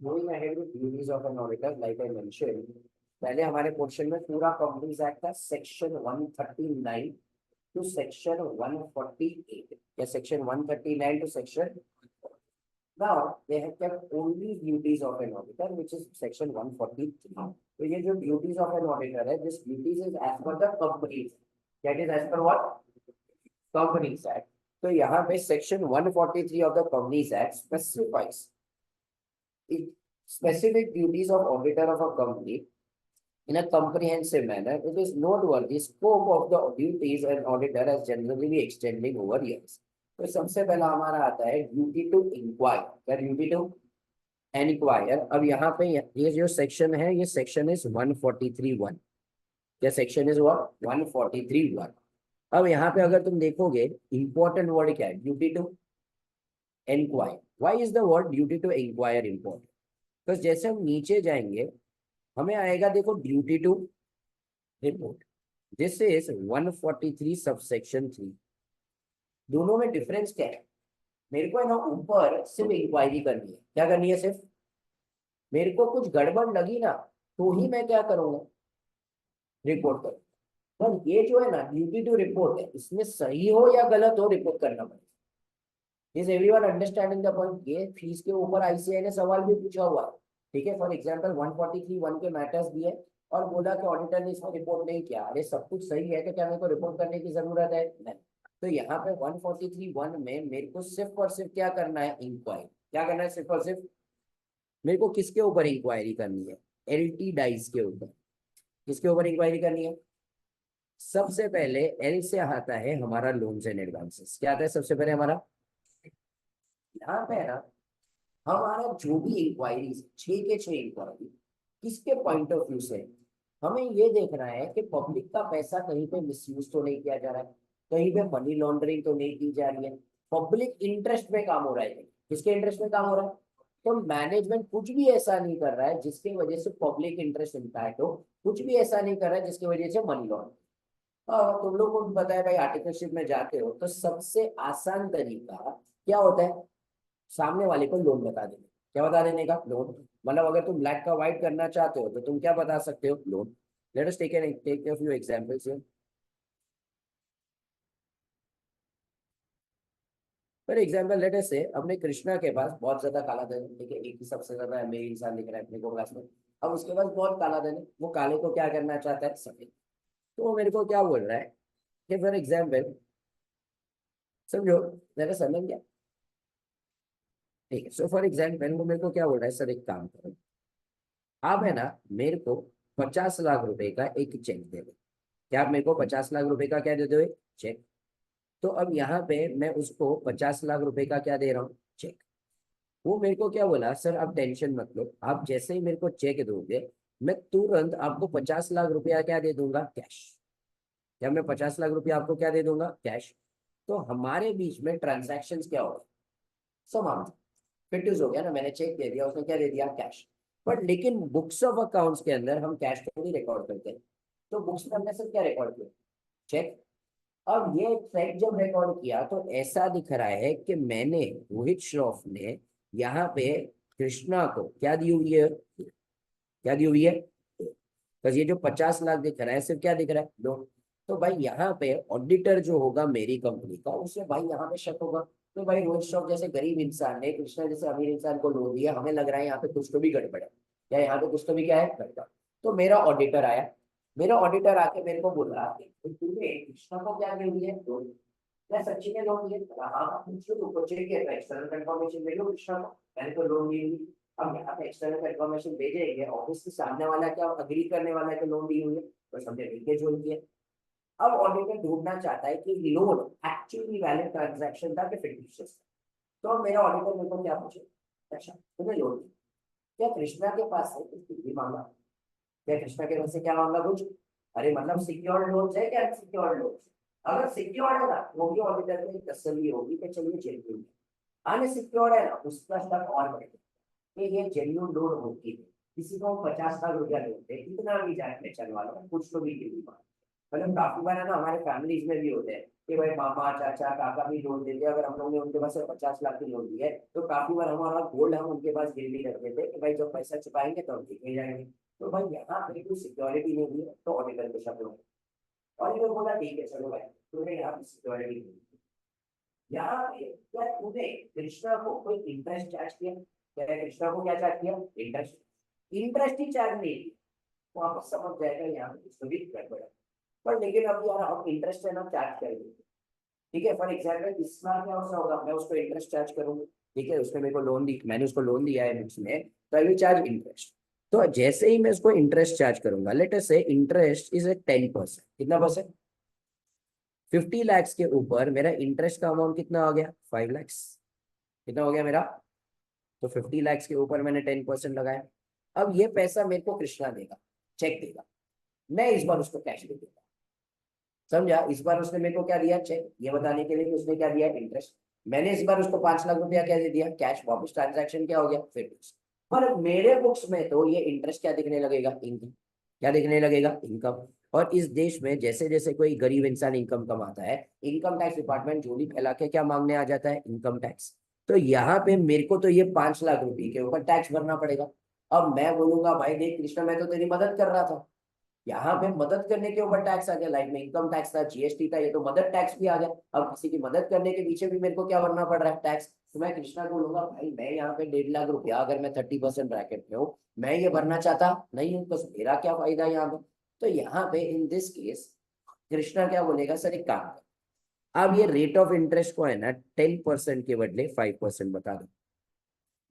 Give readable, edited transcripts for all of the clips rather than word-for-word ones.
Going ahead with duties of an auditor, like I mentioned, पहले हमारे portion में पूरा कंपनीज एक्ट था सेक्शन 139 टू सेक्शन 148 या section 139 to section now they have kept only duties of an auditor which is section 143. तो ये जो duties of an auditor है, this duties is as per the companies, that is as per what companies act. तो यहाँ पे section 143 of the companies act specifies specific duties of auditor of a company in a comprehensive manner. It is noteworthy scope of the duties and auditor has generally been extending over years. तो सबसे पहला हमारा आता है duty to inquire, क्या duty to enquire. अब यहाँ पे ये जो सेक्शन है, ये सेक्शन इज 143(1), क्या सेक्शन इज व्हाट 143(1). अब यहाँ पे अगर तुम देखोगे इंपॉर्टेंट वर्ड क्या है, duty to inquire. Why is the word duty to inquire important? तो जैसे हम नीचे जाएंगे हमें आएगा, देखो duty to report, this is 143 subsection 3। दोनों में डिफरेंस क्या है? मेरे को है ना ऊपर सिर्फ इंक्वायरी करनी है, क्या करनी है सिर्फ, मेरे को कुछ गड़बड़ लगी ना तो ही मैं क्या करूंगा, रिपोर्ट करूंगा। पर ये जो है ना ड्यूटी टू रिपोर्ट है, इसमें सही हो या गलत हो रिपोर्ट करना पड़ेगा। Is everyone understanding the point? ये फीस के ऊपर आईसीआई ने सवाल भी पूछा हुआ है, ठीक है। फॉर एग्जाम्पल 143(1) के मैटर्स दिए और बोला कि ऑडिटर ने इसमें रिपोर्ट नहीं किया। अरे सब कुछ सही है तो क्या मेरे को रिपोर्ट करने की जरूरत है? नहीं। तो यहाँ पे 143(1) में मेरे को सिर्फ और सिर्फ क्या करना है, इंक्वायरी। क्या करना है सिर्फ और सिर्फ, मेरे को किसके ऊपर इंक्वायरी करनी है, एलटी डाइस के ऊपर। किसके ऊपर इंक्वायरी करनी है? सबसे पहले एल से आता है हमारा लोन्स एंड एडवांसेस। क्या आता है सबसे पहले हमारा? यहाँ पे है ना हमारा जो भी इंक्वायरी, 6 के 6 इंक्वायरी किसके पॉइंट ऑफ व्यू से, हमें ये देखना है कि पब्लिक का पैसा कहीं पे मिसयूज तो नहीं किया जा रहा है, कहीं पे मनी लॉन्ड्रिंग तो नहीं की जा रही है, पब्लिक इंटरेस्ट में काम हो रहा है। किसके इंटरेस्ट में काम हो रहा है? तो मैनेजमेंट कुछ भी ऐसा नहीं कर रहा है जिसकी वजह से पब्लिक इंटरेस्ट इम्पैक्ट हो, कुछ भी ऐसा नहीं कर रहा है जिसकी वजह से मनी लॉन्ड्रिंग। तुम लोग को पता है भाई, आर्टिकलशिप में जाते हो तो सबसे आसान तरीका क्या होता है, सामने वाले को लोन बता देने। क्या बता देने का? लोन। मतलब अगर तुम ब्लैक का व्हाइट करना चाहते हो तो तुम क्या बता सकते हो, loan. Let us take a few examples here. For example let us say अपने कृष्णा के पास बहुत ज्यादा काला धन है, ठीक है, एक ही सबसे ज्यादा अमीर इंसान दिख रहा है अपने को क्लास में। अब उसके पास बहुत काला धन है, वो काले को क्या करना चाहता है, सफेद। तो वो मेरे को क्या बोल रहा है कि फॉर एग्जाम्पल, समझो, मेरा समझ गया, ठीक है। सो फॉर एग्जाम्पल वो मेरे को क्या बोल रहा है, सर एक काम करो, आप है ना मेरे को 50 लाख रुपए का एक चेक दे दो। क्या आप मेरे को 50 लाख रुपए का क्या दे दो, एक चेक। तो अब यहाँ पे मैं उसको 50 लाख रुपए का क्या दे रहा हूँ, चेक। वो मेरे को क्या बोला, सर आप टेंशन मत लो, आप जैसे ही मेरे को चेक दोगे मैं तुरंत आपको 50 लाख रुपया क्या दे दूंगा, कैश। या मैं 50 लाख रुपया आपको क्या दे दूंगा, कैश। तो हमारे बीच में ट्रांजेक्शन क्या होगा, समान फिट हो गया ना, मैंने चेक दे दिया, उसने क्या दे दिया, कैश। बट लेकिन बुक्स ऑफ अकाउंट्स के अंदर हम कैश को नहीं रिकॉर्ड करते। तो बुक्स में हमने सिर्फ क्या रिकॉर्ड किया, चेक। अब ये चेक जब रिकॉर्ड किया तो ऐसा दिख रहा है कि मैंने, रोहित श्रॉफ ने यहाँ पे कृष्णा को क्या दी हुई है, क्या दी हुई है, बस ये जो 50 लाख दिख रहा है सिर्फ क्या दिख रहा है, दो। तो भाई यहाँ पे ऑडिटर जो होगा मेरी कंपनी का, उसे भाई यहाँ पे शक होगा। तो भाई रोहित श्रॉफ जैसे गरीब इंसान ने कृष्णा जैसे अमीर इंसान को लोन दिया, हमें लग रहा है यहाँ पे कुछ तो भी गड़बड़ है, या यहाँ पे कुछ तो भी क्या है, गड़बड़। तो मेरा ऑडिटर आया, मेरा ऑडिटर आके मेरे को बोल रहा है तूने कृष्णा को क्या दे दिया, लोन। मैं सच्ची में लोन दिया? हाँ पूछ लो, तुमको चाहिए एक्सटर्नल कंफर्मेशन दे लो कृष्णा को, मैंने तो लोन ली हुई। अब यहाँ पे एक्सटर्नल कंफर्मेशन भेजेंगे, ऑब्वियसली सामने वाला क्या अग्री करने वाला है कि लोन दी हुई है, बस हमने लीकेज हो गई है। अब ऑडिटर ढूंढना चाहता है कि लोन एक्चुअली वैलिड ट्रांजैक्शन था कि फिक्टिशियस। तो अब मेरा ऑडिटर मेरे को क्या पूछे, अच्छा तुम्हें लोन क्या कृष्णा के पास है कुछ भी मांगा, क्या कृष्णा के पास से क्या मांगा कुछ, अरे मतलब सिक्योर्ड लोन है क्या, सिक्योर्ड लोन। अगर सिक्योर्ड है ना वो भी ऑडिटर को एक तसल्ली होगी कि चलिए जेन्युइन है। अनसिक्योर्ड है ना उसका शक और बढ़ेगा कि ये जेन्युइन लोन होगी। किसी को 50 लाख रुपया लोन दे, कितना भी जाए पहचान वाला कुछ तो भी गिरी। मतलब काफी बार है ना हमारे फैमिलीज में भी होते हैं कि भाई मामा चाचा काका भी लोन देते हैं, अगर हम लोग ने उनके पास से 50 लाख की लोन दी है तो काफी बार हमारा गोल्ड हम उनके पास गिरवी रख देते हैं कि भाई जब पैसा चुकाएंगे तो हम देखे जाएंगे। तो भाई यहाँ पे कोई सिक्योरिटी नहीं है तो ऑडिटर को शक लो। ऑडिटर बोला ठीक है चलो भाई तुम्हें यहाँ पे सिक्योरिटी नहीं है। यहाँ पे क्या तूने कृष्णा को कोई इंटरेस्ट चार्ज किया? क्या कृष्णा को क्या चार्ज किया? इंटरेस्ट। इंटरेस्ट ही चार्ज नहीं किया। तो आपको समझ जाएगा यहाँ पे कुछ तो भी गड़बड़ है। पर लेकिन अब यार हम इंटरेस्ट है ना चार्ज करेंगे। ठीक है, फॉर एग्जाम्पल इस बार क्या होगा, मैं उसको इंटरेस्ट चार्ज करूंगा। ठीक है, उसने मेरे को लोन दी, मैंने उसको लोन दिया है बुक्स में, तो आई विल चार्ज इंटरेस्ट। तो जैसे ही मैं उसको इंटरेस्ट चार्ज करूंगा, लेट अस से इंटरेस्ट इज ए 10%, कितना परसेंट? 50 lakhs के ऊपर मेरा इंटरेस्ट का अमाउंट कितना आ गया? 5 lakhs। कितना हो गया मेरा? तो 50 lakhs के ऊपर मैंने 10% लगाया। अब ये पैसा मेरे को कृष्णा देगा, चेक देगा, मैं इस बार उसको कैश दे दूंगा। समझा? इस बार उसने मेरे को क्या दिया? चेक, ये बताने के लिए कि उसने क्या दिया? इंटरेस्ट। मैंने इस बार उसको 5 लाख रुपया क्या दे दिया? कैश। वापस ट्रांजैक्शन क्या हो गया? फिर पर मेरे बुक्स में तो ये इंटरेस्ट क्या दिखने लगेगा? इनकम। क्या दिखने लगेगा? इनकम। और इस देश में जैसे जैसे कोई गरीब इंसान इनकम कमाता है, इनकम टैक्स डिपार्टमेंट झोली फैला के क्या मांगने आ जाता है? Income tax. तो यहाँ पे मेरे को तो ये 5 लाख रुपए के ऊपर टैक्स भरना पड़ेगा। अब मैं बोलूंगा भाई देख कृष्णा मैं तो तेरी मदद कर रहा था, यहाँ पे मदद करने के ऊपर टैक्स आ गया। लाइफ में इनकम टैक्स था, जीएसटी था, ये तो मदद टैक्स भी आ गया। अब किसी की मदद करने के पीछे भी मेरे को क्या भरना पड़ रहा है? टैक्स। तो मैं कृष्णा को बोलूंगा भाई मैं यहाँ पे 1.5 लाख रुपया, अगर मैं 30% ब्रैकेट में हूँ, मैं ये भरना चाहता नहीं हूँ, तो मेरा क्या फायदा यहाँ पे? तो यहाँ पे इन दिस केस कृष्णा क्या बोलेगा? सर एक काम कर, अब ये रेट ऑफ इंटरेस्ट को है ना 10% के बदले 5% बता दो।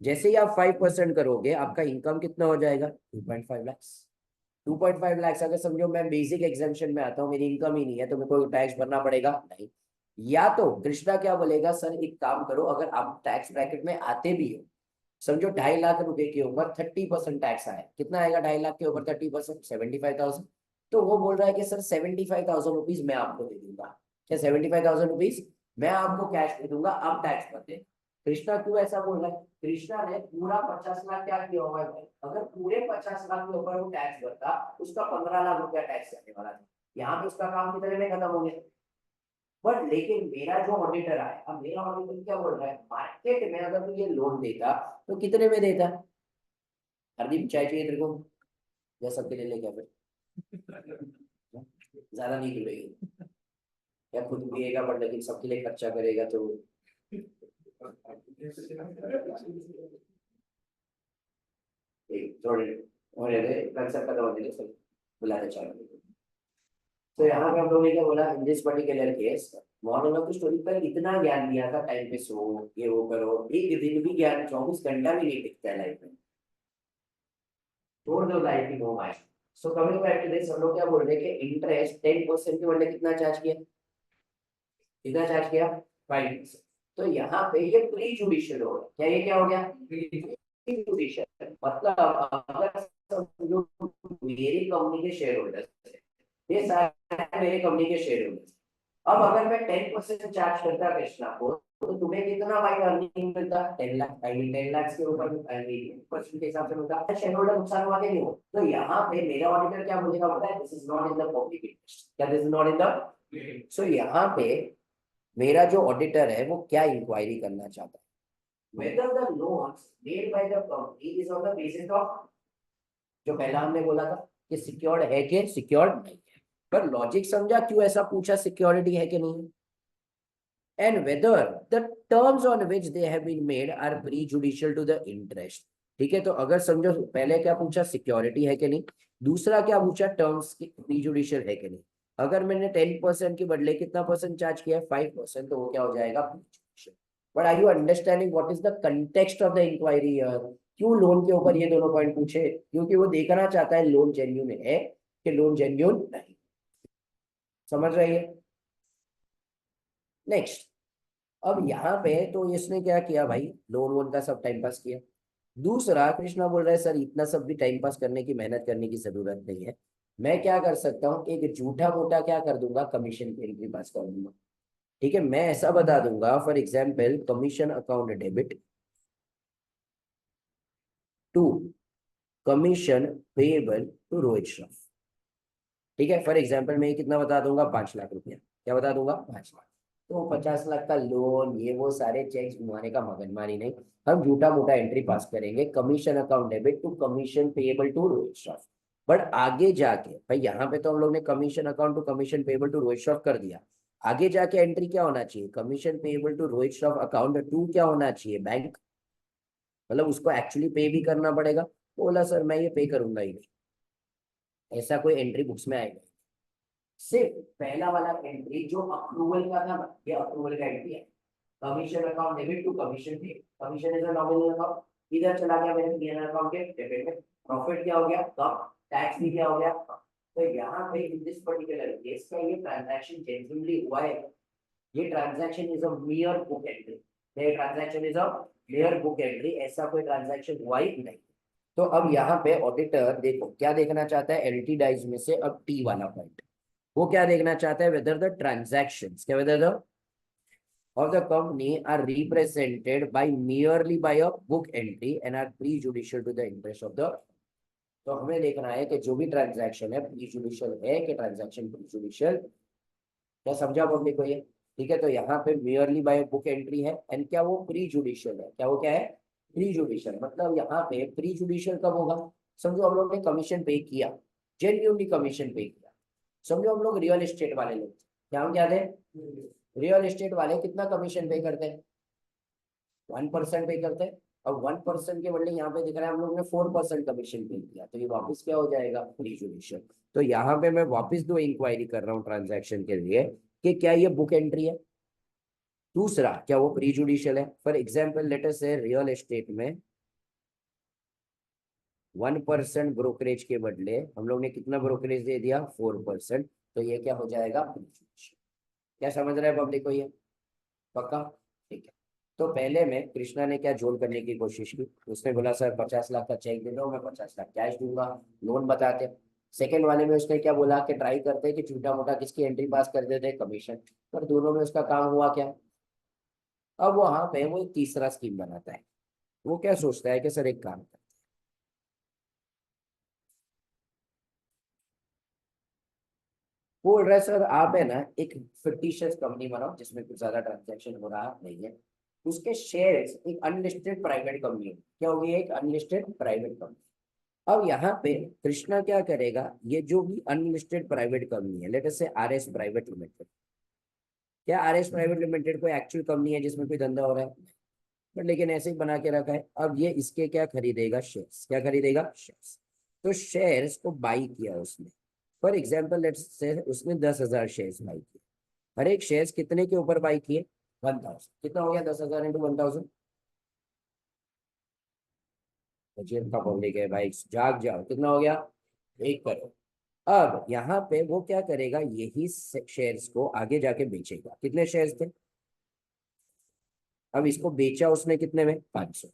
जैसे ही आप 5% करोगे आपका इनकम कितना हो जाएगा? 2.5 lakhs। 2.5 lakhs अगर समझो मैं बेसिक एग्जामेशन में आता हूँ, मेरी इनकम ही नहीं है, तो मेरे को टैक्स भरना पड़ेगा नहीं? या तो कृष्णा क्या बोलेगा? सर एक काम करो, अगर आप टैक्स ब्रैकेट में आते भी हो, समझो 2.5 लाख रुपए के ऊपर 30% टैक्स आए, कितना आएगा 2.5 लाख के ऊपर 30%? 75,000। तो वो बोल रहा है कि सर 75,000 रुपीज मैं आपको दे दूंगा। क्या 75,000 रुपीज मैं आपको कैश दे दूंगा, आप टैक्स भर दे? कृष्णा क्यों ऐसा बोल रहा है? कृष्णा ने पूरा 50 लाख क्या किया हुआ है? अगर पूरे 50 लाख के ऊपर वो टैक्स भरता, उसका 15 लाख रुपया टैक्स जाने वाला था। यहाँ पे उसका काम कितने में खत्म हो गया? बट लेकिन मेरा जो ऑडिटर आया, अब मेरा ऑडिटर क्या बोल रहा है? मार्केट में अगर तू ये लोन देता तो कितने में देता? हरदीप चाय चाहिए तेरे को? या सबके लिए लेके आ फिर? ज्यादा नहीं पीएगी? या खुद पिएगा बट लेकिन सबके लिए खर्चा करेगा तो? थोड़े और कंसेप्ट खत्म होने दो, सब बुलाते चाय। तो यहाँ पे हम लोगों ने क्या बोला? In this particular case moral of the story पर इतना ज्ञान दिया था, टाइम पे सो, ये वो करो, एक दिन भी ज्ञान 24 घंटा भी नहीं टिकता है लाइफ में। छोड़ दो लाइफ की no mind. So coming back to this, हम लोग क्या बोल रहे हैं कि इंटरेस्ट 10% के बदले कितना चार्ज किया? कितना चार्ज किया? 5%। तो यहाँ पे ये प्री जुडिशियल हो गया। क्या ये क्या हो गया? प्री जुडिशियल मतलब अगर समझो मेरी कंपनी के शेयर होल्डर्स, ये सारे मेरे कंपनी के शेयर होल्डर्स, अब अगर मैं 10% चार्ज करता कृष्णा को, तो तुम्हें कितना भाई अर्निंग मिलता? 10 लाख। आई मीन 10 लाख के ऊपर परसेंट के हिसाब से मिलता, शेयर होल्डर नुकसान हुआ कि नहीं हो? तो यहाँ पे मेरा ऑडिटर क्या बोलेगा पता है? This is not in the public interest. क्या this is not in the? So यहाँ पे मेरा जो ऑडिटर है वो क्या इंक्वायरी करना चाहता है? whether the loans made by the company is on the basis of, जो पहला हमने बोला था कि सिक्योर्ड है कि सिक्योर्ड नहीं है। पर लॉजिक समझा क्यों ऐसा पूछा? सिक्योरिटी है कि नहीं? And whether the terms on which they have been made are prejudicial to the interest. ठीक है, तो अगर समझो पहले क्या पूछा? सिक्योरिटी है कि नहीं। दूसरा क्या पूछा? टर्म्स की प्रीजुडिशियल है कि नहीं। अगर मैंने 10% के बदले कितना परसेंट चार्ज किया है? 5%, तो वो क्या हो जाएगा? Prejudicial. But are you understanding what is the context of the inquiry? क्यों लोन के ऊपर ये दोनों पॉइंट पूछे? क्योंकि वो देखना चाहता है लोन जेन्यून है कि लोन जेन्यून नहीं। समझ रही है? नेक्स्ट, अब यहाँ पे तो इसने क्या किया भाई? लोन वोन का सब टाइम पास किया। दूसरा कृष्णा बोल रहा है सर इतना सब भी टाइम पास करने की, मेहनत करने की जरूरत नहीं है। मैं क्या कर सकता हूँ? एक झूठा मोटा क्या कर दूंगा? कमीशन की एंट्री पास कर दूंगा। ठीक है, मैं ऐसा बता दूंगा for example commission account debit to commission payable to Rohit Shroff. ठीक है, फॉर एग्जाम्पल मैं कितना बता दूंगा, 5 लाख रुपया, क्या बता दूंगा, 5 लाख। तो 50 लाख का लोन, ये वो सारे चेक्स घुमाने का मगनमारी नहीं, हम झूठा मोटा एंट्री पास करेंगे, commission account debit to commission payable to Rohit Shroff. But आगे जाके भाई यहाँ पे तो हम लोग ने commission account to commission payable to Rohit Shroff कर दिया, आगे जाके एंट्री क्या होना चाहिए, commission payable to Rohit Shroff account to क्या होना चाहिए, बैंक, मतलब उसको एक्चुअली पे भी करना पड़ेगा। बोला सर मैं ये पे करूंगा ही नहीं, ऐसा कोई एंट्री बुक्स में आएगा। सिर्फ पहला वाला एंट्री जो अप्रूवल का था, ये अप्रूवल का एंट्री है, commission account debit to commission pay, commission is a nominal account, इधर चला गया मेरे पीएनएल अकाउंट के डेबिट में, प्रॉफिट क्या हो गया कम, टैक्स भी क्या हो गया कम। तो यहाँ पे इन दिस पर्टिकुलर केस का ये ट्रांजैक्शन जेन्युइनली हुआ है, ये transaction is a mere book entry, ये transaction is a mere book entry, ऐसा कोई ट्रांजैक्शन हुआ ही नहीं। तो अब यहाँ पे ऑडिटर देखो क्या देखना चाहता है, एलटी डाइज में से अब टी वाला पॉइंट, वो क्या देखना चाहता है, वेदर द ट्रांजैक्शंस, क्या whether the of the company are represented by merely by a book entry and are prejudicial to the interest of the। तो हमें देखना है कि जो भी ट्रांजैक्शन है प्रीजुडिशियल है कि ट्रांजैक्शन प्रीजुडिशियल, क्या समझा पब्लिक को ये, ठीक है। तो यहाँ पे merely by बुक एंट्री है एंड क्या वो प्रीजुडिशियल है, क्या वो क्या है, प्रीजुडिशियल, मतलब यहाँ पे प्रीजुडिशियल कब होगा, समझो हम लोग ने कमीशन पे किया, जेन्युइनली कमीशन पे किया, समझो हम लोग रियल एस्टेट वाले लोग, क्या हम क्या थे, रियल एस्टेट वाले कितना कमीशन पे करते हैं, 1% पे करते हैं। अब 1% के बदले यहाँ पे दिख रहा है हम लोग ने 4% कमीशन पे किया, तो ये वापस क्या हो जाएगा, प्रीजुडिशियल। तो यहाँ पे मैं वापस दो इंक्वायरी कर रहा हूँ ट्रांजैक्शन के लिए कि क्या ये बुक एंट्री है, दूसरा क्या वो प्रीजुडिशियल है। फॉर एग्जाम्पल लेट अस से रियल एस्टेट में 1% ब्रोकरेज के बदले हम लोग ने कितना ब्रोकरेज दे दिया, 4%, तो ये क्या हो जाएगा, प्रीजुडिशियल। क्या समझ रहे हैं पब्लिक को ये, पक्का, ठीक है। तो पहले में कृष्णा ने क्या जोड़ करने की कोशिश की, उसने बोला सर 50 लाख का चेक दे दो, मैं 50 लाख कैश दूंगा, लोन बताते। सेकंड वाले में उसने क्या बोला कि ट्राई करते हैं कि छोटा मोटा किसकी एंट्री पास कर देते कमीशन, पर दोनों में उसका काम हुआ क्या। अब वहां पे वो एक तीसरा स्कीम बनाता है, वो क्या सोचता है कि सर एक काम कर, बोल रहा है सर आप है ना एक फिक्टिशियस कंपनी बनाओ जिसमें कुछ ज्यादा ट्रांजैक्शन हो रहा नहीं है, उसके शेयर्स एक अनलिस्टेड प्राइवेट कंपनी हो, क्या होगी, एक अनलिस्टेड प्राइवेट कंपनी। अब यहाँ पे कृष्णा क्या करेगा, ये जो भी अनलिस्टेड प्राइवेट कंपनी है, लेट अस से आरएस प्राइवेट लिमिटेड, क्या आरएस प्राइवेट लिमिटेड कोई एक्चुअल कंपनी है जिसमें कोई धंधा हो रहा है, बट लेकिन ऐसे ही बना के रखा है। अब ये इसके क्या खरीदेगा, शेयर्स, क्या खरीदेगा, शेयर्स। तो शेयर्स को बाई किया उसने, फॉर एग्जाम्पल लेट्स से उसने 10,000 शेयर्स बाई किए, हर एक शेयर्स कितने के ऊपर बाई किए, 1,000, कितना हो गया 10,000 इंटू 1,000, जेब का पब्लिक है भाई, जाग जाओ, कितना हो गया, 1 करोड़। अब यहाँ पे वो क्या करेगा, यही शेयर्स को आगे जाके बेचेगा, कितने शेयर्स थे, अब इसको बेचा उसने कितने में, 500।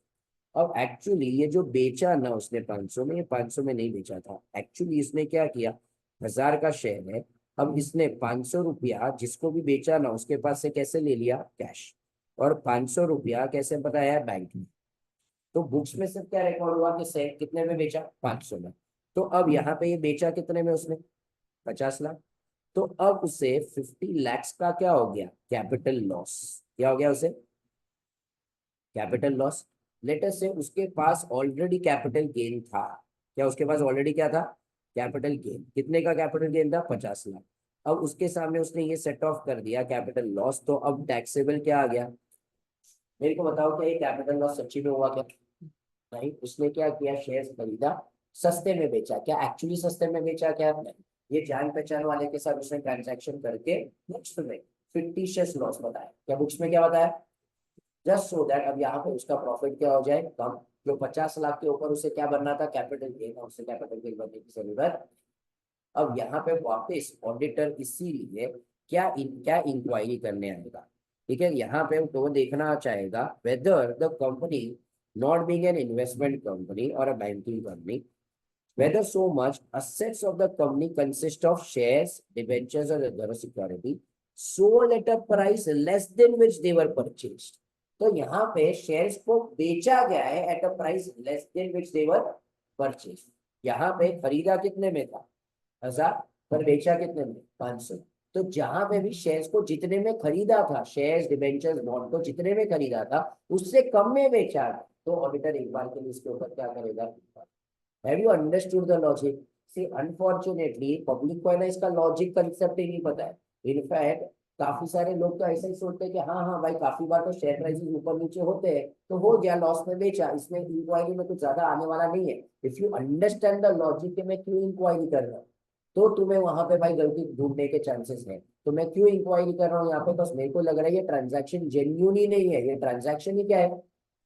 अब एक्चुअली ये जो बेचा ना उसने 500 में, ये 500 में नहीं बेचा था, एक्चुअली इसने क्या किया, 1,000 का शेयर है, अब इसने 500 रुपया जिसको भी बेचा ना उसके पास से कैसे ले लिया, कैश, और 500 रुपया कैसे बताया, बैंक में। तो बुक्स में सिर्फ क्या रिकॉर्ड हुआ कि शेयर कितने में बेचा, 500 में। तो अब यहाँ पे ये बेचा कितने में उसने, 50 लाख। तो अब उसे 50 lakhs का क्या हो गया, कैपिटल लॉस, क्या हो गया उसे, कैपिटल लॉस। लेटेस्ट से उसके पास ऑलरेडी कैपिटल गेन था, क्या उसके पास ऑलरेडी क्या था, कैपिटल गेन, कितने का कैपिटल गेन था, 50 लाख। अब उसके सामने उसने ये सेट ऑफ कर दिया कैपिटल लॉस, तो अब टैक्सेबल क्या आ गया, मेरे को बताओ क्या ये कैपिटल लॉस सच्ची में हुआ क्या, नहीं, उसने क्या किया, शेयर्स खरीदा, सस्ते में बेचा, क्या एक्चुअली सस्ते में बेचा, क्या नहीं, ये जान पहचान वाले के साथ उसने ट्रांजैक्शन करके बुक्स में फिक्टिशियस लॉस बताया, क्या बुक्स में क्या बताया, जस्ट सो दैट अब यहाँ पे उसका प्रॉफिट क्या हो जाए, कम, जो 50 लाख के ऊपर उसे क्या बनना था, कैपिटल गेन, उससे कैपिटल गेन बनने की जरूरत। अब यहाँ पे वापस ऑडिटर इसीलिए क्या इंक्वायरी करने आएगा, ठीक है, यहाँ पे तो देखना चाहेगा whether the company not being an investment company और a banking company, whether so much assets of the company consist of shares, debentures or other security sold at a price less than which they were purchased। तो यहाँ पे shares को बेचा गया है at a price less than which they were purchase, यहाँ पे खरीदा कितने में था, 1,000, पर बेचा कितने में? 500। तो जहां पे भी शेयर्स को जितने में खरीदा था, शेयर्स डिबेंचर्स बॉन्ड को जितने में खरीदा था उससे कम में बेचा, तो ऑडिटर एक बार के लिए इसके ऊपर क्या करेगा? Have you understood the logic? See unfortunately public को है ना इसका लॉजिक कंसेप्ट ही नहीं पता है। इनफैक्ट काफी सारे लोग तो ऐसे ही सोचते हैं कि हाँ हाँ भाई काफी बार तो शेयर प्राइसेस ऊपर नीचे होते हैं, तो हो गया लॉस में बेचा, इसमें इंक्वायरी में कुछ ज्यादा आने वाला नहीं है। If you understand the logic कि मैं क्यों इंक्वायरी कर रहा हूँ, तो तुम्हें वहां पे भाई गलती ढूंढने के चांसेस है। तो मैं क्यों इंक्वायरी कर रहा हूँ यहाँ पे? बस मेरे को लग रहा है ये ट्रांजैक्शन जेन्यून ही नहीं है, ये ट्रांजैक्शन ही क्या है?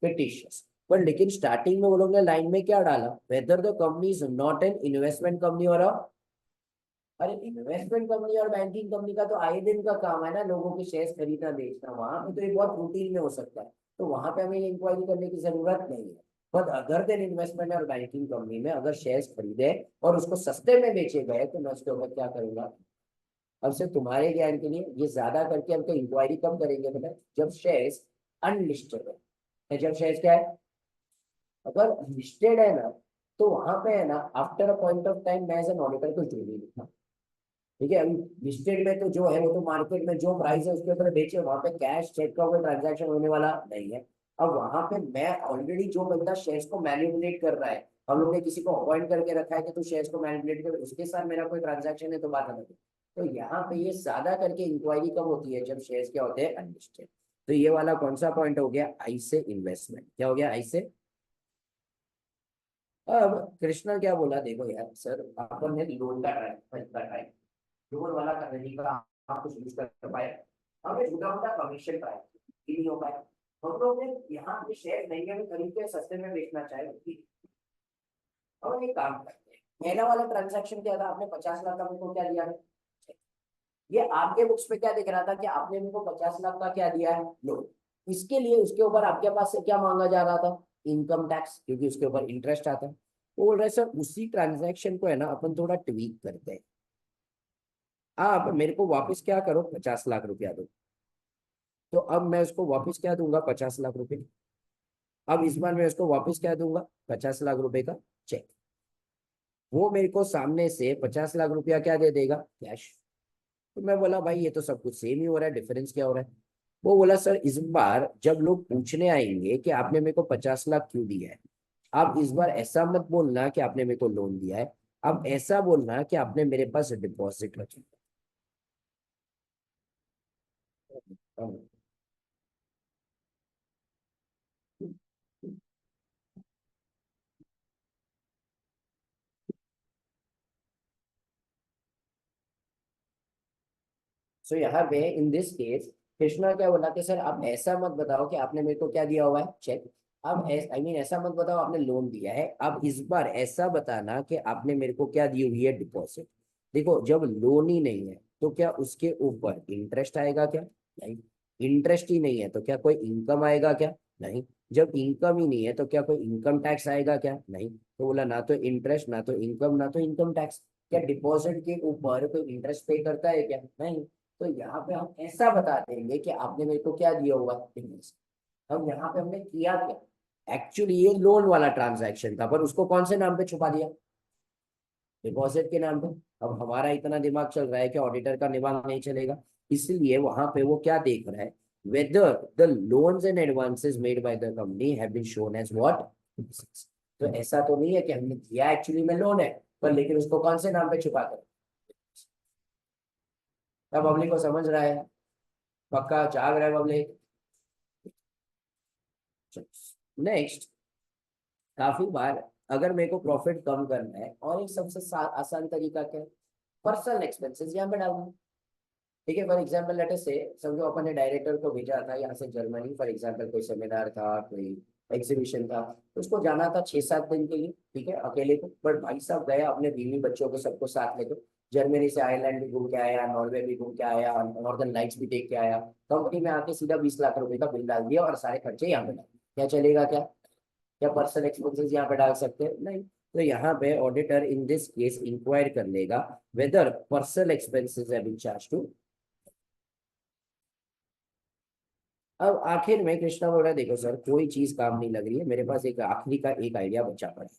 फिटिशियस। पर लेकिन स्टार्टिंग में वो लोग ने लाइन में क्या डाला? Weather the company is not an investment company और अरे इन्वेस्टमेंट कंपनी और बैंकिंग कंपनी का तो आए दिन का काम है ना लोगों के शेयर्स खरीदना बेचना, वहां पे तो ये बहुत रूटीन में हो सकता है, तो वहां पे हमें ये इंक्वायरी करने की जरूरत नहीं है। बट अदर देन इन्वेस्टमेंट और बैंकिंग कंपनी में अगर शेयर्स खरीदे और उसको सस्ते में बेचे गए तो मैं उसके ऊपर क्या करूंगा? अब सिर्फ तुम्हारे ज्ञान के लिए ये ज्यादा करके हमको इंक्वायरी कब करेंगे पता है? जब शेयर्स अनलिस्टेड है। जब शेयर्स क्या है? अगर लिस्टेड है ना, तो वहां पे है ना after a point of time मैं एज एन ऑडिटर कुछ जो भी लिखा। ठीक है, अभी लिस्टेड में तो जो है वो तो मार्केट में जो प्राइस है उसके ऊपर बेचे, वहां पे कैश चेक का कोई ट्रांजैक्शन होने वाला नहीं है। अब वहां पे मैं ऑलरेडी जो बंदा शेयर्स को मैनिपुलेट कर रहा है, हम लोग ने किसी को अपॉइंट करके रखा है कि तू शेयर्स को मैनिपुलेट कर, उसके साथ मेरा कोई ट्रांजैक्शन है तो बात अलग है। तो यहाँ पे ये ज्यादा करके इंक्वायरी कब होती है? जब शेयर्स क्या होते हैं? अनलिस्टेड। तो ये वाला कौन सा पॉइंट हो गया? आई से इन्वेस्टमेंट। क्या हो गया? आई से। अब कृष्णा क्या बोला, देखो यार सर अपन ने लोन का ट्राई, लोन वाला करने का आप कुछ यूज कर पाए, हमें छोटा मोटा कमीशन पाए, ये नहीं हो पाया। हम लोग ने यहाँ पे शेयर महंगे में खरीद के सस्ते में बेचना चाहे, और ये काम करते हैं। पहला वाला ट्रांजैक्शन क्या था? आपने 50 लाख का मेरे को क्या दिया है? ये आपके बुक्स पे क्या दिख रहा था कि आपने मेरे को 50 लाख का क्या दिया है? लोन। इसके लिए उसके ऊपर आपके पास से क्या मांगा जा रहा था? इनकम टैक्स, क्योंकि उसके ऊपर इंटरेस्ट आता है। तो बोल रहे सर उसी ट्रांजैक्शन को है ना अपन थोड़ा ट्वीक करते हैं, आप मेरे को वापस क्या करो? 50 लाख रुपया दो। तो अब मैं उसको वापस क्या दूंगा? 50 लाख रुपए। अब इस बार मैं उसको वापस क्या दूंगा? 50 लाख रुपए का चेक। वो मेरे को सामने से 50 लाख रुपया क्या दे देगा? कैश। तो मैं बोला भाई ये तो सब कुछ सेम ही हो रहा है, डिफरेंस क्या हो रहा है? वो बोला सर इस बार जब लोग पूछने आएंगे कि आपने मेरे को 50 लाख क्यों दिया है, आप इस बार ऐसा मत बोलना कि आपने मेरे को लोन दिया है, आप ऐसा बोलना कि आपने मेरे पास डिपॉजिट रखा है। सो यहाँ पे इन दिस केस कृष्णा क्या बोला कि सर आप ऐसा मत बताओ कि आपने मेरे को क्या दिया हुआ है? चेक। अब आई मीन ऐसा मत बताओ आपने लोन दिया है, अब इस बार ऐसा बताना कि आपने मेरे को क्या दी हुई है? डिपॉजिट। देखो जब लोन ही नहीं है तो क्या उसके ऊपर इंटरेस्ट आएगा? क्या नहीं। इंटरेस्ट ही नहीं है तो क्या कोई इनकम आएगा? क्या नहीं। जब इनकम ही नहीं है तो क्या कोई इनकम टैक्स आएगा? क्या नहीं। तो बोला ना तो इंटरेस्ट, ना तो इनकम, ना तो इनकम टैक्स। क्या डिपॉजिट के ऊपर कोई इंटरेस्ट पे करता है? क्या नहीं। तो यहाँ पे हम ऐसा बता देंगे कि आपने मेरे को क्या दिया हुआ है? इन्वेस्ट। अब यहाँ पे हमने किया क्या? एक्चुअली ये लोन वाला ट्रांजैक्शन था, पर उसको कौन से नाम पे छुपा दिया? डिपॉजिट के नाम पे। अब हमारा इतना दिमाग चल रहा है कि ऑडिटर का दिमाग नहीं चलेगा, इसलिए वहां पे वो क्या देख रहा है? Whether the loans and advances made by the company have been shown as what? तो ऐसा तो नहीं है कि हमने किया एक्चुअली में लोन है, पर लेकिन उसको कौन से नाम पे छुपा कर? अब पब्लिक को समझ रहा है? पक्का जाग रहा है पब्लिक? नेक्स्ट, काफी बार अगर मेरे को प्रॉफिट कम करना है और एक सबसे आसान तरीका क्या है? पर्सनल एक्सपेंसेस यहाँ पे डालना। ठीक है, फॉर एग्जाम्पल लेट अस से समझो अपन ने डायरेक्टर को भेजा था यहाँ से जर्मनी, फॉर एग्जाम्पल कोई सेमिनार था, कोई एग्जीबिशन था, तो उसको जाना था 6-7 दिन के लिए, ठीक है अकेले को, बट भाई साहब गया अपने बीवी बच्चों को सबको साथ लेकर, जर्मनी से आयरलैंड भी घूम के आया, नॉर्वे भी घूम के आया, नॉर्दर्न लाइट्स भी देख के आया, कंपनी में आके सीधा 20 लाख रुपए का बिल डाल दिया और सारे खर्चे यहाँ पे डाल दिए। क्या चलेगा? क्या क्या पर्सनल एक्सपेंसेस यहाँ पे डाल सकते हैं? नहीं। तो यहाँ पे auditor in this case inquire कर लेगा whether personal expenses have been charge to. अब आखिर में कृष्णा बोल रहा है देखो सर कोई चीज काम नहीं लग रही है, मेरे पास एक आखिरी का एक आइडिया बचा पड़ा है।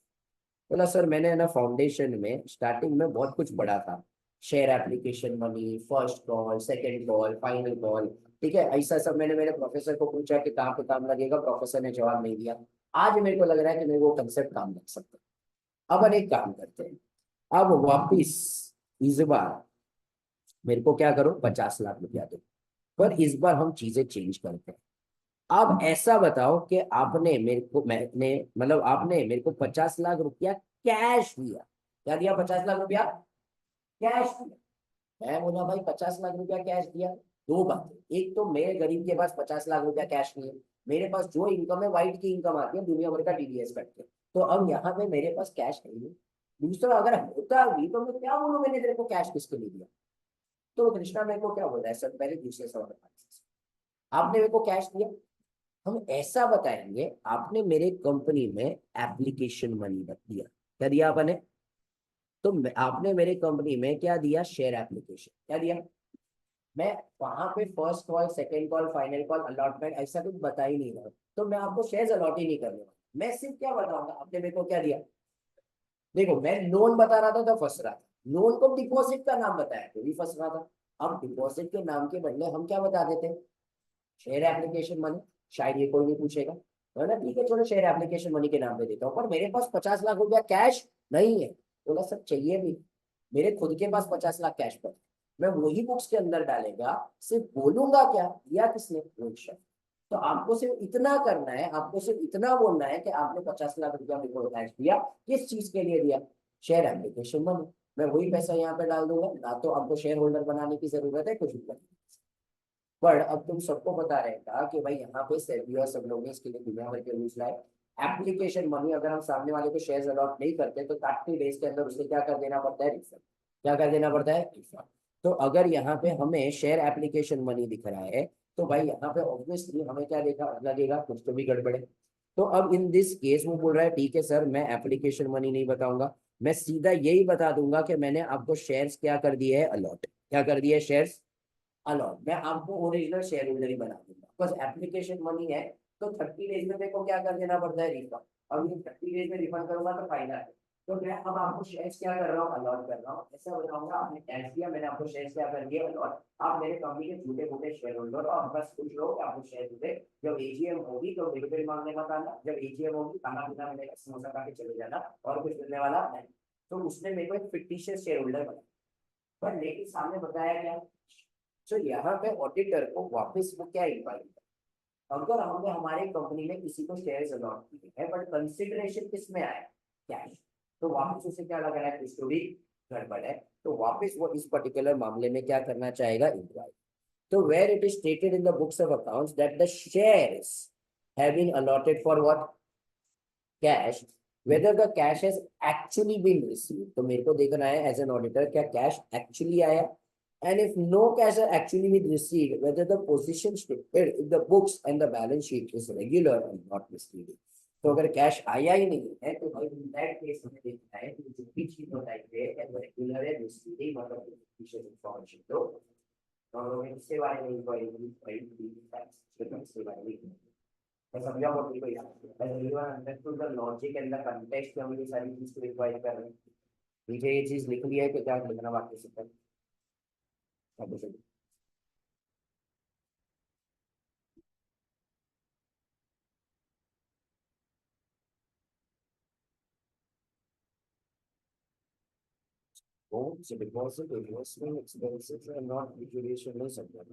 बोला सर मैंने है ना फाउंडेशन में स्टार्टिंग में बहुत कुछ पढ़ा था share application money, first call, second call, final call. ठीक है, ऐसा सब मैंने मेरे प्रोफेसर को पूछा कि कहाँ पे काम लगेगा, प्रोफेसर ने जवाब नहीं दिया। आज मेरे को लग रहा है कि मेरे वो कंसेप्ट काम लग सकता है। अब एक काम करते हैं, अब वापिस इस बार मेरे को क्या करो, 50 लाख रुपया दो। पर इस बार हम चीजें चेंज करते हैं। अब ऐसा बताओ कि आपने मेरे को, मैंने मतलब आपने मेरे को 50 लाख रुपया कैश दिया। क्या दिया? 50 लाख रुपया कैश दिया। मैं बोला भाई 50 लाख रुपया कैश दिया। दो बातें, एक तो मेरे गरीब के पास 50 लाख रुपया कैश नहीं है। मेरे पास जो इनकम है वाइट की इनकम आती है दुनिया भर का टीडीएस करके। तो अब यहाँ पे मेरे पास कैश नहीं है। दूसरा, अगर होता भी तो मैं क्या बोलूं, मैंने तेरे को कैश किसके लिए दिया? तो कृष्णा मेरे को क्या बोल रहा है सर, पहले दूसरे सवाल का आपने मेरे को कैश दिया। हम ऐसा बताएंगे, आपने मेरे कंपनी में एप्लीकेशन मनी दिया। क्या दिया आपने? तो आपने मेरे कंपनी में क्या दिया? Share application. क्या दिया? मैं वहां पे first call, second call, final call, allotment ऐसा कुछ बता ही नहीं रहा। तो मैं आपको शेयर्स अलॉट ही नहीं करने वाला। मैं सिर्फ क्या बताऊंगा, आपने मेरे को क्या दिया? देखो, मैं लोन बता रहा था तो फंस रहा था। लोन को डिपॉजिट का नाम बताया तो भी फंस रहा था। अब डिपॉजिट के नाम के बदले हम क्या बता देते? Share application money. शायद ये कोई नहीं पूछेगा, है ना? ठीक है, चलो शेयर एप्लीकेशन मनी के नाम पे देता हूँ, पर मेरे पास 50 लाख रुपया कैश नहीं है। बोला सर चाहिए भी। मेरे खुद के पास 50 लाख कैश पर। मैं वही बुक्स के अंदर डालेगा, सिर्फ बोलूंगा क्या दिया किसने, रोहित शर्मा। तो आपको सिर्फ इतना करना है, आपको सिर्फ इतना बोलना है कि आपने 50 लाख रुपया मेरे को कैश दिया। किस चीज के लिए दिया? Share application money. मैं वही पैसा यहाँ पे डाल दूंगा, ना तो आपको शेयर होल्डर बनाने की जरूरत है कुछ भी करने की। पर अब तुम सबको पता रहेगा कि भाई यहाँ पे सेबी और सब लोग ने इसके लिए दुनिया भर के रूल्स लाए। एप्लीकेशन मनी अगर हम सामने वाले को शेयर अलॉट नहीं करते तो 30 डेज के अंदर उसे क्या कर देना पड़ता है? रिफंड। क्या कर देना पड़ता है? रिफंड। तो अगर यहाँ पे हमें शेयर एप्लीकेशन मनी दिख रहा है, तो भाई यहाँ पे ऑब्वियसली हमें क्या देखा लगेगा, कुछ तो भी गड़बड़ है। तो अब इन दिस केस वो बोल रहा है ठीक है सर, मैं एप्लीकेशन मनी नहीं बताऊंगा, मैं सीधा यही बता दूंगा कि मैंने आपको शेयर्स क्या कर दिए है? अलॉट। क्या कर दिए? Shares allot. मैं आपको ओरिजिनल शेयर होल्डर ही बना दूंगा, बस एप्लीकेशन मनी है। तो 30 डेज में मेरे को क्या कर देना पड़ता है? रिफंड। अब ये 30 डेज में रिफंड करूंगा तो फायदा है। तो मैं अब आपको शेयर्स क्या कर रहा हूँ? अलॉट कर रहा हूँ। ऐसा बताऊंगा आपने टैक्स दिया, मैंने आपको शेयर्स क्या कर दिया? अलॉट। आप मेरे कंपनी के छोटे मोटे शेयर होल्डर हो, आप बस खुश रहो कि आपको शेयर मिले। जब एजीएम होगी तो डिविडेंड मांगने मत आना, जब एजीएम होगी खाना पीना मिलेगा, समोसा खा के चले जाना, और कुछ मिलने वाला नहीं। तो उसने मेरे को एक फिक्टिशियस शेयर होल्डर बनाया, पर लेकिन सामने बताया गया। तो यहाँ पे ऑडिटर को वापस वो क्या इंक्वायरी, अगर हमने हमारे कंपनी में किसी को शेयर अलॉट किए हैं बट कंसिडरेशन किस में आया? कैश। तो वापस उसे क्या लग रहा है? स्टोरी गड़बड़ है। तो वापस वो इस पर्टिकुलर मामले में क्या करना चाहेगा? इंक्वायरी। तो where it is stated in the books of accounts that the shares have been allotted for what? Cash. whether the cash has actually been received, तो मेरे को देखना है एज एन ऑडिटर क्या कैश एक्चुअली आया। and if no cash has actually been received, whether the position stated in the books and the balance sheet is regular and not misleading। तो अगर cash आया ही नहीं है तो भाई इन दैट केस हमें देखना है कि जो भी चीज बताई है क्या वो रेगुलर है, मिसलीडिंग मतलब सफिशिएंट इंफॉर्मेशन। तो और हमें इसके बारे में इंक्वायरी इसके बारे में मैं समझा बहुत कोई understood the logic and the context में हम ये सारी चीज को रिक्वायर कर रहे हैं। मुझे ये चीज लिख लिया है कि क्या लिखना बाकी सब तक। Loans, deposit, investment expenses are not liquidation नहीं समझा।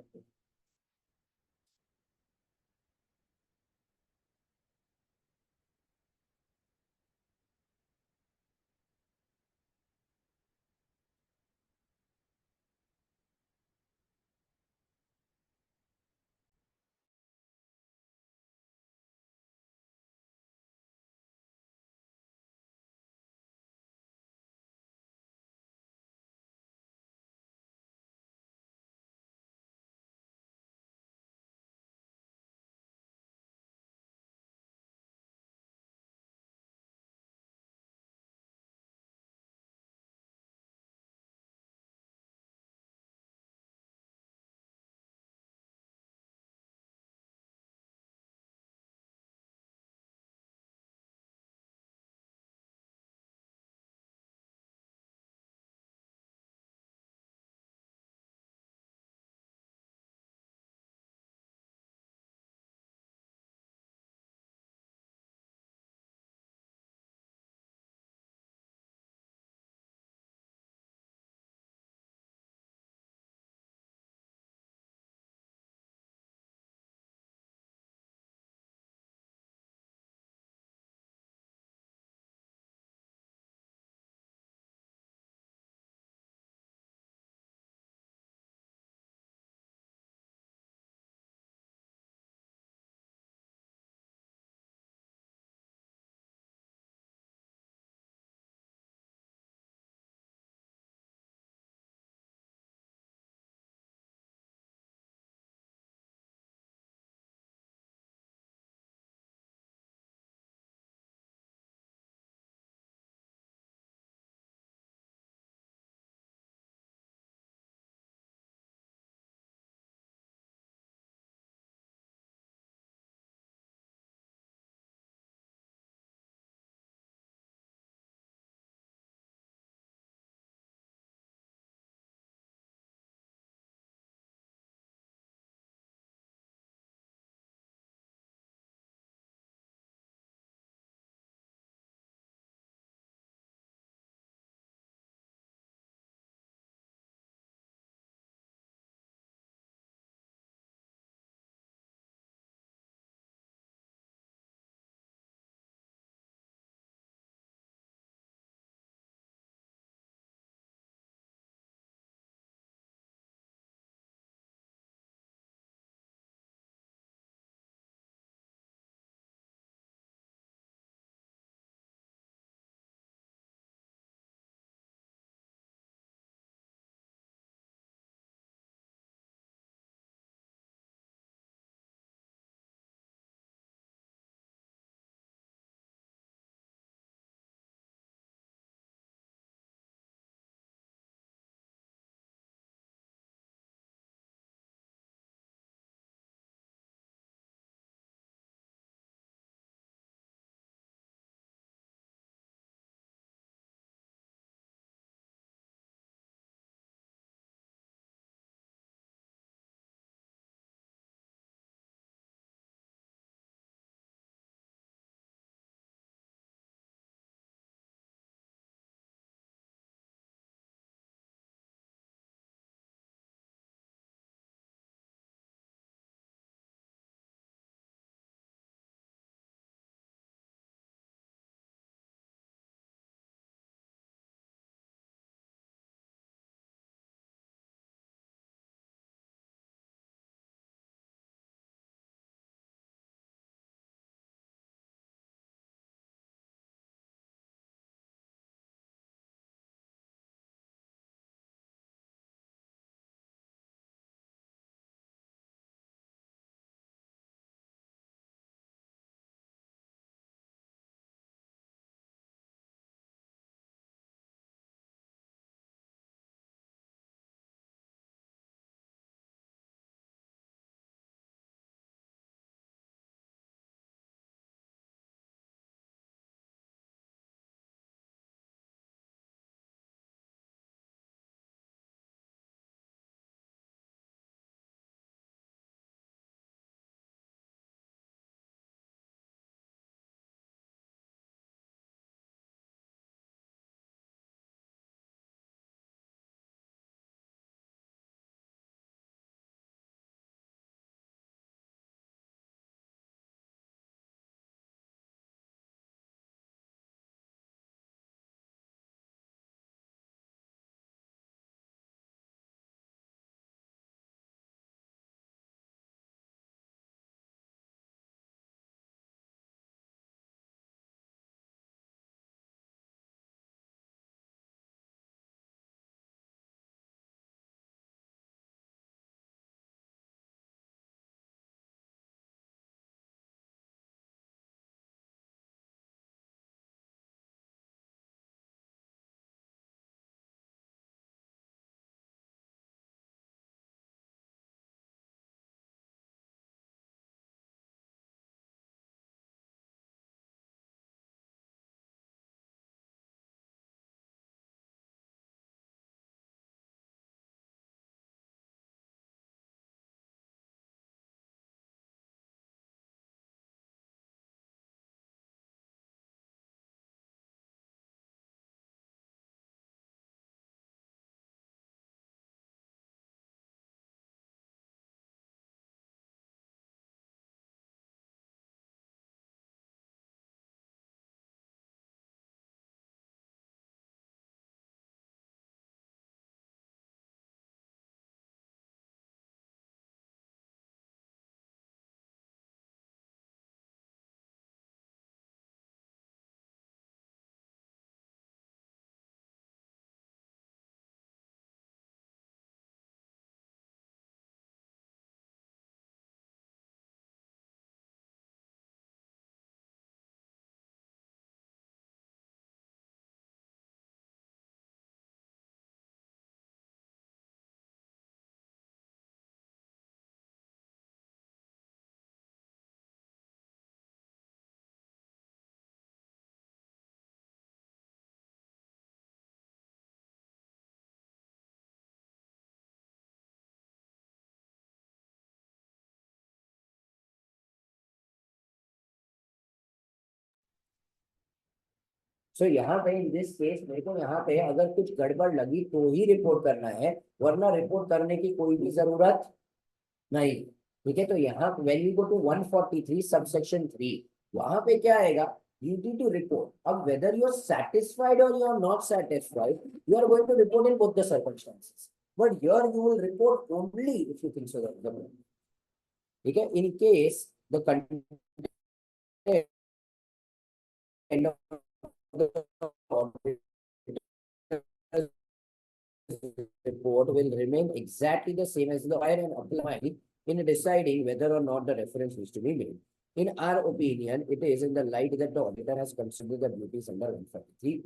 सो यहाँ पे इन दिस केस मेरे को यहाँ पे अगर कुछ गड़बड़ लगी तो ही रिपोर्ट करना है, वरना रिपोर्ट करने की कोई भी जरूरत नहीं। ठीक है, तो यहाँ when you go to 143 subsection 3, वहां पे क्या आएगा, ड्यूटी टू रिपोर्ट। अब वेदर यू आर सेटिस्फाइड और you are not satisfied, you are going to report in both the circumstances, but here you will report only if you think so. ठीक है, in case the content of the audit report will remain exactly the same as the fire and apply in deciding whether or not the reference is to be made. In our opinion, it is in the light that the auditor has considered the duties under 143.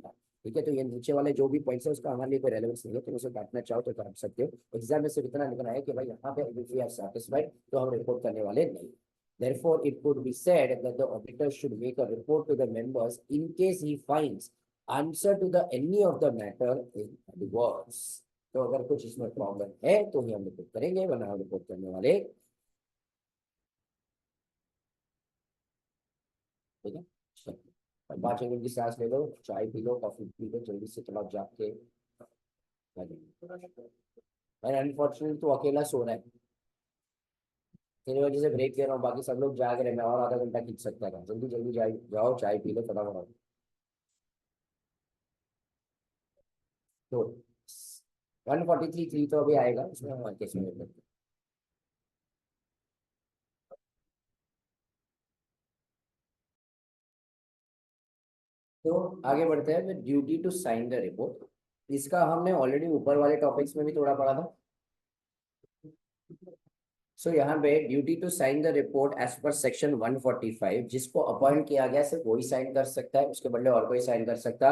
ठीक है, तो ये नीचे वाले जो भी points है उसका हमारे लिए कोई रेलेवेंस नहीं है, तो उसे काटना चाहो तो काट सकते हो। एग्जाम में सिर्फ इतना लिखना है कि भाई यहाँ पे if we are satisfied तो हम रिपोर्ट करने वाले नहीं। Therefore, it could be said that the auditor should make a report to the members in case he finds answer to the any of the matter in adverse. तो अगर कुछ इसमें problem है तो ही हम रिपोर्ट करेंगे, वरना हम रिपोर्ट करने वाले। ठीक है, 5 मिनट की सांस ले लो, चाय P low, coffee P low, जल्दी से थोड़ा जाग के। अनफॉर्चुनेटली तो अकेला सो रहा है, तेरी वजह से ब्रेक ले रहा हूँ, बाकी सब लोग जाग रहे हैं, मैं और आधा घंटा खींच सकता था। जल्दी जल्दी जाओ चाय पी लो फटाफट। तो 143 तो अभी आएगा, उसमें हम कैसे करते हैं। तो आगे बढ़ते हैं, duty to sign the report. इसका हमने ऑलरेडी ऊपर वाले टॉपिक्स में भी थोड़ा पढ़ा था। सो यहाँ पे duty to sign the report as per section 145, जिसको अपॉइंट किया गया सिर्फ वही साइन कर सकता है, उसके बदले और कोई साइन कर सकता।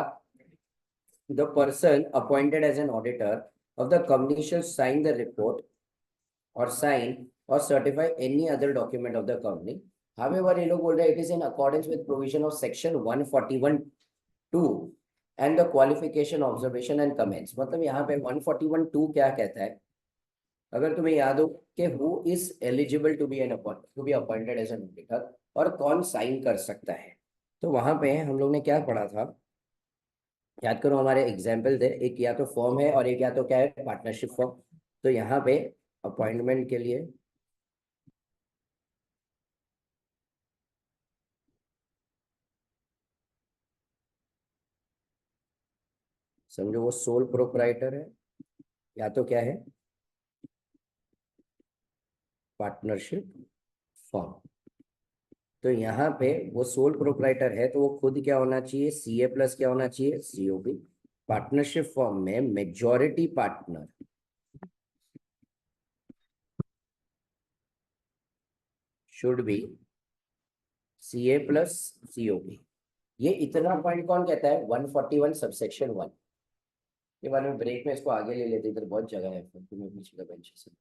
The person appointed as an auditor of the company shall sign the report or sign or certify any other document of the company. However, ये लोग बोल रहे हैं it is in accordance with provision of section 141(2) and the qualification observation and comments। मतलब यहाँ पे 141(2) क्या कहता है, अगर तुम्हें याद हो कि who is eligible to be appointed as an auditor और कौन साइन कर सकता है, तो वहां पे हम लोग ने क्या पढ़ा था, याद करो। हमारे एग्जाम्पल थे, एक या तो फॉर्म है और एक या तो क्या है, पार्टनरशिप फॉर्म। तो यहाँ पे अपॉइंटमेंट के लिए समझो वो सोल प्रोप्राइटर है या तो क्या है, पार्टनरशिप फॉर्म। तो यहाँ पे वो सोल प्रोप्राइटर है तो वो खुद क्या होना चाहिए, सीए प्लस क्या होना चाहिए, सीओबी। पार्टनरशिप फॉर्म में majority partner should be CA plus COB. ये इतना पॉइंट कौन कहता है, 141 सबसेक्शन 1 के बारे में। ब्रेक में इसको आगे ले लेते, इधर बहुत जगह है, तुम्हें पीछे का बेंच से।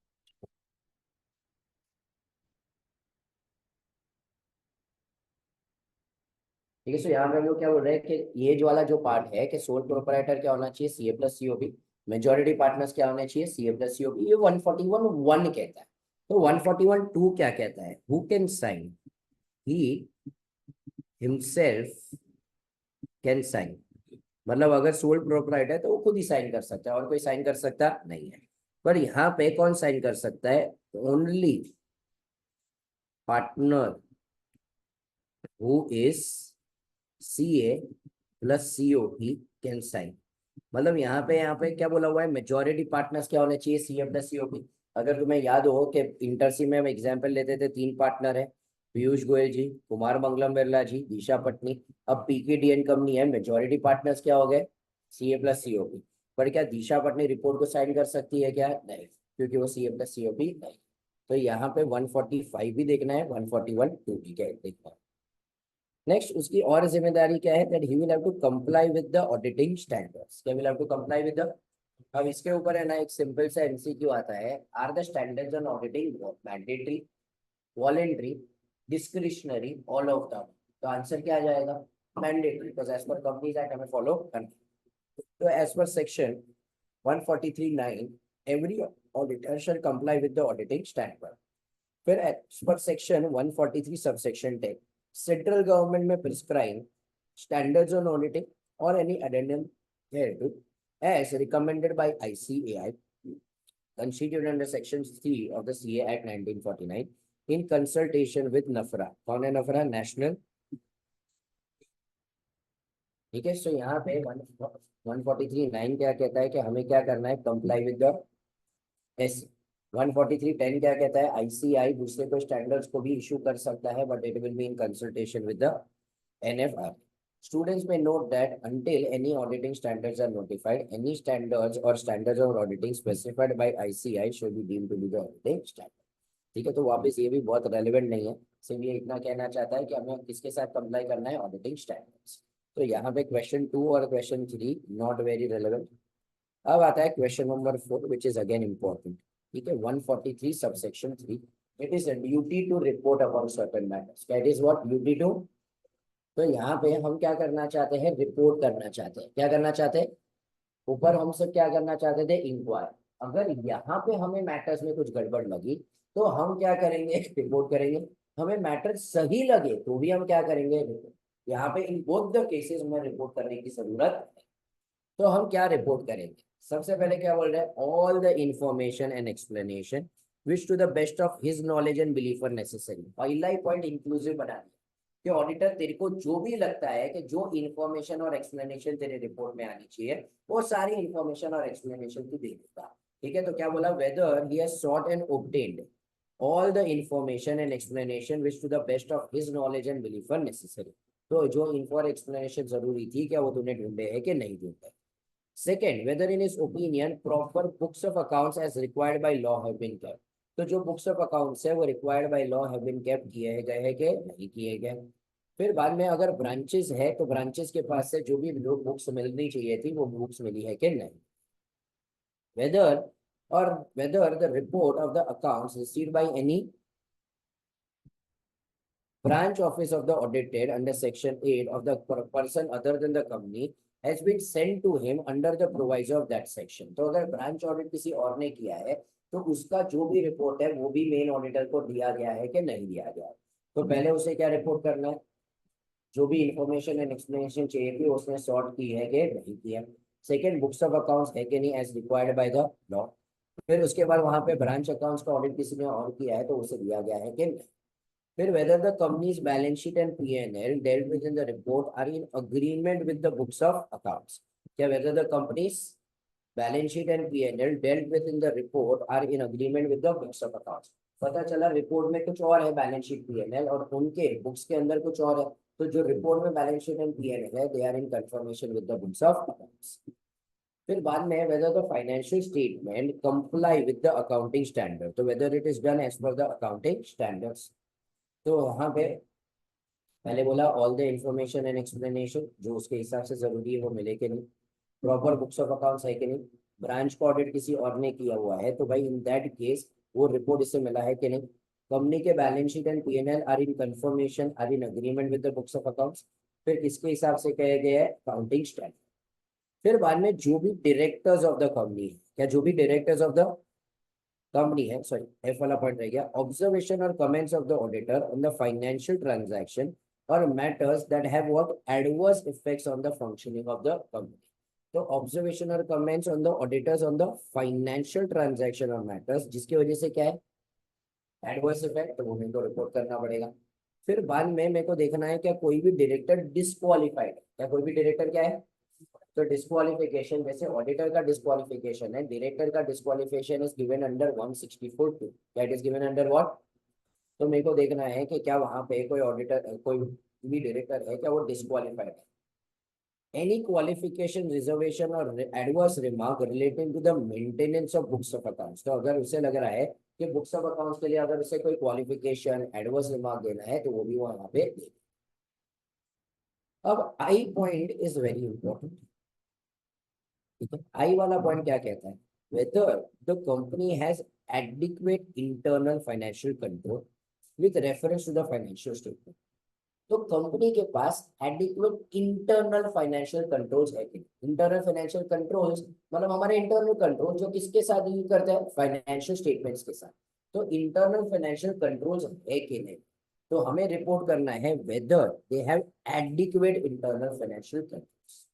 ठीक है, सो यहाँ पे हम लोग क्या बोल रहे हैं कि ये जो वाला जो पार्ट है कि सोल प्रोपराइटर क्या होना चाहिए, CA plus COB. Majority partners क्या होने चाहिए, सीए प्लस सीओबी। ये 141(1) कहता है। तो 141(2) क्या कहता है, who can sign, he himself can sign. मतलब अगर सोल प्रोपराइटर है तो वो खुद ही साइन कर सकता है और कोई साइन कर सकता नहीं है। पर यहाँ पे कौन साइन कर सकता है, only partner who is CA plus COB can sign. मतलब यहाँ पे क्या बोला हुआ है, मेजॉरिटी पार्टनर्स क्या होने चाहिए, सीए प्लस सीओबी। अगर तुम्हें याद हो कि इंटरसी में हम एग्जाम्पल लेते थे, 3 पार्टनर है, पीयूष गोयल जी, कुमार मंगलम बिरला जी, दिशा पटनी। अब पीकेडीएन कंपनी है, मेजॉरिटी पार्टनर्स क्या हो गए, सीए प्लस सीओबी। पर क्या दिशा पटनी रिपोर्ट को साइन कर सकती है क्या, नहीं, क्योंकि वो सीए प्लस सीओबी नहीं। तो यहाँ पे 145 भी देखना है, 141(2) भी क्या देखना है। नेक्स्ट उसकी और जिम्मेदारी क्या है, that he will have to comply with the auditing standards. क्या will have to comply with the. अब इसके ऊपर है ना एक सिंपल सा एमसीक्यू आता है, are the standards on auditing mandatory, voluntary, discretionary, all of the. तो आंसर क्या आ जाएगा, mandatory, because as per companies act हमें फॉलो करना। तो as per section 143(9) every auditor shall comply with the auditing standard. फिर as per section 143 subsection 10 central government में prescribe standards on auditing or any addendum thereto as recommended by ICAI constituted under section 3 of the CA Act 1949 in consultation with NAFRA. कौन है NAFRA? National, ठीक है। सो यहाँ पे 143(9) क्या कहता है कि हमें क्या करना है, कंप्लाई विद द एस। 143(10) क्या कहता है, आईसीआई दूसरे को स्टैंडर्ड्स को भी इशू कर सकता है, but it will be in consultation with the NFR. Students may note that until any auditing standards are notified, any standards or standards of auditing specified by ICI should be deemed to be the auditing standard. ठीक है, तो वापस ये भी बहुत relevant नहीं है, सिर्फ ये इतना कहना चाहता है कि हमें किसके साथ कंप्लाई करना है, ऑडिटिंग स्टैंडर्ड्स। तो यहाँ पे क्वेश्चन 2 और क्वेश्चन 3 नॉट वेरी रेलिवेंट। अब आता है question number 4 which is again important. ठीक है, 143 subsection 3, it is duty to report upon certain matters. That is what duty to. तो यहाँ पे हम क्या करना चाहते हैं, रिपोर्ट करना चाहते हैं। क्या करना चाहते हैं, ऊपर हम सब क्या करना चाहते थे, इंक्वायर। अगर यहाँ पे हमें मैटर्स में कुछ गड़बड़ लगी तो हम क्या करेंगे, रिपोर्ट करेंगे। हमें मैटर सही लगे तो भी हम क्या करेंगे, रिपोर्ट। यहाँ पे इन बोथ द केसेस में रिपोर्ट करने की जरूरत है। तो हम क्या रिपोर्ट करेंगे, सबसे पहले क्या बोल रहे हैं, all the information and explanation which to the best of his knowledge and belief are necessary. पहला ही पॉइंट इंक्लूसिव बना दिया कि ऑडिटर तेरे को जो भी लगता है कि जो इन्फॉर्मेशन और एक्सप्लेनेशन तेरे रिपोर्ट में आनी चाहिए, वो सारी इन्फॉर्मेशन और एक्सप्लेनेशन तू दे देगा। ठीक है, तो क्या बोला, whether he has sought and obtained all the information and explanation which to the best of his knowledge and belief are necessary. तो जो इन्फो और एक्सप्लेनेशन जरूरी थी, क्या वो तूने ढूंढे है कि नहीं ढूंढे। Second, whether in his opinion proper books of accounts as required by law have been kept. तो जो बुक्स ऑफ अकाउंट्स है वो required by law have been kept किए गए हैं कि नहीं किए गए। फिर बाद में अगर ब्रांचेस है तो ब्रांचेस के पास से जो भी बुक्स मिलनी चाहिए थी वो बुक्स मिली है कि नहीं। Whether whether the report of the accounts received by any branch office of the audited under section 8 of the person other than the company has been sent to him under the proviso of that section। तो अगर branch audit किसी और ने किया है तो उसका जो भी रिपोर्ट है वो भी मेन ऑडिटर को दिया गया है कि नहीं दिया गया है। तो पहले उसे क्या रिपोर्ट करना है, जो भी इंफॉर्मेशन एंड एक्सप्लेनेशन चाहिए थी उसने सॉर्ट की है कि नहीं किया। सेकेंड, बुक्स ऑफ अकाउंट्स है कि नहीं as required by the law. फिर उसके बाद वहां पे ब्रांच अकाउंट्स का ऑडिट किसी ने और किया है तो उसे दिया गया है कि नहीं। फिर whether the company's balance sheet and P&L dealt with in the report are in agreement with the books of accounts। क्या whether the company's balance sheet and P&L dealt with in the report are in agreement with the books of accounts। पता चला report में कुछ और है, balance sheet P&L, और उनके books के अंदर कुछ और है। तो जो रिपोर्ट में बैलेंस शीट एंड P&L है, they are in confirmation with the books of accounts. फिर बाद में whether the financial statement comply with the accounting standard। तो whether it is done as per the accounting standards। तो वहां पे पहले बोला all the information and explanation जो उसके हिसाब से जरूरी है वो मिले कि नहीं। प्रॉपर बुक्स ऑफ अकाउंट्स है कि नहीं। ब्रांच को ऑडिट किसी और ने किया हुआ है तो भाई इन दैट केस वो रिपोर्ट इससे मिला है कि नहीं। कंपनी के balance sheet and P&L are in confirmation, are in agreement with the books of accounts. फिर इसके हिसाब से कहे गए है अकाउंटिंग स्टैंडर्ड। फिर बाद में जो भी डायरेक्टर्स ऑफ द कंपनी है, क्या जो भी डायरेक्टर्स ऑफ द कंपनी है, सॉरी एफ वाला पॉइंट रह गया, ऑब्जर्वेशन और comments of the auditor on the financial transaction और matters that have what adverse effects on the functioning of the company. तो ऑब्जर्वेशन और comments on the auditors on the financial transaction और matters जिसकी वजह से क्या है, एडवर्स इफेक्ट, तो वो मेरे को रिपोर्ट करना पड़ेगा। फिर बाद में मेरे को देखना है क्या कोई भी डायरेक्टर डिस्क्वालिफाइड है, क्या कोई भी डायरेक्टर क्या है, तो डिस्क्वालिफिकेशन, जैसे ऑडिटर का डिस्क्वालिफिकेशन है, डायरेक्टर का disqualification is given under 164(2), that is given under what. तो मेरे को देखना है कि क्या वहां पे कोई ऑडिटर, कोई भी डायरेक्टर है क्या वो डिस्क्वालिफाइड है। एनी क्वालिफिकेशन, रिजर्वेशन और adverse remark relating to the maintenance of books of accounts. तो अगर उसे लग रहा है कि बुक्स ऑफ अकाउंट्स के लिए अगर उसे कोई क्वालिफिकेशन, एडवर्स रिमार्क देना है तो वो भी वो यहाँ पे दे। अब I point is very important. ठीक है, आई वाला पॉइंट क्या कहता है, whether the company has adequate internal financial control with reference to the financial statement. तो कंपनी के पास एडिक्वेट इंटरनल फाइनेंशियल कंट्रोल्स है कि इंटरनल फाइनेंशियल कंट्रोल्स मतलब हमारे इंटरनल कंट्रोल जो किसके साथ यूज करते हैं, फाइनेंशियल स्टेटमेंट्स के साथ। तो इंटरनल फाइनेंशियल कंट्रोल्स है कि नहीं, तो हमें रिपोर्ट करना है whether they have adequate internal financial controls.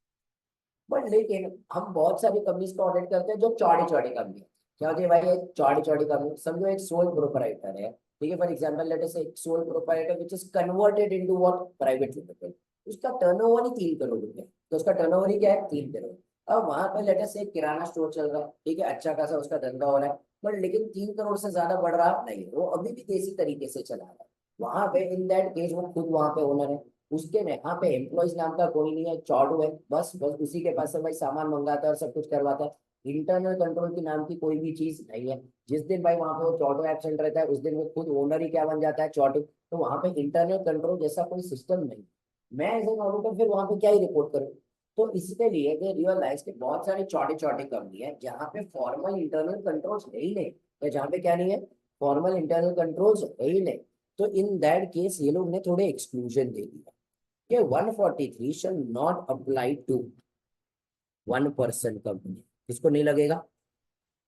But लेकिन हम बहुत सारी कंपनीज को ऑडिट करते हैं जो चौड़ी चौड़ी कंपनी है। क्या होती है भाई, एक चौड़ी चौड़ी कंपनी, समझो एक सोल प्रोपराइटर है, ठीक है, फॉर एग्जाम्पल लेट अस से एक sole proprietor which is converted into what, private limited. उसका टर्नओवर ही 3 करोड़ रुपए, तो उसका टर्नओवर ही क्या है, 3 करोड़। अब वहां पे लेट अस से एक किराना स्टोर चल रहा है, ठीक है, अच्छा खासा उसका धंधा हो रहा है, बट लेकिन 3 करोड़ से ज्यादा बढ़ रहा नहीं है, वो अभी भी देसी तरीके से चला रहा है। वहां पे इन दैट केस वो खुद वहां पे ओनर है, उसके यहाँ पे एम्प्लॉइज नाम का कोई नहीं है, चौड़ू है, बस बस उसी के पास से भाई सामान मंगाता है और सब कुछ करवाता है। इंटरनल कंट्रोल की नाम की कोई भी चीज नहीं है। जिस दिन भाई वहां पे वो चौटो एब्सेंट रहता है, उस दिन वो खुद ओनर ही क्या बन जाता है, चौटो। तो वहां पे इंटरनल कंट्रोल जैसा कोई सिस्टम नहीं। मैं एज एन ऑडिटर फिर वहां पे क्या ही रिपोर्ट करूँ। तो इसके लिए दे रियलाइज के बहुत सारी छोटी छोटी कंपनी है जहाँ पे फॉर्मल इंटरनल कंट्रोल्स है ही नहीं, या जहाँ पे क्या नहीं है, फॉर्मल इंटरनल कंट्रोल्स है ही नहीं। तो इन दैट केस ये लोग ने थोड़े एक्सक्लूजन दे दिया कि 143 shall not apply to 1 person company. किसको नहीं लगेगा?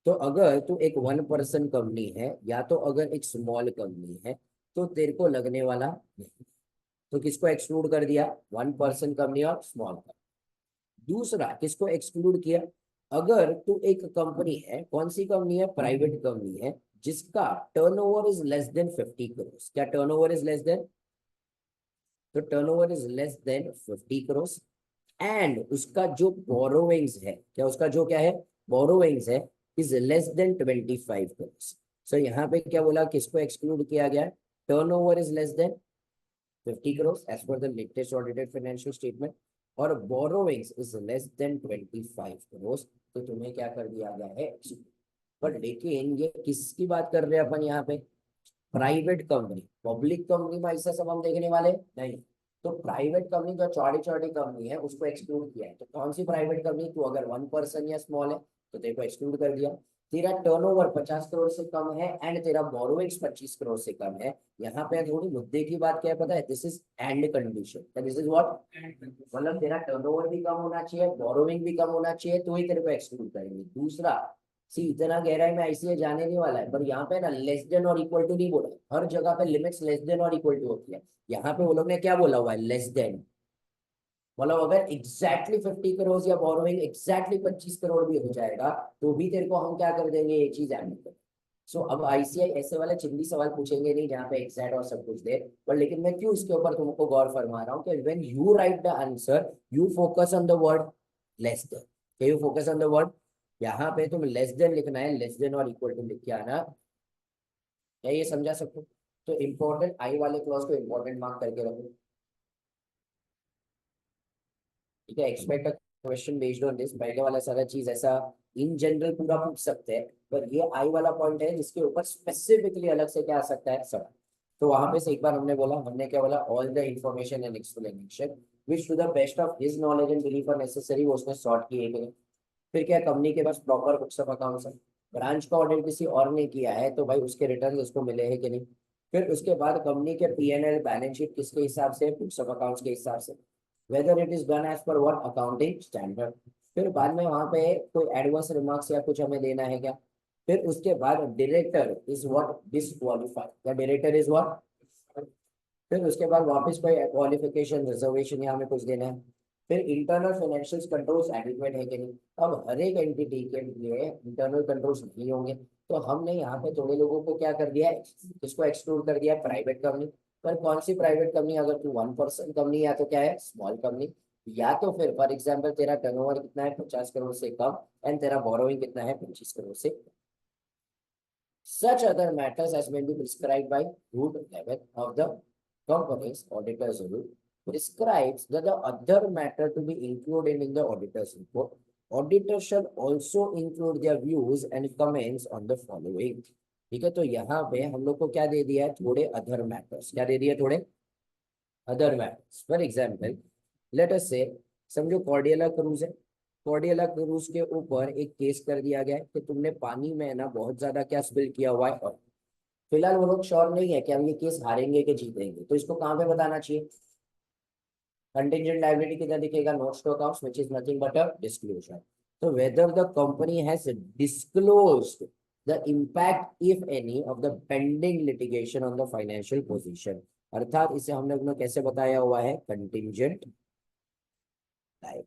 तो अगर तू एक 1 person कंपनी है, या तो अगर एक स्मॉल कंपनी है, तो तेरे को लगने वाला नहीं। तो किसको एक्सक्लूड कर दिया? 1 person कंपनी और स्मॉल कंपनी। दूसरा किसको एक्सक्लूड किया? अगर तू एक कंपनी है, कौन सी कंपनी है, प्राइवेट कंपनी है, जिसका turnover is less than 50 crore. क्या टर्नओवर इज लेस देन? तो turnover is less than 50 crore, and उसका जो बोरोविंग्स है, क्या उसका जो क्या है, बोरोविंग्स है, is less than 25 crore. So यहाँ पे क्या बोला, किसको एक्सक्लूड किया गया? Turnover is less than 50 crore as per the latest audited financial statement, और borrowings is less than 25 crore. तो तुम्हें क्या कर दिया गया है, बट लेकिन ये किसकी बात कर रहे हैं अपन यहाँ पे? Private company. पब्लिक कंपनी में ऐसा सब हम देखने वाले नहीं। तो प्राइवेट कंपनी जो चौड़ी चौड़ी कंपनी है उसको एक्सक्लूड किया है। तो कौन सी प्राइवेट कंपनी? तू अगर 1 person या स्मॉल है तो तेरे को एक्सक्लूड कर दिया। तेरा टर्नओवर 50 करोड़ से कम है एंड तेरा बोरोइंग्स 25 करोड़ से कम है। यहाँ पे थोड़ी मुद्दे की बात क्या है पता है? This is and condition, this is what, मतलब तेरा टर्नओवर भी कम होना चाहिए, बोरोइंग भी कम होना चाहिए, तो ही तेरे को एक्सक्लूड करेंगे। दूसरा, सी इतना गहराई में आईसीए जाने नहीं वाला है, पर यहाँ पे ना लेस देन और इक्वल टू नहीं बोला, हर जगह पे लिमिट्स लेस देन और इक्वल टू होती है। यहाँ पे वो लोग ने क्या बोला हुआ है, लेस देन। मतलब अगर एग्जैक्टली 50 करोड़ या बोरोइंग एग्जैक्टली 25 करोड़ भी हो जाएगा, तो भी तेरे को हम क्या कर देंगे, ये चीज एडमिट। सो अब आईसीआई ऐसे वाले चिल्ली सवाल पूछेंगे नहीं जहाँ पे एग्जैक्ट और सब कुछ दे। पर लेकिन मैं क्यों इसके ऊपर तुमको गौर फरमा रहा हूँ कि when you right the answer, you focus on the word less than, you focus on the word. यहाँ पे तुम लेस देन लिखना है, लेस देन और इक्वल टू लिख के आना। क्या ये समझा सकते? तो इंपॉर्टेंट आई वाले क्लॉज को इंपॉर्टेंट मार्क करके रखो, ठीक है। Expect a question based on this. पहले वाला सारा चीज ऐसा इन जनरल पूरा पूछ सकते हैं, पर ये आई वाला पॉइंट है जिसके ऊपर स्पेसिफिकली अलग से क्या आ सकता है, सब। तो वहां पे से एक बार हमने क्या बोला, all the information and explanation which to the best of his knowledge and belief are necessary, वो उसने सॉर्ट किए गए। फिर क्या, कंपनी के पास प्रॉपर बुक्स ऑफ अकाउंट्स है। ब्रांच का ऑडिट किसी और ने किया है तो भाई उसके रिटर्न उसको मिले हैं कि नहीं। फिर उसके बाद कंपनी के पीएनएल बैलेंस शीट किसके हिसाब से, बुक्स ऑफ अकाउंट्स के हिसाब से, whether it is done as per what accounting standard. फिर बाद में वहां पे कोई एडवर्स रिमार्क्स या कुछ हमें देना है क्या? फिर उसके बाद डायरेक्टर इज व्हाट डिसक्वालिफाइड, या डायरेक्टर इज व्हाट। फिर उसके बाद वापस कोई क्वालिफिकेशन रिजर्वेशन यहाँ में कुछ देना है। फिर इंटरनल फाइनेंशियल कंट्रोल्स एडिक्वेट है कि नहीं। अब हर एक एंटिटी के लिए इंटरनल कंट्रोल्स नहीं होंगे, तो हमने यहाँ पे थोड़े लोगों को क्या कर दिया है, इसको एक्सक्लूड कर दिया, प्राइवेट कंपनी। पर कौन सी प्राइवेट कंपनी? अगर तू 1 person कंपनी, या तो क्या है, स्मॉल कंपनी, या तो फिर फॉर एग्जाम्पल तेरा टर्नओवर कितना है, 50 करोड़ से कम, एंड तेरा बोरोइंग कितना है, 25 करोड़ से। Such other matters as may be prescribed by Root 11 of the company's auditor's rule prescribes that the other matter to be included in the auditor's report. Auditor shall also include their views and comments on the following. ठीक है, तो यहाँ पे हम लोग को क्या दे दिया है, थोड़े अदर मैटर्स। क्या दे दिया? थोड़े other matters. For example let us से, समझो कॉर्डियला क्रूज है। कॉर्डियला क्रूज के ऊपर एक केस कर दिया गया है कि तुमने पानी में ना बहुत ज्यादा क्या स्पिल किया हुआ है, और फिलहाल वो लोग श्योर नहीं है कि हम ये केस हारेंगे कि जीतेंगे, तो इसको कहाँ पे बताना चाहिए? कंटिंजेंट लायबिलिटी किधर दिखेगा? Notes to accounts, which is nothing but a disclosure. तो whether the company has disclosed the impact if any of the pending litigation on the financial position, अर्थात इसे हम लोग ने कैसे बताया हुआ है, कंटिंजेंट लायबिलिटी।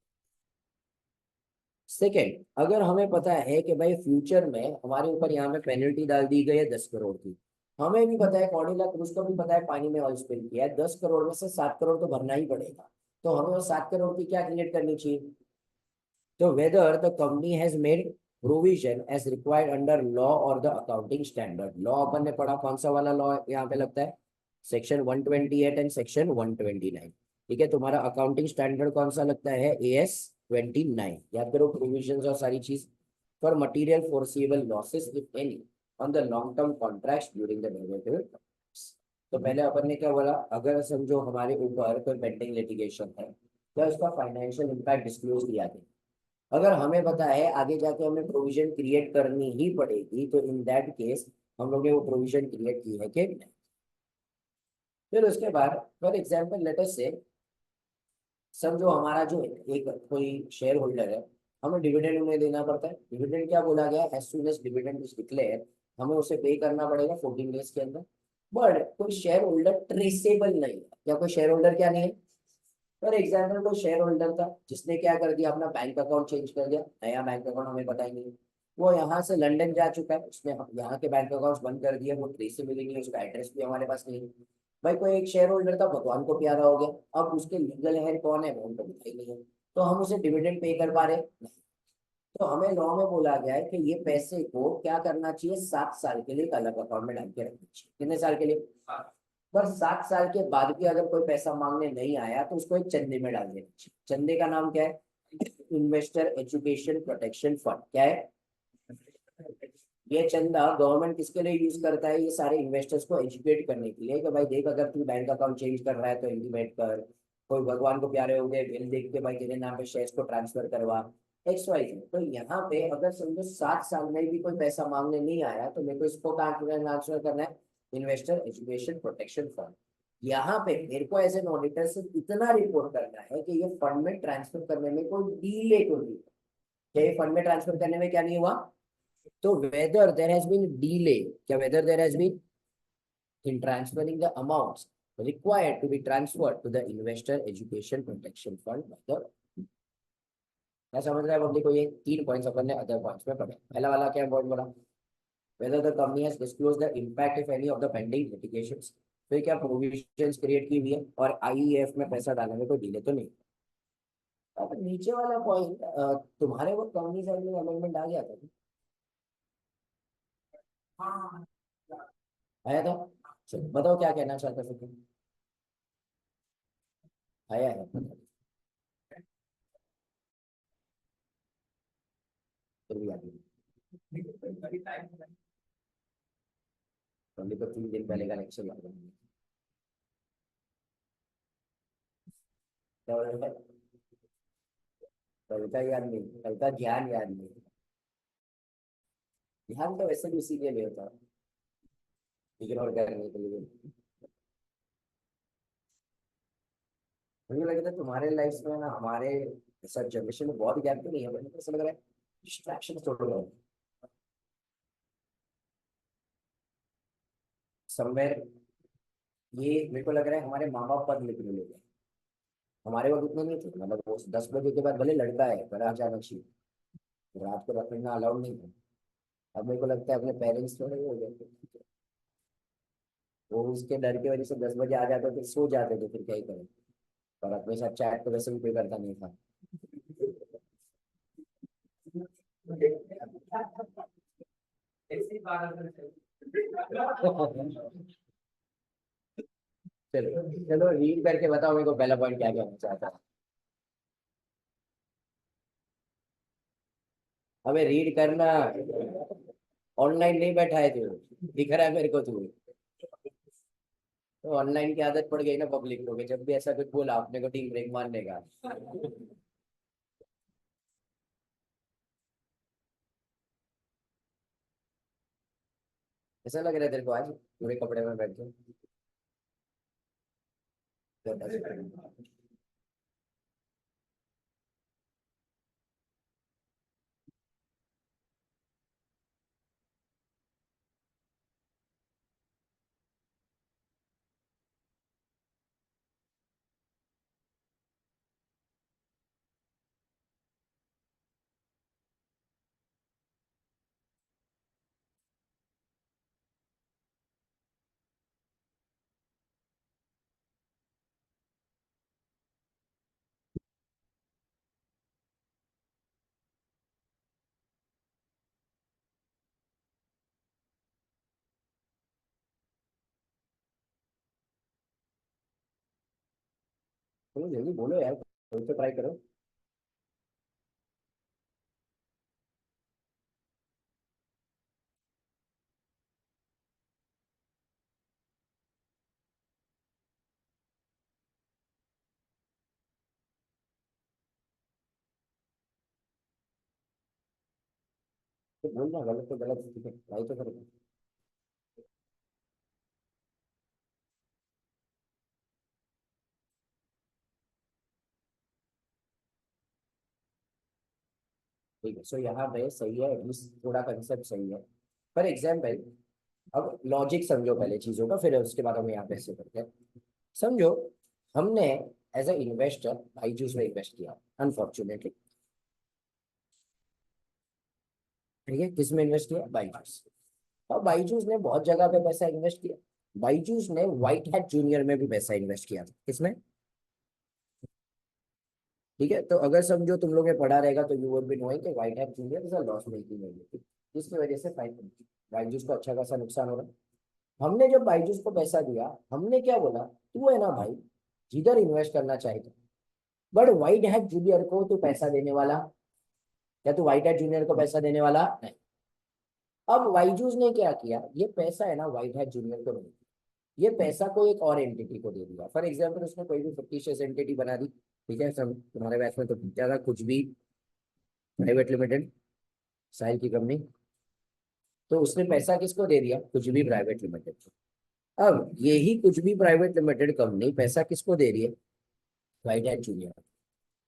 सेकेंड, अगर हमें पता है कि भाई फ्यूचर में हमारे ऊपर यहाँ पे पेनल्टी डाल दी गई है 10 करोड़ की, हमें भी पता है कॉर्डिला क्रूज को भी पता है पानी में ऑयल स्पिल किया है, 10 करोड़ में से 7 करोड़ तो भरना ही पड़ेगा, तो हमें वो 7 करोड़ की क्या क्रिएट करनी चाहिए। तो whether the company has made provision as required under law और द अकाउंटिंग स्टैंडर्ड। लॉ अपन ने पढ़ा, कौन सा वाला लॉ यहाँ पे लगता है, सेक्शन 128 एंड सेक्शन 129। ठीक है, तुम्हारा अकाउंटिंग स्टैंडर्ड कौन सा लगता है, AS 29। याद करो प्रोविजन और सारी चीज। For material forcible losses if any on the long term contract during the derivative. तो पहले अपन ने क्या बोला, अगर समझो हमारे ऊपर कोई पेंडिंग लिटिगेशन है, तो उसका फाइनेंशियल इम्पैक्ट डिस्क्लोज किया गया। अगर हमें पता है आगे जाके हमें प्रोविजन क्रिएट करनी ही पड़ेगी, तो इन दैट केस हम लोग ने वो प्रोविजन क्रिएट की है कि नहीं। फिर उसके बाद फॉर एग्जाम्पल लेट अस से, समझो हमारा जो एक कोई शेयर होल्डर है, हमें डिविडेंड उन्हें देना पड़ता है। डिविडेंड क्या बोला गया, as soon as dividend is declare, हमें उसे पे करना पड़ेगा 14 डेज के अंदर। बट कोई शेयर होल्डर ट्रेसेबल नहीं है, या कोई शेयर होल्डर क्या नहीं है, फॉर एग्जाम्पल कोई शेयर होल्डर था जिसने क्या कर दिया, अपना बैंक अकाउंट चेंज कर दिया, नया बैंक अकाउंट हमें पता ही नहीं है। वो यहाँ से लंदन जा चुका है, उसने यहाँ के बैंक अकाउंट बंद कर दिया, वो ट्रेसेबल ही नहीं है, उसका एड्रेस भी हमारे पास नहीं है। भाई कोई एक शेयर होल्डर था, भगवान को प्यारा हो गया, अब उसके लीगल हेड कौन है वो उनको पता ही नहीं है, तो हम उसे डिविडेंड पे कर पा रहे नहीं। तो हमें लॉ में बोला गया है कि ये पैसे को क्या करना चाहिए, 7 साल के लिए एक अलग अकाउंट में डाल के रखना चाहिए। कितने साल के लिए, पर 7 साल के बाद भी अगर कोई पैसा मांगने नहीं आया तो उसको एक चंदे में डाल देना चाहिए। चंदे का नाम क्या है, इन्वेस्टर एजुकेशन प्रोटेक्शन फंड। क्या है ये चंदा, गवर्नमेंट किसके लिए यूज करता है, ये सारे इन्वेस्टर्स को एजुकेट करने के लिए कि भाई देख, अगर तू बैंक अकाउंट चेंज कर रहा है तो इंटीमेट कर, कोई भगवान को प्यारे हो गए बिल देख के भाई तेरे नाम पे शेयर्स को ट्रांसफर करवा, XYZ। तो यहाँ पे अगर समझो 7 साल में भी कोई पैसा मांगने नहीं आया, तो मेरे को इसको कहाँ ट्रांसफर करना है, इन्वेस्टर एजुकेशन प्रोटेक्शन फंड। यहाँ पे मेरे को एज एन ऑडिटर सिर्फ इतना रिपोर्ट करना है कि ये फंड में ट्रांसफर करने में कोई डीले को नहीं, क्या ये फंड में ट्रांसफर करने में क्या नहीं हुआ। तो whether there has been delay, क्या whether there has been in transferring the amounts required to be transferred to the investor education protection fund by the, मैं समझ रहा है पब्लिक को, ये 3 पॉइंट्स अपन ने अदर पॉइंट्स में पढ़े। पहला वाला क्या बहुत बड़ा, whether the company has disclosed the impact if any of the pending litigations, फिर क्या प्रोविजंस क्रिएट की हुई है, और IEF में पैसा डालने में कोई डिले तो नहीं। अब नीचे वाला पॉइंट, तुम्हारे वो कंपनी साइड में अमेंडमेंट आ गया था, आया था। चलो बताओ क्या कहना चाहते हो फिर, आया है फिर भी आ गया, हमने तो 3 दिन पहले का लेक्चर लगा दिया। क्या बोला था? कल का याद नहीं, कल का ज्ञान याद नहीं। ध्यान तो वैसे भी उसी के लिए होता है, इग्नोर करने के लिए। मुझे लगता है तुम्हारे लाइफ में ना, हमारे सब जनरेशन में बहुत गैप तो नहीं है, मुझे ऐसा लग रहा है डिस्ट्रैक्शन थोड़ा है समवेयर। ये मेरे को लग रहा है हमारे माँ बाप पढ़ लिख रहे लोग हैं। हमारे वक्त इतने नहीं थे, मतलब वो 10 बजे के बाद भले लड़का है पर आ जाना चाहिए, रात को रखना अलाउड नहीं है। अब मेरे को लगता है अपने पेरेंट्स थोड़े हो गए, वो उसके डर की वजह से 10 बजे आ जाते थे, सो जाते थे, फिर क्या ही करें। पर अपने साथ चैट तो वैसे भी कोई करता नहीं था। चलो चलो रीड करके बताओ मेरे को पहला पॉइंट क्या कहना चाहता है। हमें रीड करना, ऑनलाइन नहीं बैठा है तू, दिख रहा है मेरे को तू। तो ऑनलाइन की आदत पड़ गई ना पब्लिक को, कि जब भी ऐसा कुछ बोला अपने को टीम ब्रेक मारने का। ऐसा लग रहा है तेरे को आज पूरे कपड़े में बैठ के। चलो जल्दी बोलो यार, कोई तो ट्राई करो। तो बोलना गलत तो गलत, ठीक है ट्राई तो करो। ठीक है, सो यहाँ पे सही है, एटलीस्ट थोड़ा कंसेप्ट सही है। फॉर एग्जाम्पल, अब लॉजिक समझो पहले चीजों का, फिर उसके बाद हम यहाँ पे ऐसे करते हैं। समझो, हमने एज अ इन्वेस्टर बाईजूस में इन्वेस्ट किया, अनफॉर्चुनेटली। ठीक है, किस में इन्वेस्ट किया? बाईजूस। और बाईजूस ने बहुत जगह पे पैसा इन्वेस्ट किया। बाईजूस ने व्हाइट हैट जूनियर में भी पैसा इन्वेस्ट किया था। किसमें? ठीक है, तो अगर समझो तुम लोग ने पढ़ा रहेगा तो यू वुड बी नोइंग कि white hat junior is a loss making entity, जिसकी वजह से बाईजूस को अच्छा खासा नुकसान हो रहा है। हमने जब बाईजूस को पैसा दिया, हमने क्या बोला, तू है ना भाई, जिधर इन्वेस्ट करना चाहे तो, बट व्हाइट हैट जूनियर को तू पैसा देने वाला, क्या तू व्हाइट हैट जूनियर को पैसा देने वाला नहीं। अब वाईजूस ने क्या किया, ये पैसा है ना व्हाइट हैट जूनियर को नहीं दिया, ये पैसा को एक और एंटिटी को दे दिया। फॉर एग्जाम्पल, उसने कोई भी फिक्टिशियस एंटिटी बना दी। ठीक है, सब तुम्हारे बैच में तो ज्यादा कुछ भी प्राइवेट लिमिटेड, साहिल की कंपनी, तो उसने पैसा किसको दे दिया? कुछ भी प्राइवेट लिमिटेड को। अब यही कुछ भी प्राइवेट लिमिटेड कंपनी पैसा किसको दे रही है? White hat junior.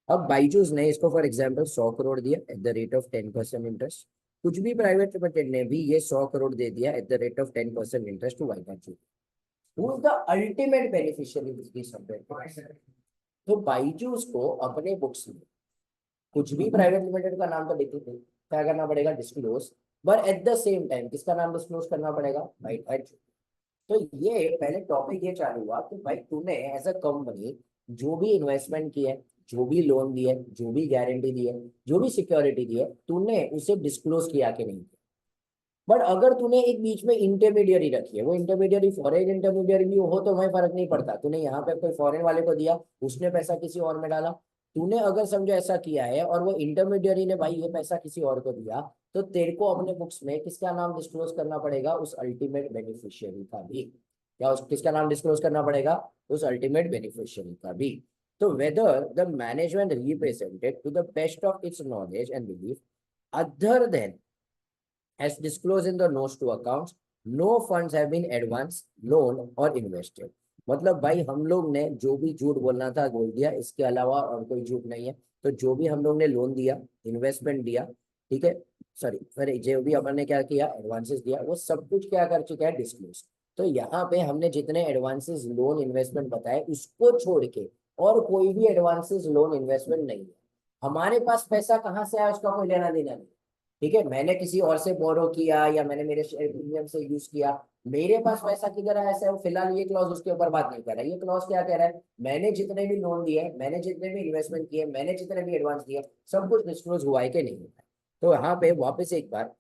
अब बाईजूस ने इसको फॉर एग्जाम्पल 100 करोड़ दिया at the rate of 10% interest. कुछ भी प्राइवेट लिमिटेड ने भी ये 100 करोड़ दे दिया at the rate of 10% interest to white hat junior. Who is the ultimate beneficiary in this company? तो बाईजूस को अपने बुक्स में कुछ भी प्राइवेट लिमिटेड का नाम तो लिखते थे, क्या करना पड़ेगा? Disclose. But at the same time किसका नाम डिस्क्लोज करना पड़ेगा? White hat. तो ये पहले टॉपिक ये चालू हुआ कि भाई तूने एज अ कंपनी जो भी इन्वेस्टमेंट की है, जो भी लोन दी है, जो भी गारंटी दी है, जो भी सिक्योरिटी दी है, तूने उसे डिस्क्लोज किया कि नहीं किया। बट अगर तूने एक बीच में इंटरमीडियरी रखी है, वो इंटरमीडियरी फॉरेन इंटरमीडियरी भी हो तो वही फर्क नहीं पड़ता, तूने यहाँ पे कोई फॉरेन वाले को दिया, उसने पैसा किसी और में डाला, तूने अगर समझो ऐसा किया है और वो इंटरमीडियरी ने भाई ये पैसा किसी और को दिया, तो तेरे को अपने बुक्स में किसका नाम डिस्क्लोज करना पड़ेगा? उस अल्टीमेट बेनिफिशियरी का भी। या उस किसका नाम डिस्क्लोज करना पड़ेगा? उस अल्टीमेट बेनिफिशियरी का भी। तो whether the management represented to the best of its knowledge and belief other than as disclosed in the notes to accounts, no funds have been advanced, loan or invested। मतलब भाई हम लोग ने जो भी झूठ बोलना था बोल दिया, इसके अलावा और कोई झूठ नहीं है। तो जो भी हम लोग ने लोन दिया, इन्वेस्टमेंट दिया, ठीक है, सॉरी, फिर जो भी अपन ने क्या किया, एडवांसेस दिया, वो सब कुछ क्या कर चुका है? डिस्क्लोज। तो यहाँ पे हमने जितने एडवांसेस लोन इन्वेस्टमेंट बताए उसको छोड़ के और कोई भी एडवांसेस लोन इन्वेस्टमेंट नहीं है। हमारे पास पैसा कहाँ से आया उसका कोई लेना देना नहीं। ठीक है, मैंने किसी और से बोरो किया या मैंने मेरे शेयर प्रीमियम से यूज किया, मेरे पास पैसा किधर आया? ऐसा है, फिलहाल ये क्लॉज उसके ऊपर बात नहीं कर रहा है। ये क्लॉज क्या कह रहा है? मैंने जितने भी लोन दिए, मैंने जितने भी इन्वेस्टमेंट किए, मैंने जितने भी एडवांस दिए, सब कुछ डिस्क्लोज हुआ है कि नहीं हुआ है। तो यहाँ पे वापस एक बार,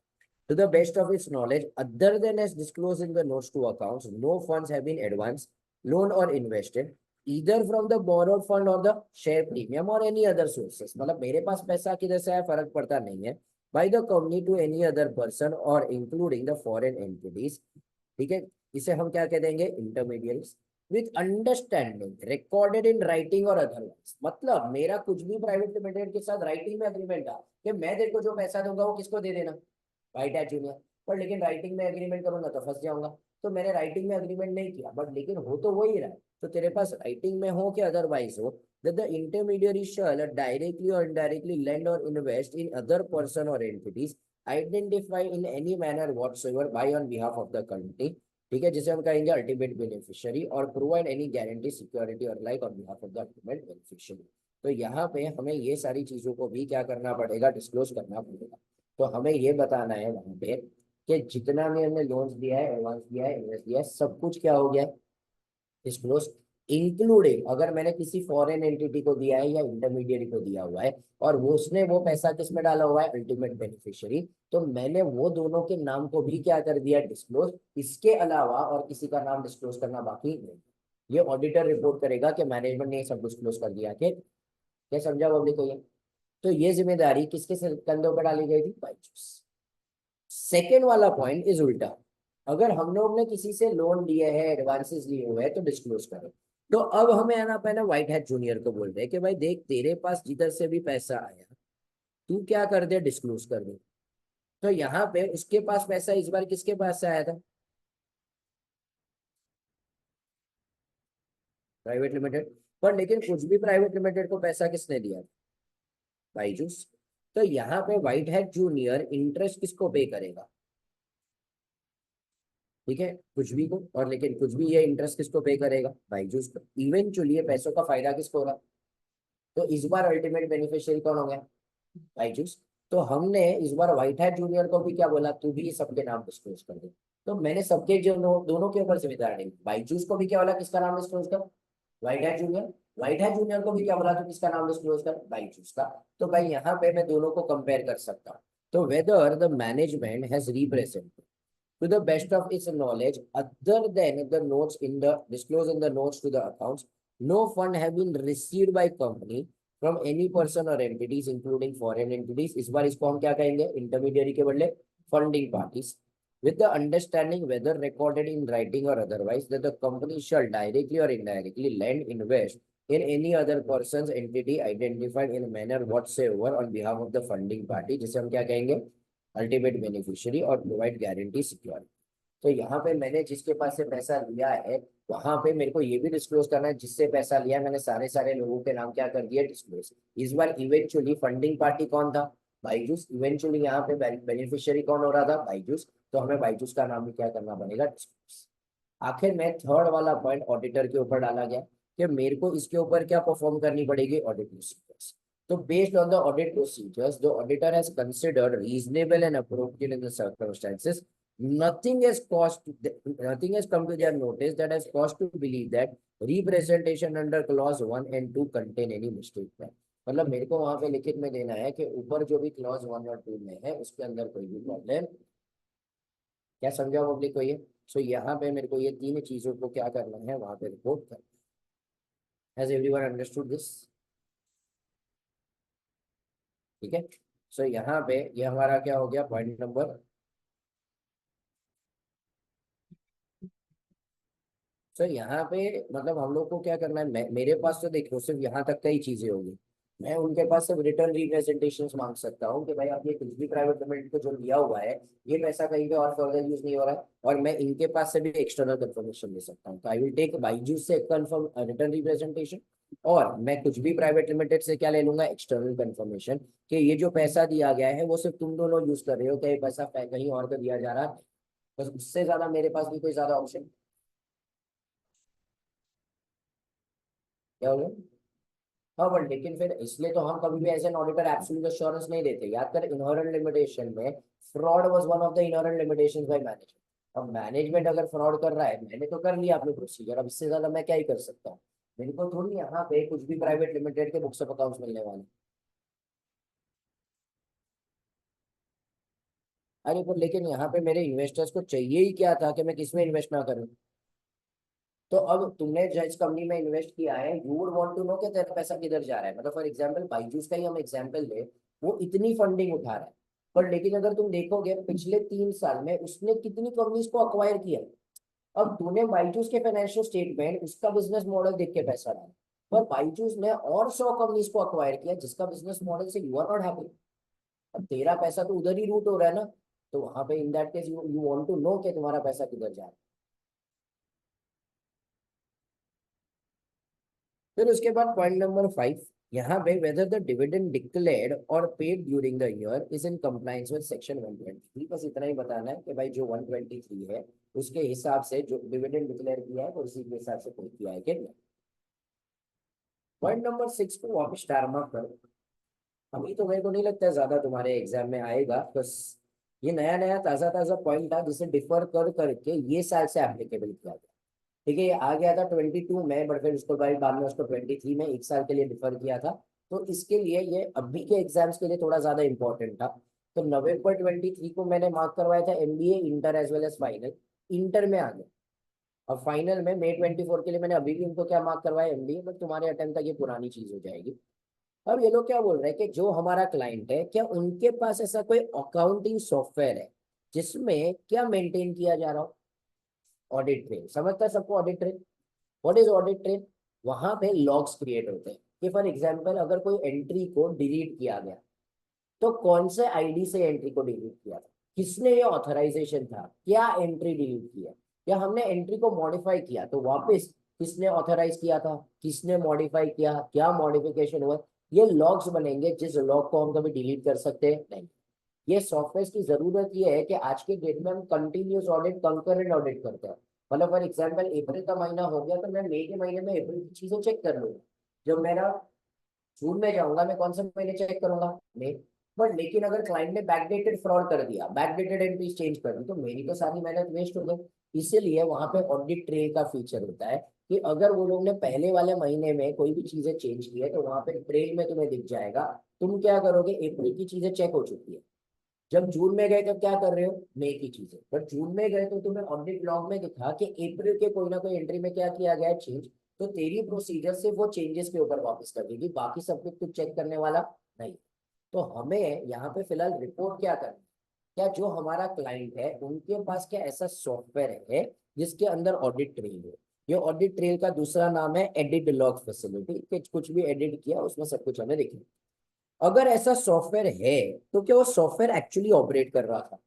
to the best of its knowledge, other than as disclosed in the notes to accounts, no funds have been advanced, loan or invested, either from the borrowed fund or the share premium or any other sources। मतलब मेरे पास पैसा किधर से आया फर्क पड़ता नहीं है, by the company to any other person or including the foreign entities। ठीक है, इसे हम क्या कह देंगे? Intermediaries. With understanding recorded in writing और अदरवाइज। मतलब मेरा कुछ भी प्राइवेट लिमिटेड के साथ राइटिंग में एग्रीमेंट था कि मैं तेरे को जो पैसा दूंगा वो किसको दे देना? White hat junior. पर लेकिन राइटिंग में एग्रीमेंट करूंगा तो फंस जाऊंगा। तो मैंने राइटिंग में एग्रीमेंट नहीं किया, बट लेकिन हो तो वही रहा है। तो तेरे पास राइटिंग में हो कि अदरवाइज हो, that the intermediary shall directly or indirectly lend or invest in other person or entities identify in any manner whatsoever by on behalf of the company। ठीक है, जिसे हम कहेंगे अल्टीमेट बेनिफिशियरी, और प्रोवाइड एनी गारंटी सिक्योरिटी और like on behalf of the ultimate beneficiary. तो यहाँ पे हमें ये सारी चीजों को भी क्या करना पड़ेगा? डिस्क्लोज करना पड़ेगा। तो हमें ये बताना है वहां पे कि जितना भी हमने लोन्स दिया है, एडवांस दिया है, इन्वेस्ट दिया है, सब कुछ क्या हो गया? डिस्क्लोज। इंक्लूडिंग अगर मैंने किसी फॉरेन एंटिटी को दिया है या इंटरमीडिएट को दिया हुआ है और वो उसने वो पैसा किस में डाला हुआ है? Ultimate beneficiary. तो मैंने वो दोनों के नाम को भी क्या कर दिया? डिस्क्लोज। इसके अलावा और किसी का नाम डिस्क्लोज करना बाकी नहीं। ये ऑडिटर रिपोर्ट करेगा कि मैनेजमेंट ने ये सब डिस्क्लोज कर दिया कि क्या समझा पब्लिक को ये। तो ये जिम्मेदारी किसके कंधों पर डाली गई थी, बाईजूस। सेकेंड वाला पॉइंट इज उल्टा, अगर हम लोग ने किसी से लोन लिए हैं, एडवांसेस लिए हुए हैं, तो डिस्क्लोज करो। तो अब हमें आना पैना व्हाइट हैट जूनियर को बोल रहे हैं कि भाई देख, तेरे पास जिधर से भी पैसा आया तू क्या कर दे, डिस्क्लोज कर दे। तो यहाँ पे उसके पास पैसा इस बार किसके पास से आया था, प्राइवेट लिमिटेड। पर लेकिन कुछ भी प्राइवेट लिमिटेड को पैसा किसने दिया था, बाईजूस। तो यहाँ पे व्हाइट हैट जूनियर इंटरेस्ट किसको पे करेगा, ठीक है, कुछ भी को। और लेकिन कुछ भी ये इंटरेस्ट किसको पे करेगा, बाईजूस को। इवेंचुअली ये पैसों का फायदा किसको होगा, तो इस बार अल्टीमेट बेनिफिशियरी कौन हो गया, बाईजूस। तो हमने इस बार व्हाइट हैट जूनियर को भी क्या बोला, तू भी सबके नाम डिस्क्लोज कर दे। तो मैंने सबके जो दोनों के ऊपर जिम्मेदारी, बाईजूस को भी क्या बोला, किसका नाम डिस्क्लोज कर, white hat junior. White hat junior को भी क्या बोला, तो किसका नाम डिस्क्लोज कर, बाईजूस का। तो भाई यहाँ पे मैं दोनों को कंपेयर कर सकता हूँ। तो whether the management has represent to the best of its knowledge, other than the notes in the disclosed in the notes to the accounts, no fund have been received by company from any person or entities, including foreign entities. इस बार इसको हम क्या कहेंगे, intermediary के बदले funding parties, with the understanding whether recorded in writing or otherwise that the company shall directly or indirectly lend, invest in any other person's entity identified in a manner whatsoever on behalf of the funding party, जिसे हम क्या कहेंगे, ultimate beneficiary, और provide guarantee security. तो यहाँ पे मैंने जिसके पास से पैसा लिया है, वहां पे मेरे को ये भी डिस्क्लोज करना है जिससे पैसा लिया है, मैंने सारे सारे लोगों के नाम क्या कर दिया, डिस्क्लोज। इस बार इवेंचुअली फंडिंग पार्टी कौन था, बाईजूस। इवेंचुअली यहाँ पे बेनिफिशियरी कौन हो रहा था, बाईजूस। तो हमें बाईजूस का नाम भी क्या करना पड़ेगा, डिस्क्लोज। आखिर में थर्ड वाला पॉइंट ऑडिटर के ऊपर डाला गया कि मेरे को इसके ऊपर क्या परफॉर्म करनी पड़ेगी, audit procedures. So based on the audit procedures, the auditor has considered reasonable and appropriate in the circumstances. Nothing has come to their notice that has caused to believe that representation under clause 1 and 2 contain any mistake है। मतलब मेरे को वहां पे लिखित में देना है कि ऊपर जो भी क्लॉज 1 और 2 में है उसके अंदर कोई भी प्रॉब्लम, क्या समझा पब्लिक को ये। सो यहाँ पे मेरे को ये तीन चीजों को क्या करना है, वहां पे रिपोर्ट करना। हैज एवरीवन अंडरस्टूड दिस, ठीक है। सो यहाँ पे ये हमारा क्या हो गया, पॉइंट नंबर। सो यहाँ पे मतलब हम लोग को क्या करना है, मेरे पास तो देखो सिर्फ यहाँ तक का ही चीजें होगी। मैं उनके पास सिर्फ रिटर्न रिप्रेजेंटेशन मांग सकता हूँ कि भाई आप ये कुछ भी प्राइवेट लिमिटेड को जो लिया हुआ है, ये पैसा कहीं पे और फर्दर यूज नहीं हो रहा है। और मैं इनके पास से भी एक्सटर्नल कंफर्मेशन ले सकता हूँ। तो आई विल टेक बाईजूस से कंफर्म रिटर्न रिप्रेजेंटेशन, और मैं कुछ भी प्राइवेट लिमिटेड से क्या ले लूंगा, एक्सटर्नल कंफर्मेशन, कि ये जो पैसा दिया गया है वो सिर्फ तुम दोनों यूज कर रहे हो, क्या ये पैसा कहीं और तो दिया जा रहा है। बस उससे ज्यादा मेरे पास भी कोई ज्यादा ऑप्शन क्या होगा। हाँ बट लेकिन फिर इसलिए तो हम कभी भी as an auditor absolute assurance नहीं देते। याद कर, इनहेरेंट लिमिटेशन में fraud was one of the inherent limitations by management. अब मैनेजमेंट अगर फ्रॉड कर रहा है, मैंने तो कर लिया अपनी प्रोसीजर, अब इससे ज्यादा मैं क्या ही कर सकता हूँ। मेरे को थोड़ी यहाँ पे कुछ भी प्राइवेट लिमिटेड के बुक्स ऑफ अकाउंट्स मिलने वाले। अरे पर लेकिन यहाँ पे मेरे इन्वेस्टर्स को चाहिए ही क्या था, कि मैं किसमें इन्वेस्ट ना करूँ। तो अब तुमने जिस कंपनी में इन्वेस्ट किया है, you would want to know कि तेरा पैसा किधर जा रहा है। मतलब फॉर एग्जांपल बाईजूस का ही हम एग्जांपल ले, वो इतनी फंडिंग उठा रहा है, पर लेकिन अगर तुम देखोगे पिछले 3 साल में उसने कितनी कंपनीज को अक्वायर किया। अब तूने बाईजूस के फाइनेंशियल स्टेटमेंट, उसका बिजनेस मॉडल देख के पैसा डाला, पर बाईजूस ने और 100 कंपनीज को अक्वायर किया जिसका बिजनेस मॉडल से यू आर नॉट हैप्पी। अब तेरा पैसा तो उधर ही रूट हो रहा है ना। तो वहां पे in that case you you want to know कि तुम्हारा पैसा किधर जा रहा है। फिर उसके बाद पॉइंट नंबर 5, यहाँ पे वेदर द डिविडेंड डिक्लेयर्ड और paid during the year is in compliance with section 123। बस इतना ही बताना है कि भाई जो 123 है उसके हिसाब से जो डिविडेंड डिक्लेयर किया है वो उसी के हिसाब से पे किया है कि नहीं। पॉइंट नंबर 6 को वापस स्टार मार्क करो। अभी तो मेरे को नहीं लगता है ज्यादा तुम्हारे एग्जाम में आएगा, बस ये नया नया ताजा ताजा पॉइंट था जिसे डिफर कर करके ये साल से एप्लीकेबल किया गया। ठीक है, ये आ गया था 22 में, बट फिर उसको बाद में उसको 23 में 1 साल के लिए डिफर किया था। तो इसके लिए ये अभी के एग्जाम्स के लिए थोड़ा ज्यादा इंपॉर्टेंट था। तो नवंबर 23 को मैंने मार्क करवाया था MBA inter as well as final. Inter में आ गया, अब फाइनल में May 24 के लिए मैंने अभी भी उनको क्या मार्क करवाया एमबीए, बट तुम्हारे अटेम्प्ट तक ये पुरानी चीज हो जाएगी। अब ये लोग क्या बोल रहे हैं कि जो हमारा क्लाइंट है क्या उनके पास ऐसा कोई अकाउंटिंग सॉफ्टवेयर है जिसमें क्या मेंटेन किया जा रहा हो, ऑडिट ट्रेल। समझता है सबको audit trail? What is audit trail? वहां पे लॉग्स क्रिएट होते हैं कि फॉर एग्जाम्पल अगर कोई एंट्री को डिलीट किया गया तो कौन से आईडी से एंट्री को डिलीट किया था, किसने ये ऑथराइजेशन था, क्या एंट्री डिलीट किया, या हमने एंट्री को मॉडिफाई किया तो वापस किसने ऑथराइज किया था, किसने मॉडिफाई किया, क्या मॉडिफिकेशन हुआ। ये लॉग्स बनेंगे जिस लॉग को हम कभी डिलीट कर सकते हैं नहीं। ये सॉफ्टवेयर की जरूरत ये है कि आज के डेट में हम कंटिन्यूस ऑडिट, कंकरेंट ऑडिट करते हैं। मतलब फॉर एग्जाम्पल अप्रैल का महीना हो गया तो मैं मई के महीने में अप्रैल की चीजें चेक कर लूंगा। जब मेरा जून में जाऊंगा मैं कौन सा महीने चेक करूंगा, मई। बट लेकिन अगर क्लाइंट ने बैकडेटेड फ्रॉड कर दिया, बैकडेटेड एंट्रीज चेंज कर दी, तो मेरी तो सारी मेहनत वेस्ट हो गई। इसीलिए वहां पे ऑडिट ट्रेल का फीचर होता है कि अगर वो लोग ने पहले वाले महीने में कोई भी चीजें चेंज की है तो वहां पे ट्रेल में तुम्हें दिख जाएगा। तुम क्या करोगे, अप्रैल की चीजें चेक हो चुकी है, जब जून में गए तब क्या कर रहे हो, मई की चीजें। बट जून में गए तो तुम्हें ऑडिट लॉग में दिखा कि अप्रैल के कोई ना कोई एंट्री में क्या किया गया है चेंज, तो तेरी प्रोसीजर से वो चेंजेस के ऊपर वापस कर देगी, बाकी सब कुछ कुछ चेक करने वाला नहीं। तो हमें यहाँ पे फिलहाल रिपोर्ट क्या करनी है, क्या जो हमारा क्लाइंट है उनके पास क्या ऐसा सॉफ्टवेयर है जिसके अंदर ऑडिट ट्रेल है। ये ऑडिट ट्रेल का दूसरा नाम है एडिट लॉग फैसिलिटी, कि कुछ भी एडिट किया उसमें सब कुछ हमें दिखे। अगर ऐसा सॉफ्टवेयर है तो क्या वो सॉफ्टवेयर एक्चुअली ऑपरेट कर रहा था,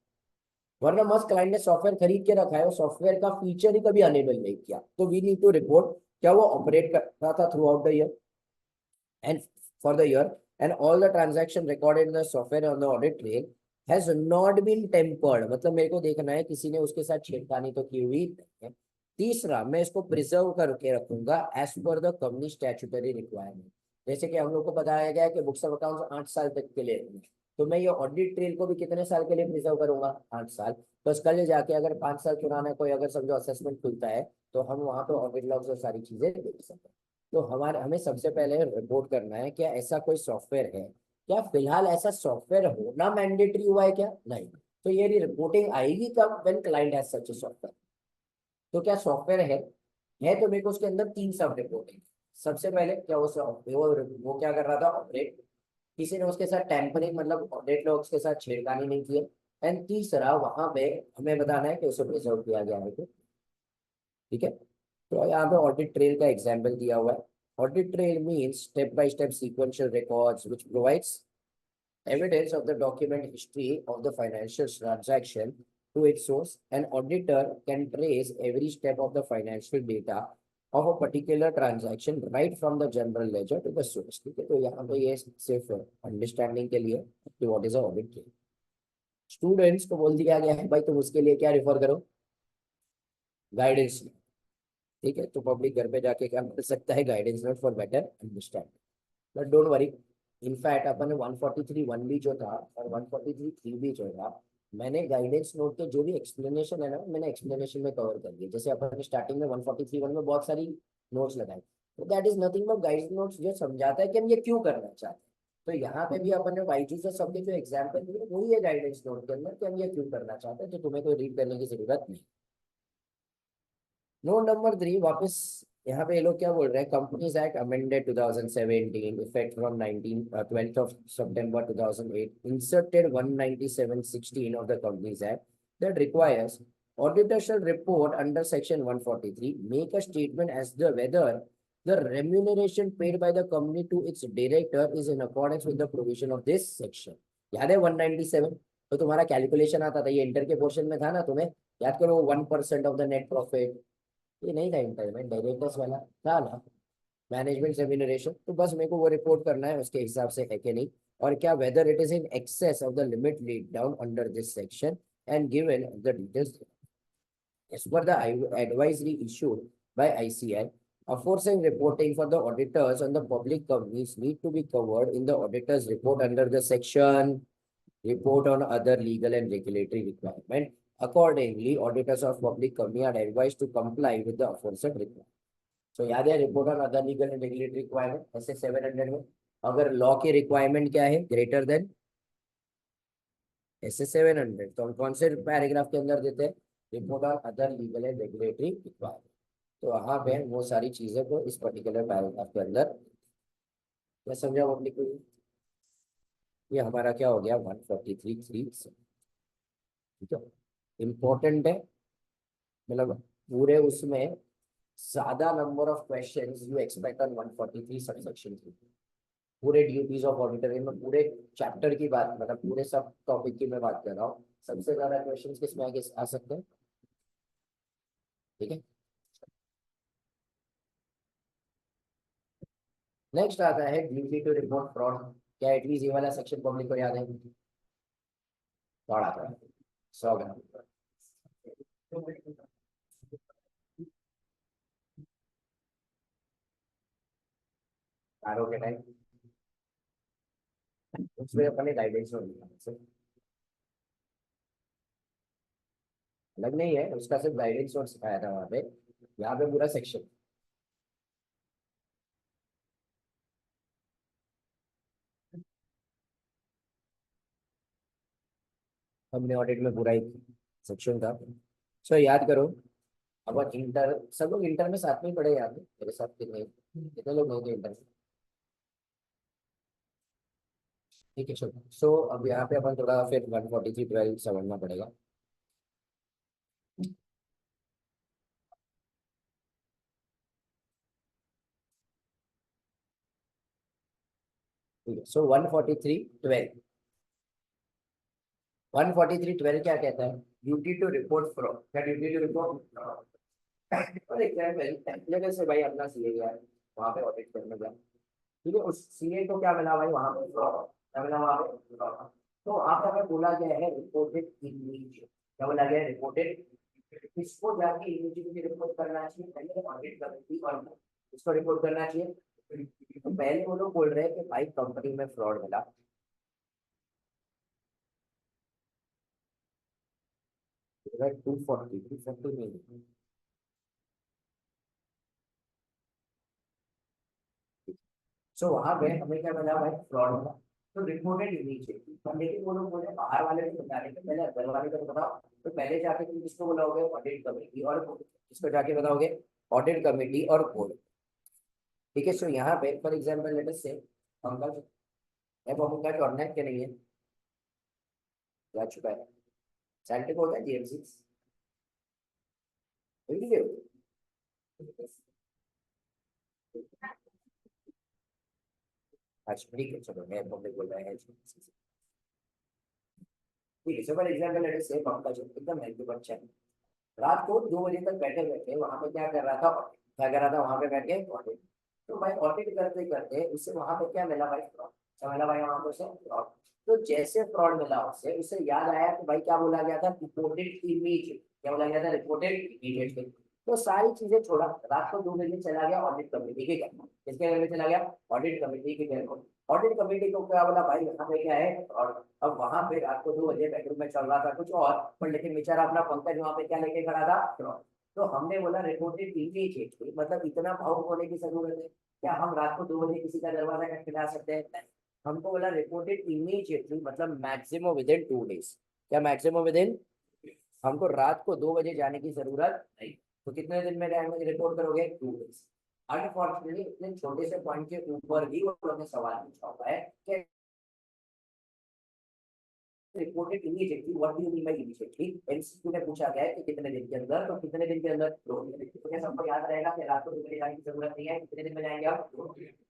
वरना मस्त क्लाइंट ने सॉफ्टवेयर खरीद के रखा है, वो सॉफ्टवेयर का फीचर ही कभी अनेबल नहीं किया, तो वी नीड टू रिपोर्ट क्या वो ऑपरेट कर रहा था throughout the year and for the year, and all the transaction recorded in the software on the audit trail has not been tampered. मतलब मेरे को देखना है किसी ने उसके साथ छेड़खानी तो की हुई नहीं है। तीसरा, मैं इसको प्रिजर्व करके रखूंगा as per the company statutory requirement. जैसे कि हम लोग को बताया गया है कि बुक्स ऑफ अकाउंट्स 8 साल तक के लिए हैं, तो मैं ये ऑडिट ट्रेल को भी कितने साल के लिए प्रिजर्व करूंगा, 8 साल। तो कल जाके अगर 5 साल पुराना कोई अगर समझो असेसमेंट खुलता है तो हम वहां पे ऑडिट लॉग्स और सारी चीजें देख सकते हैं। तो हमारे हमें सबसे पहले रिपोर्ट करना है क्या ऐसा कोई सॉफ्टवेयर है, क्या फिलहाल ऐसा सॉफ्टवेयर होना मैंडेटरी हुआ है क्या, नहीं। तो ये रिपोर्टिंग आएगी कब, when client has such a software. तो क्या सॉफ्टवेयर है तो मेरे को उसके अंदर 3 सब रिपोर्टिंग। सबसे पहले क्या वो क्या कर रहा था, ऑपरेट, किसी ने उसके साथ टैंपरिंग मतलब ऑडिट लॉग्स के साथ छेड़खानी नहीं की है। एंड तीसरा वहां पे हमें बताना है कि उसे प्रिजर्व किया गया है तो ठीक है। तो यहाँ पे ऑडिट ट्रेल का एग्जाम्पल दिया हुआ है। Audit trail means step by step sequential records which provides evidence of the document history of the financial transaction to its source. An auditor can trace every step of the financial data of a particular transaction right from the general ledger to the source। ठीक है, तो यहाँ पे ये सिर्फ understanding के लिए कि what is a audit trail. Students को बोल दिया गया है भाई तुम उसके लिए क्या रेफर करो, गाइडेंस। ठीक है, तो पब्लिक घर पे जाके क्या मिल सकता है, guidance note for better understanding. But don't worry, in fact अपन ने 143(1) भी जो था और 143(3) भी जो था, मैंने गाइडेंस नोट के जो भी एक्सप्लेनेशन है ना मैंने एक्सप्लेनेशन में कवर कर दिया। जैसे अपन ने स्टार्टिंग में 143(1) में बहुत सारी नोट्स लगाई, तो that is nothing but guidance notes जो समझाता है कि हम ये क्यों करना चाहते हैं। तो यहाँ पे भी अपन ने बाईजूस और सबके जो एग्जाम्पल दिए वही है गाइडेंस नोट के अंदर कि हम ये क्यों करना चाहते हैं, तो तुम्हें कोई रीड करने की जरूरत नहीं। नोट नंबर 3 वापस यहाँ पे ये लोग क्या बोल रहे हैं, companies act amended 2017 effect from 12th of September 2008 inserted 197(16) of the Companies Act that requires auditor shall report under section 143 make a statement as the whether the remuneration paid by the company to its director is in accordance with the provision of this section। याद है 197? तो तुम्हारा calculation आता था, ये inter के portion में था ना, तुम्हें याद करो 1% ऑफ द नेट प्रॉफिट। ये नहीं था इंटरमेंट डायरेक्टर्स वाला, था ना मैनेजमेंट रेम्यूनरेशन। तो बस मेरे को वो रिपोर्ट करना है उसके हिसाब से है कि नहीं, और क्या weather it is in excess of the limit laid down under this section and given the details as per the advisory issued by ICI। Aforesaid reporting for the auditors on the public companies need to be covered in the auditor's report under the section report on other legal and regulatory requirement। Accordingly, auditors of public company are advised to comply with the aforesaid requirement। तो याद है report on other legal and regulatory requirement ऐसे 700 में, अगर law की requirement क्या है, greater than ऐसे 700, तो हम कौन से पैराग्राफ के अंदर देते हैं, report on other legal and regulatory requirement. तो वहां पे वो सारी चीजें को इस पर्टिकुलर पैराग्राफ के अंदर क्या समझा पब्लिक को। ये हमारा क्या हो गया 143 ठीक है, इम्पोर्टेंट है, मतलब पूरे उसमें ज्यादा number of questions you expect on 143 subsection 3, पूरे ड्यूटीज ऑफ ऑडिटर में पूरे चैप्टर की बात, मतलब पूरे सब टॉपिक की मैं बात कर रहा हूँ, सबसे ज्यादा क्वेश्चंस किसमें आगे आ सकते हैं। ठीक है, नेक्स्ट आता है ड्यूटी टू रिपोर्ट फ्रॉड। क्या एटलीस्ट ये वाला सेक्शन पब्लिक को याद है, फ्रॉड आता है 100 ग्राम। आरओ के टाइम उसमें अपने गाइडेंस में अलग नहीं है, उसका सिर्फ गाइडेंस नोट सिखाया था वहाँ पे, यहाँ पे पूरा सेक्शन। हमने ऑडिट में पूरा एक सेक्शन था। सो याद करो, अब इंटर सब लोग इंटर में साथ में ही पढ़े, याद है मेरे साथ कितने कितने लोग नहीं थे इंटर में। ठीक है चलो, सो अब यहाँ पे अपन थोड़ा फिर 143 12 समझना पड़ेगा। ठीक है, सो 143 12, 143 12 क्या कहता है, ड्यूटी टू रिपोर्ट फ्रॉड। क्या ड्यूटी टू रिपोर्ट, और एग्जाम्पल जगह से भाई अपना सीए गया है, वहाँ पे ऑडिट करने गया, ठीक है, उस सीए को क्या मिला भाई वहाँ पे fraud, क्या मिला वहाँ पे fraud। तो आपका क्या बोला गया है, रिपोर्टेड इमेज, क्या बोला गया है, रिपोर्टेड, इसको जाके इमेज की रिपोर्ट करना चाहिए पहले ऑडिट कमेटी, और इसको रिपोर्ट करना चाहिए। तो पहले वो लोग बोल रहे हैं कि भाई कंपनी में फ्रॉड मिला, 240 नहीं, सो वहां पे हमें क्या मिला भाई, फ्रॉड मिला। तो रिपोर्टेड इमीडिएटली, लेकिन वो लोग बोले बाहर वाले को बता रहे थे, पहले अंदर वाले को तो बताओ। तो पहले जाके तुम किसको बुलाओगे, ऑडिट कमेटी और board। किसको जाके बताओगे, ऑडिट कमेटी और बोर्ड। ठीक है, सो यहाँ पे फॉर एग्जाम्पल लेट अस से पंकज, है पंकज ऑर्डिनेट के नहीं है, जा चुका है, साइंटिफिक होता है जीएमसी, ठीक है। अच्छा ठीक है चलो, मैं पब्लिक बोल रहा है, ठीक है, so for example let us से पंकज एकदम हेल्थी बच्चा है, रात को 2 बजे तक बैठे बैठे वहां पे क्या कर रहा था, क्या कर रहा था वहां पे बैठ के ऑडिट। तो भाई ऑडिट करते करते उससे वहां पे क्या मिला भाई, फ्रॉड, क्या मिला भाई वहां पे उसे फ्रॉड। तो जैसे फ्रॉड मिला उसे उसे याद आया कि भाई क्या बोला गया था, रिपोर्टेड इमीज, क्या बोला गया था, रिपोर्टेड इमीडिएटली। तो सारी चीजें छोड़ा, रात को 2 बजे चला गया ऑडिट कमेटी के घर, किसके घर में चला गया, ऑडिट कमेटी के घर को। ऑडिट कमेटी को क्या बोला भाई यहाँ पे क्या है, और अब वहां पे रात को 2 बजे बेडरूम में चल रहा था कुछ और, पर लेकिन बेचारा अपना पंकज वहां पे क्या लेके खड़ा था, फ्रॉड। तो हमने बोला रिपोर्टेड इमीडिएटली, मतलब इतना भावुक होने की जरूरत है क्या, हम रात को 2 बजे किसी का दरवाजा खटखटा सकते हैं, नहीं। हमको बोला रिपोर्टेड इमीडिएटली, मतलब मैक्सिमम विद इन 2 डेज, क्या मैक्सिमम विद इन, हमको रात को 2 बजे जाने की जरूरत नहीं। तो कितने दिन में रिपोर्ट करोगे, 2 डेज। अनफॉर्चुनेटली इतने छोटे से पॉइंट के ऊपर भी वो लोगों ने सवाल पूछा हुआ है कि reported immediately, what do you mean by immediately, MCQ में पूछा गया है कि कितने दिन के अंदर, तो कितने दिन के अंदर, तो क्या सबको याद रहेगा कि रात को 2 बजे जाने की जरूरत नहीं है, कितने दिन में जाएंगे आप,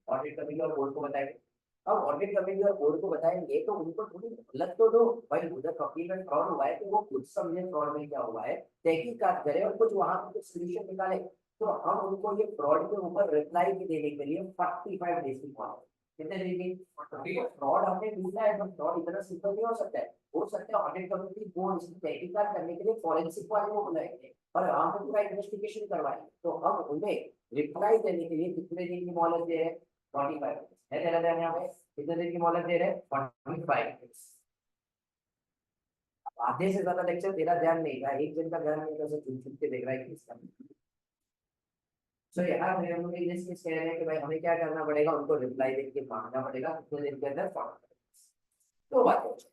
ऑडिट कमेटी और बोर्ड को बताएंगे। अब ऑडिट कमेटी और बोर्ड को बताएंगे तो उनको थोड़ी लग तो दो, भाई उधर कंपनी में फ्रॉड हुआ है तो वो खुद समझे फ्रॉड में क्या हुआ है, तहकीकात करे और कुछ वहां पर कुछ सोल्यूशन निकाले। तो हम उनको ये फ्रॉड के ऊपर रिप्लाई भी देने के लिए 45 डेज की मांग, कितने दिन की, फ्रॉड हमने ढूंढना है, तो फ्रॉड इतना सिंपल नहीं हो सकता है ऑडिट कमेटी बोर्ड इसकी तहकीकात करने के लिए फॉरेंसिक वाले को बुलाएंगे और हम पे पूरा इन्वेस्टिगेशन करवाएंगे, तो हम उन्हें रिप्लाई देने के लिए कितने दिन की मोहलत दे रहे हैं, 45 है तेरा ध्यान यहाँ पे, कितने दिन की मोहलत दे रहे हैं, 45। आधे से ज्यादा लेक्चर तेरा ध्यान नहीं था, एक दिन का ध्यान नहीं था, चुन चुन के देख रहा है कि इसका। सो यहाँ पे हम लोग ये चीज कह रहे हैं कि भाई हमें क्या करना पड़ेगा, उनको रिप्लाई देके मांगना पड़ेगा कितने दिन के अंदर फॉर्म। तो बात हो जाए,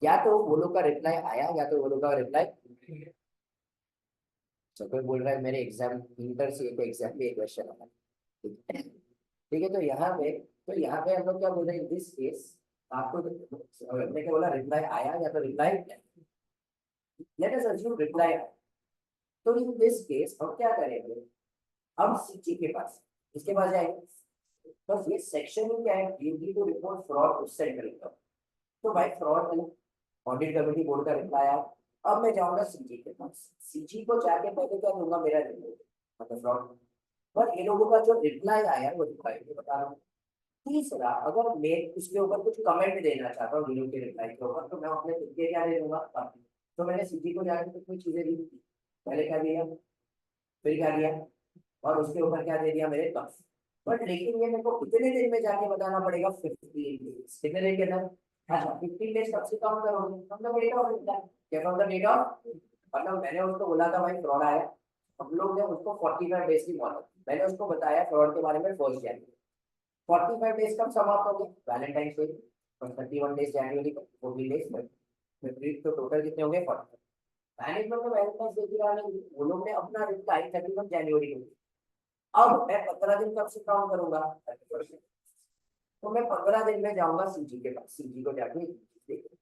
या तो वो लोग का रिप्लाई आया या तो वो लोग का रिप्लाई, तो कोई बोल रहा है मेरे एग्जाम इंटर से एक एग्जाम में एक क्वेश्चन आया, ठीक है। तो यहाँ पे हम लोग क्या बोल रहे हैं, दिस केस आपको हमने क्या बोला, रिप्लाई आया या तो reply, let us assume reply आया। तो इन दिस केस हम क्या करेंगे, हम सीजी के पास, इसके पास जाएंगे। बस ये सेक्शन ही क्या है, ड्यूटी टू रिपोर्ट फ्रॉड उस सेंट्रल का। तो भाई फ्रॉड मतलब ऑडिट कमेटी बोर्ड का रिप्लाई आया। अब मैं जाऊंगा सीजी के पास, सीजी को जाके पहले क्या दूंगा, मेरा रिपोर्ट मतलब फ्रॉड। पर ये लोगों का जो रिप्लाई आया वो रिप्लाई बता रहा हूँ। तीसरा, अगर मैं उसके ऊपर कुछ कमेंट देना चाहता हूँ वीडियो के रिप्लाई के ऊपर, तो मैं अपने खुद के क्या दे दूंगा। तो मैंने सीजी को जाके कुछ चीजें दी, पहले क्या दिया, फिर क्या दिया, और उसके ऊपर क्या दे दिया, मेरे पास। बट लेकिन ये मेरे को कितने दिन में जाके बताना पड़ेगा, 15 डेज, कितने दिन के अंदर। अच्छा 15 डेज कब से काउंट करोगे, मतलब डेट ऑफ क्या फ्रॉम द डेट ऑफ, मतलब मैंने उसको बोला था भाई फ्रॉड आया, हम लोग ने उसको 45 डेज की मॉडल, मैंने उसको बताया फ्रॉड के बारे में 1 जनवरी। 45 डेज कब समाप्त हो गए, वैलेंटाइन डे, और 31 डेज जनवरी को, 14 डेज फरवरी, तो टोटल कितने हो गए 40। मैनेजमेंट में वैलेंटाइन डे की राह नहीं, वो लोग ने अपना रिप्लाई 31 जनवरी को। अब मैं 15 दिन कब से काउंट करूंगा, 30 तो मैं 15 दिन में जाऊंगा सीजी के पास, सीजी को जाके देखूंगा।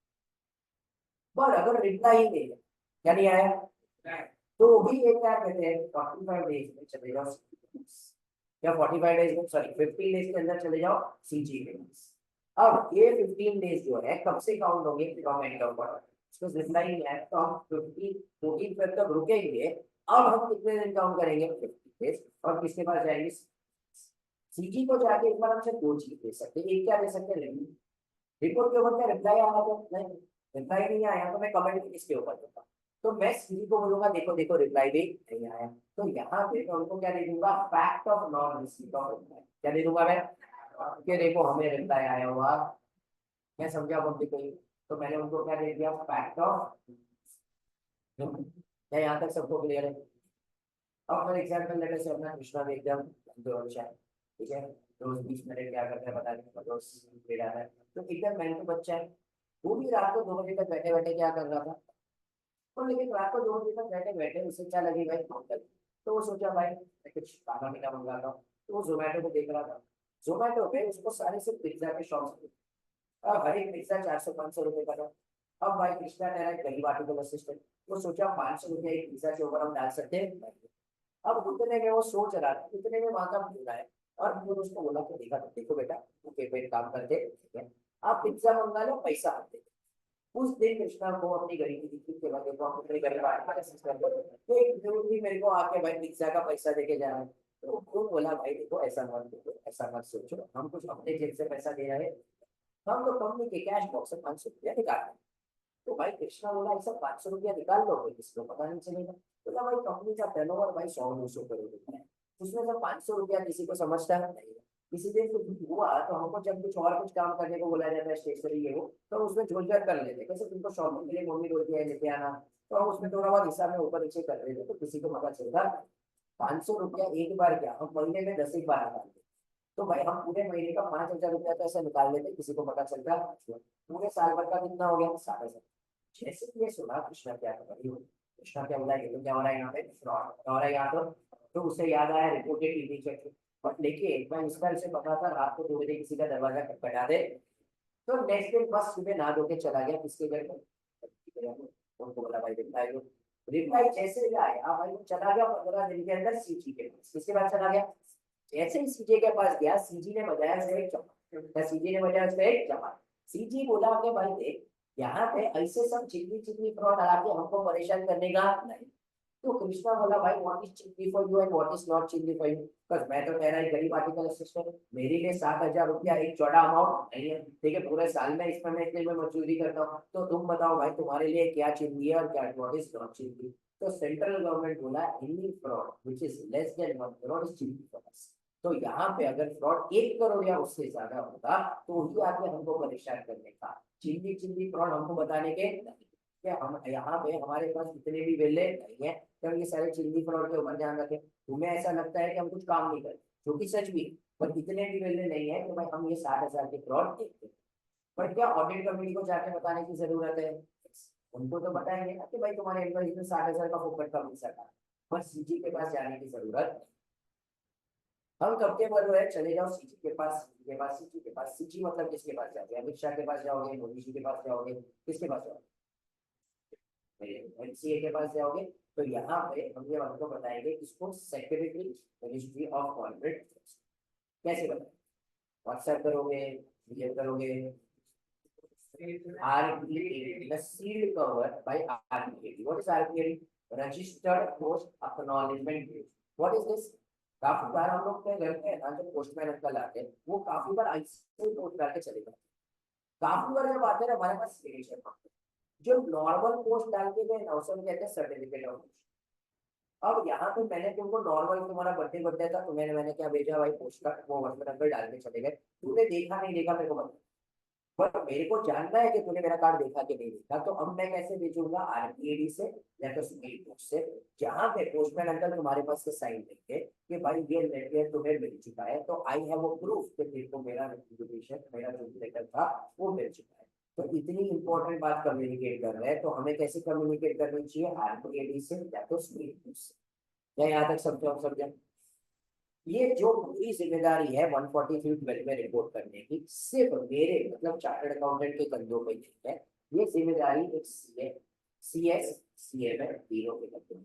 पर अगर रिप्लाई ही नहीं है, क्या नहीं आया, तो भी ये क्या कहते हैं, 45 डेज में चले जाओ CG के पास। या 45 डेज में, सॉरी 15 डेज के अंदर चले जाओ सीजी के पास। अब ये 15 डेज जो है कब से काउंट होंगे, फ्रॉम एंड ऑफ ऑर्डर, उसको रिप्लाई नहीं आया तो हम 14 तक रुकेंगे। अब हम कितने दिन काउंट करेंगे, 15 डेज, और किसके पास जाएंगे, सीजी को जाके एक बार हमसे दो चीज दे सकते हैं, एक क्या दे सकते हैं, रिपोर्ट के ऊपर क्या रिप्लाई आया, तो नहीं, रिप्लाई नहीं आया तो मैं कमेंट किसके ऊपर दूंगा, तो मैं सीधी को बोलूंगा देखो देखो रिप्लाई भी नहीं आया। तो यहाँ पे मैं उनको क्या दे दूंगा, fact of non receipt of reply, क्या दे दूंगा मैं, कि देखो हमें रिप्लाई आया हुआ, मैं समझा बोलते कोई। तो मैंने उनको क्या दे दिया, फैक्ट ऑफ, क्या यहाँ तक सबको क्लियर है। अब फॉर एग्जाम्पल लेटर से अपना कृष्णा में एकदम दो अच्छा है, ठीक है, रोज 20 मिनट क्या करता है बता दें, रोज दे रहा है, तो एकदम मैंने तो बच्चा है, वो भी रात को 2 बजे तक बैठे बैठे क्या कर रहा था। तो लेकिन रात को 2 बजे तक बैठे बैठे उसे क्या लगी भाई फोन कर, तो वो सोचा भाई मैं कुछ खाना पीना मंगाता हूँ, तो वो जोमेटो को देख रहा था। जोमेटो पे उसको सारे से पिज्जा के शॉप, हर एक पिज्जा 400-500 रुपए का था। अब भाई कृष्णा कह रहा है गरीब आर्टिकल असिस्टेंट, वो सोचा 500 रुपया एक पिज्जा के ऊपर हम डाल सकते हैं। अब उतने में वो सोच रहा था, उतने में वहां का भूल रहा है, और फिर उसको बोला कि देखा देखो बेटा, ओके फिर काम करते, ठीक है, आप पिज्जा मंगा लो, पैसा आप दे दो। उस दिन कृष्णा को अपनी गरीबी दिखी के बाद देखो हम अपने गरीब आदमी का सिस्टम कर, तो एक जरूर भी मेरे को आके भाई पिज्जा का पैसा देके जा रहा है। तो वो बोला भाई देखो ऐसा मत देखो, ऐसा मत सोचो, हम कुछ अपने जेब से पैसा दे रहे हैं, हम तो कंपनी के कैश बॉक्स से 500 रुपया निकाल रहे हैं। तो भाई कृष्णा बोला ऐसा 500 रुपया निकाल लो, भाई किसको पता नहीं चलेगा। बोला भाई कंपनी का टर्नओवर भाई 100-200 करोड़ रुपया है, उसमें से 500 रुपया किसी को समझता है नहीं है। किसी दिन कुछ हुआ तो हमको जब कुछ और कुछ काम करने को बोला जाता है स्टेशनरी ये वो, तो हम उसमें झोल कर लेते हैं, कैसे तुमको शॉपिंग के लिए मम्मी बोलती है लेके आना, तो हम उसमें थोड़ा बहुत हिसाब में ऊपर नीचे कर लेते, तो किसी को पता चलता। 500 रुपया एक बार क्या, हम महीने में 10 एक बार निकालते, तो भाई हम पूरे महीने का 5,000 रुपया तो ऐसे निकाल लेते, किसी को पता चलता। पूरे साल भर का कितना हो गया, 60,000। जैसे ये सुना कृष्णा क्या कर रही हो, कृष्णा क्या बोला ये तो क्या हो रहा है यहाँ पे, फ्रॉड हो रहा है यहाँ तो उसे याद आया रिपोर्टेड टीवी चेक। बट लेकिन मैं इसका इसे पता था रात को 2 बजे किसी का दरवाजा खटखटा दे, तो नेक्स्ट दिन बस सुबह नहा धो के चला गया किसके घर पे, उनको बोला भाई रिप्लाई दो। रिप्लाई जैसे ही आया भाई वो चला गया 15 दिन के अंदर सीजी के पास, किसके पास चला गया, जैसे ही सीजी के पास गया, सीजी ने बजाया उसको एक चमार, सीजी ने बजाया उसको एक चमार। सीजी बोला कि भाई देख यहाँ पे ऐसे सब चिल्ली चिल्ली फ्रॉड हरा के हमको परेशान करने का नहीं। तो कृष्णा बोला भाई what is chilli for you and what is not chilli for you, बस मैं तो कह रहा है गरीब आर्टिकल असिस्टेंट, मेरे लिए 7,000 रुपया एक चौड़ा अमाउंट नहीं है, ठीक है, पूरे साल में इसमें मैं इतने में मजदूरी करता हूँ, तो तुम बताओ भाई तुम्हारे लिए क्या चिल्ली है और क्या व्हाट इज नॉट चिल्ली। तो सेंट्रल गवर्नमेंट बोला any fraud which is less then 1 crore is chilli for us. तो यहाँ पे अगर फ्रॉड 1 करोड़ या उससे ज्यादा होगा तो ही आके हमको परेशान करने का, चिल्ली चिल्ली फ्रॉड हमको बताने के कि हम यहाँ पे हमारे पास इतने भी वेले नहीं है कि हम ये सारे चिल्ली फ्रॉड के ऊपर ध्यान रखें। तुम्हें ऐसा लगता है कि हम कुछ काम नहीं करते, जो कि सच भी है, पर इतने भी वेले नहीं है कि भाई हम ये 60,000 के फ्रॉड देखते हैं। पर क्या ऑडिट कमेटी को जाके बताने की जरूरत है, उनको तो बताएंगे ना कि भाई तुम्हारे एम्प्लॉइज में 60,000 का फोकट का पैसा था, बस सीजी के पास जाने की जरूरत। हम कब के बोल रहे हैं चले जाओ सीजी के पास, सीजी के पास, सीजी के पास। सीजी मतलब किसके पास जाओगे? अमित शाह के पास जाओगे, मोदी जी के पास जाओगे, किसके पास जाओगे? एनसीए के पास जाओगे। तो यहाँ पे हम ये आपको बताएंगे इसको secretary ministry of corporate affairs. कैसे बताएंगे? व्हाट्सएप करोगे, ईमेल करोगे। RPA, the sealed cover by RPA. What is RPA? Registered Post Acknowledgement Page. What is this? काफी बार हम लोग क्या करते हैं ना, जो पोस्टमैन अंकल आते हैं वो काफी बार ऐसे पोस्ट करके चले जाते हैं। काफी बार जब आते हैं हमारे पास सिग्नेचर, जो नॉर्मल पोस्ट डाल के गए ना उसे हम कहते हैं सर्टिफिकेट ऑफ। अब यहाँ पे मैंने तुमको नॉर्मल, तुम्हारा बर्थडे बर्थडे था तो मैंने क्या भेजा भाई, पोस्ट कार्ड, वो वर्षमैन अंकल डाल के चले गए। तूने देखा नहीं देखा मेरे को बता, पर मेरे को जानना है कि तूने मेरा कार्ड देखा कि नहीं देखा। तो अब मैं कैसे भेजूंगा? RPAD से या तो स्पीड पोस्ट से, जहां पे पोस्टमैन अंकल तुम्हारे पास से साइन देंगे कि भाई ये लेटर तुम्हें मिल चुका है, तो आई हैव अ प्रूफ कि तेरे को मेरा नोटिफिकेशन, मेरा जो लेटर था वो मिल चुका है। तो इतनी इंपॉर्टेंट बात कम्युनिकेट कर रहे हैं, तो हमें कैसे कम्युनिकेट करनी चाहिए? RPAD से या तो स्पीड पोस्ट से। क्या यहाँ तक समझो? ये जो पूरी जिम्मेदारी है 143 में रिपोर्ट करने की, सिर्फ मेरे मतलब चार्टर्ड अकाउंटेंट के कंधों पे नहीं है। ये जिम्मेदारी एक CS, CMA तीनों के कंधों पे।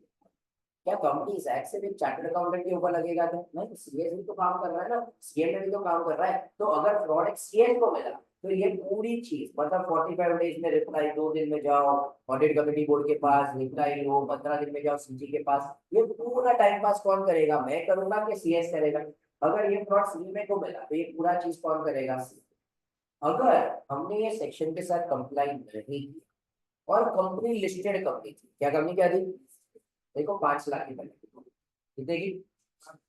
क्या कंपनीज एक्ट से भी चार्टर्ड अकाउंटेंट के ऊपर लगेगा? क्या नहीं, CS भी तो काम कर रहा है ना, CMA भी तो काम कर रहा है। तो अगर फ्रॉड एक CS को मिला तो ये पूरी चीज मतलब 45 डेज में रिप्लाई, 2 दिन में जाओ ऑडिट कमेटी बोर्ड के पास, रिप्लाई हो 15 दिन में जाओ सीजी के पास। ये पूरा टाइम पास कौन करेगा? मैं करूंगा कि CS करेगा? अगर ये फ्रॉड सीएमए को मिला तो ये पूरा चीज कौन करेगा? अगर हमने ये सेक्शन के साथ कंप्लाई नहीं किया और कंपनी लिस्टेड कंपनी थी, क्या कंपनी क्या थी? देखो 5 लाख की पेनल्टी कितने की?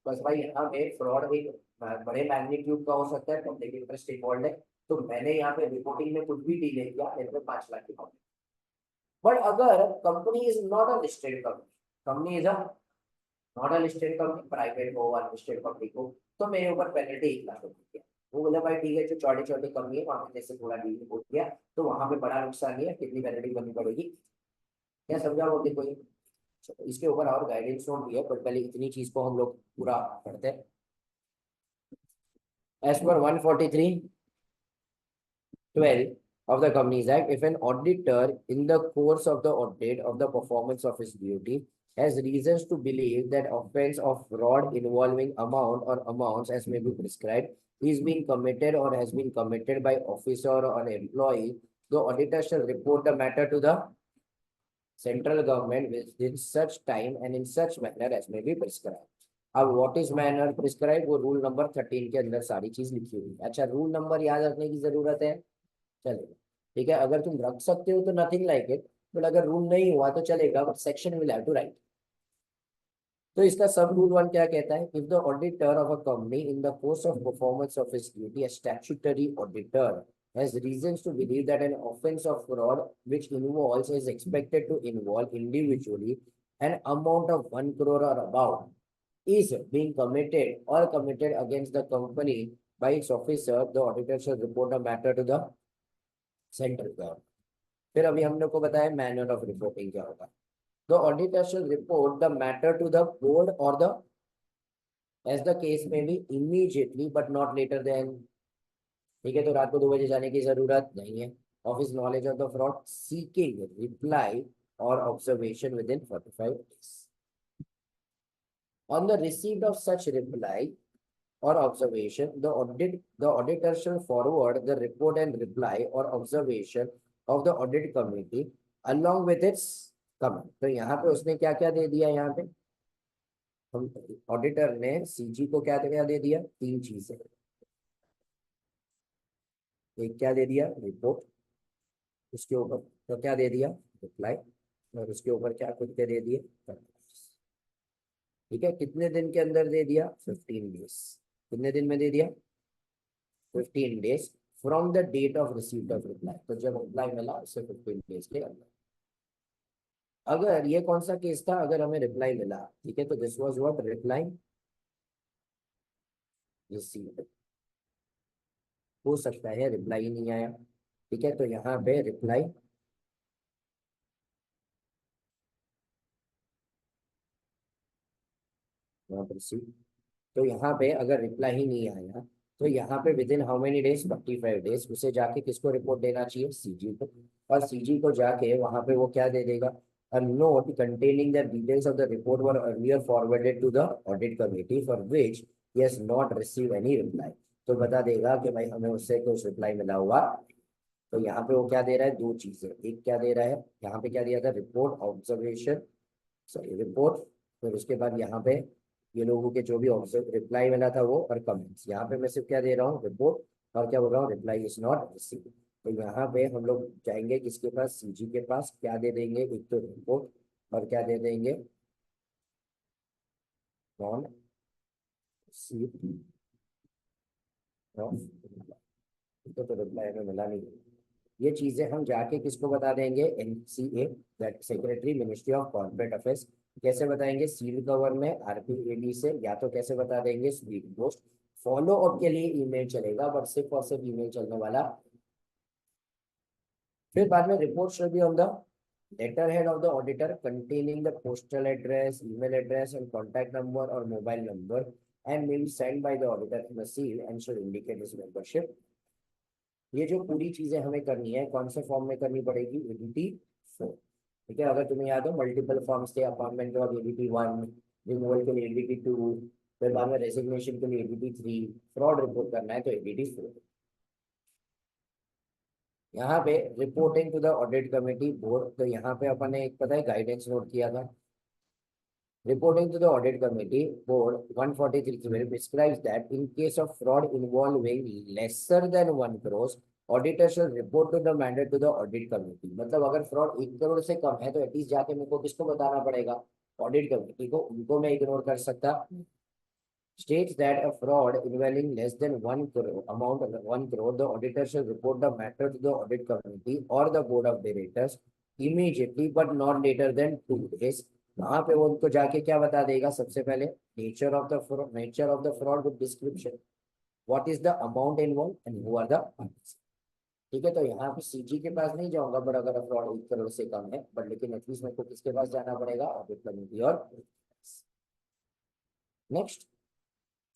बस भाई यहाँ पे फ्रॉड एक बड़े मैग्नीट्यूड का हो सकता है, पब्लिक इंटरेस्ट इन्वॉल्व है। तो मैंने यहाँ पे रिपोर्टिंग में कुछ भी डिले किया, मेरे पे 5 लाख की पेनल्टी। बट अगर company is not a listed company, company is a not a listed company, private हो अनलिस्टेड कंपनी को, तो मेरे ऊपर पेनल्टी 1 लाख रुपए की है। वो बोला भाई ठीक है, जो छोटी छोटी कंपनी है वहां पे जैसे थोड़ा डील हो गया तो वहां पे बड़ा नुकसान नहीं है, कितनी पेनल्टी भरनी पड़ेगी? क्या समझा बोलते कोई? चलो, इसके ऊपर और गाइडेंस नोट भी है, पर पहले इतनी चीज को हम लोग पूरा पढ़ते हैं। As per 143(12) of the Companies Act, if an auditor in the course of the audit of the performance of his duty has reasons to believe that offense of fraud involving amount or amounts as may be prescribed is being committed or has been committed by officer or employee, the auditor shall report the matter to the central government within such time and in such manner as may be prescribed. अब what is manner prescribe, वो rule number 13 के अंदर सारी चीज लिखी हुई है। अच्छा, रूल नंबर याद रखने की जरूरत है? चलेगा, ठीक है। अगर तुम रख सकते हो तो नथिंग लाइक इट, बट अगर रूल नहीं हुआ तो चलेगा, but section will have to write. तो इसका सब रूल 1 क्या कहता है? If the auditor of a company in the course of performance of his duty, a statutory auditor has reasons to believe that an offense of fraud which involves is expected to involve individually an amount of 1 crore or above is being committed or committed against the company by its officer, the auditor shall report a matter to the central government. फिर अभी हम लोग को बताया manner of reporting क्या होगा। The auditor shall report the matter to the board or the, as the case may be, immediately but not later than, ठीक है, तो रात को 2 बजे जाने की जरूरत नहीं है। Of his knowledge of the fraud seeking reply और observation within 45 days। On the receipt of such reply or observation, the auditor shall forward the report and reply or observation of the audit committee along with its comment। तो यहाँ पे उसने क्या क्या दे दिया? यहाँ पे हम ऑडिटर ने सीजी को क्या क्या दे दिया? 3 चीजें। एक क्या दे दिया? रिपोर्ट। उसके ऊपर तो क्या दे दिया? रिप्लाई। और उसके ऊपर क्या खुद के दे दिए? ठीक है, कितने दिन के अंदर दे दिया? 15 डेज। कितने दिन में दे दिया? 15 days from the date of receipt of reply. तो जब रिप्लाई मिला उससे 15 डेज के अंदर। अगर ये कौन सा केस था? अगर हमें रिप्लाई मिला, ठीक है, तो this was what? Reply received. हो सकता है रिप्लाई ही नहीं आया, ठीक है, तो यहाँ पे रिप्लाई नॉट रिसीव। तो यहाँ पे अगर रिप्लाई ही नहीं आया तो यहाँ पे with in how many days, 45 days, उसे जाके किसको रिपोर्ट देना चाहिए, सीजी को। और सीजी को जाके वहां पे वो क्या दे देगा, a note containing the details of the report were earlier forwarded to the audit committee for which he has not received any reply। तो बता देगा कि भाई हमें उससे कुछ रिप्लाई मिला हुआ। तो यहाँ पे वो क्या दे रहा है, दो चीजें, एक क्या दे रहा है, यहाँ पे क्या दिया था, रिपोर्ट ऑब्जर्वेशन, सॉरी रिपोर्ट, फिर उसके बाद यहाँ पे ये लोगों के जो भी ऑब्जर्व रिप्लाई मिला था वो, और कमेंट्स। यहाँ पे मैं सिर्फ क्या दे रहा हूँ, रिपोर्ट, और क्या बोल रहा हूँ, रिप्लाई इज नॉट रिसीव। तो यहाँ पे हम लोग जाएंगे किसके पास, सीजी के पास, क्या दे देंगे, एक तो रिपोर्ट और क्या दे देंगे, नॉन रिसीव। तो रिप्लाई हमें मिला नहीं। ये चीजें हम जाके किसको बता देंगे, NCA, that secretary ministry of corporate affairs. कैसे बताएंगे, सील कवर में आरपीएडी से, या तो कैसे बता देंगे, स्पीड पोस्ट। फॉलो अप के लिए ईमेल चलेगा, बट सिर्फ और सिर्फ ईमेल चलने वाला। फिर बाद में report should be on the letter head of the auditor containing the postal address, email address and contact number और mobile number, and may be sent by the auditor in a seal and should indicate his membership। ये जो पूरी चीजें हमें करनी है, कौन से फॉर्म में करनी पड़ेगी, एडीटी 4। ठीक है, अगर तुम्हें याद हो मल्टीपल फॉर्म्स थे, अपॉइंटमेंट के बाद एडीटी 1, रिमूवल के लिए एडीटी 2, फिर बाद में रेजिग्नेशन के लिए एडीटी 3, फ्रॉड रिपोर्ट करना है तो एडीटी 4। यहाँ पे reporting to the audit committee board, तो यहाँ पे अपन ने एक पता है गाइडेंस नोट किया था, reporting to the audit committee board 143 prescribes that in case of fraud involving lesser than 1 crore, auditor should report to the matter to the audit committee। मतलब अगर फ्रॉड 1 करोड़ से कम है तो एटलीस्ट जाके मेरे को किसको बताना पड़ेगा, ऑडिट कमेटी को, उनको मैं इग्नोर कर सकता। States that a fraud involving less than 1 crore, amount of 1 crore, the auditor shall report the matter to the audit committee or the board of directors immediately but not later than 2 days। वहां पे वो उनको जाके क्या बता देगा, सबसे पहले nature of the fraud with description, what is the amount involve and who are the parties. ठीक है, तो यहाँ पे सीजी के पास नहीं जाऊंगा, बट अगर फ्रॉड 1 करोड़ से कम है, बट लेकिन एटलीस्ट मेरे को किसके पास जाना पड़ेगा, ऑडिट कमेटी। और next,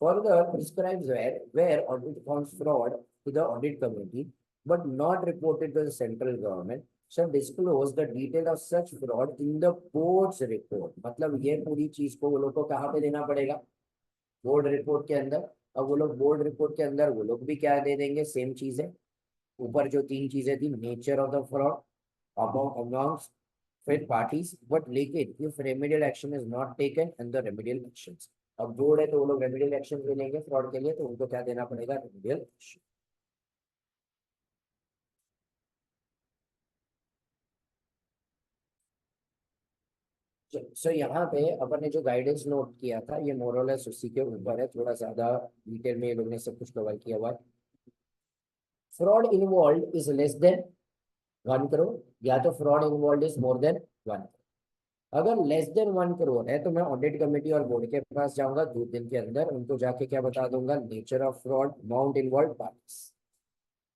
further prescribes where audit found fraud to the audit committee but not reported to the central government shall disclose the detail of such fraud in the board's report। मतलब ये पूरी चीज को वो लोग को कहाँ पे देना पड़ेगा, बोर्ड रिपोर्ट के अंदर। अब वो लोग बोर्ड रिपोर्ट के अंदर वो लोग भी क्या दे देंगे, सेम चीज है, ऊपर जो तीन चीजें थी, nature of the fraud, amount, फिर पार्टीज, बट लेकिन if remedial action is not taken and the remedial actions. अब बोर्ड है तो वो लोग रेमेडियल एक्शन भी लेंगे फ्रॉड के लिए, तो उनको क्या देना पड़ेगा, रेमेडियल एक्शन। सो यहाँ पे अपन ने जो गाइडेंस नोट किया था ये मोरलेस उसी के ऊपर है, थोड़ा ज्यादा डिटेल में ये लोग ने सब कुछ कवर किया हुआ है। Fraud involve is less then 1 crore, या तो fraud involve is more than 1। अगर लेस देन 1 करोड़ है तो मैं ऑडिट कमेटी और बोर्ड के पास जाऊंगा 2 दिन के अंदर, उनको जाके क्या बता दूंगा, nature of fraud, amount involve, parties.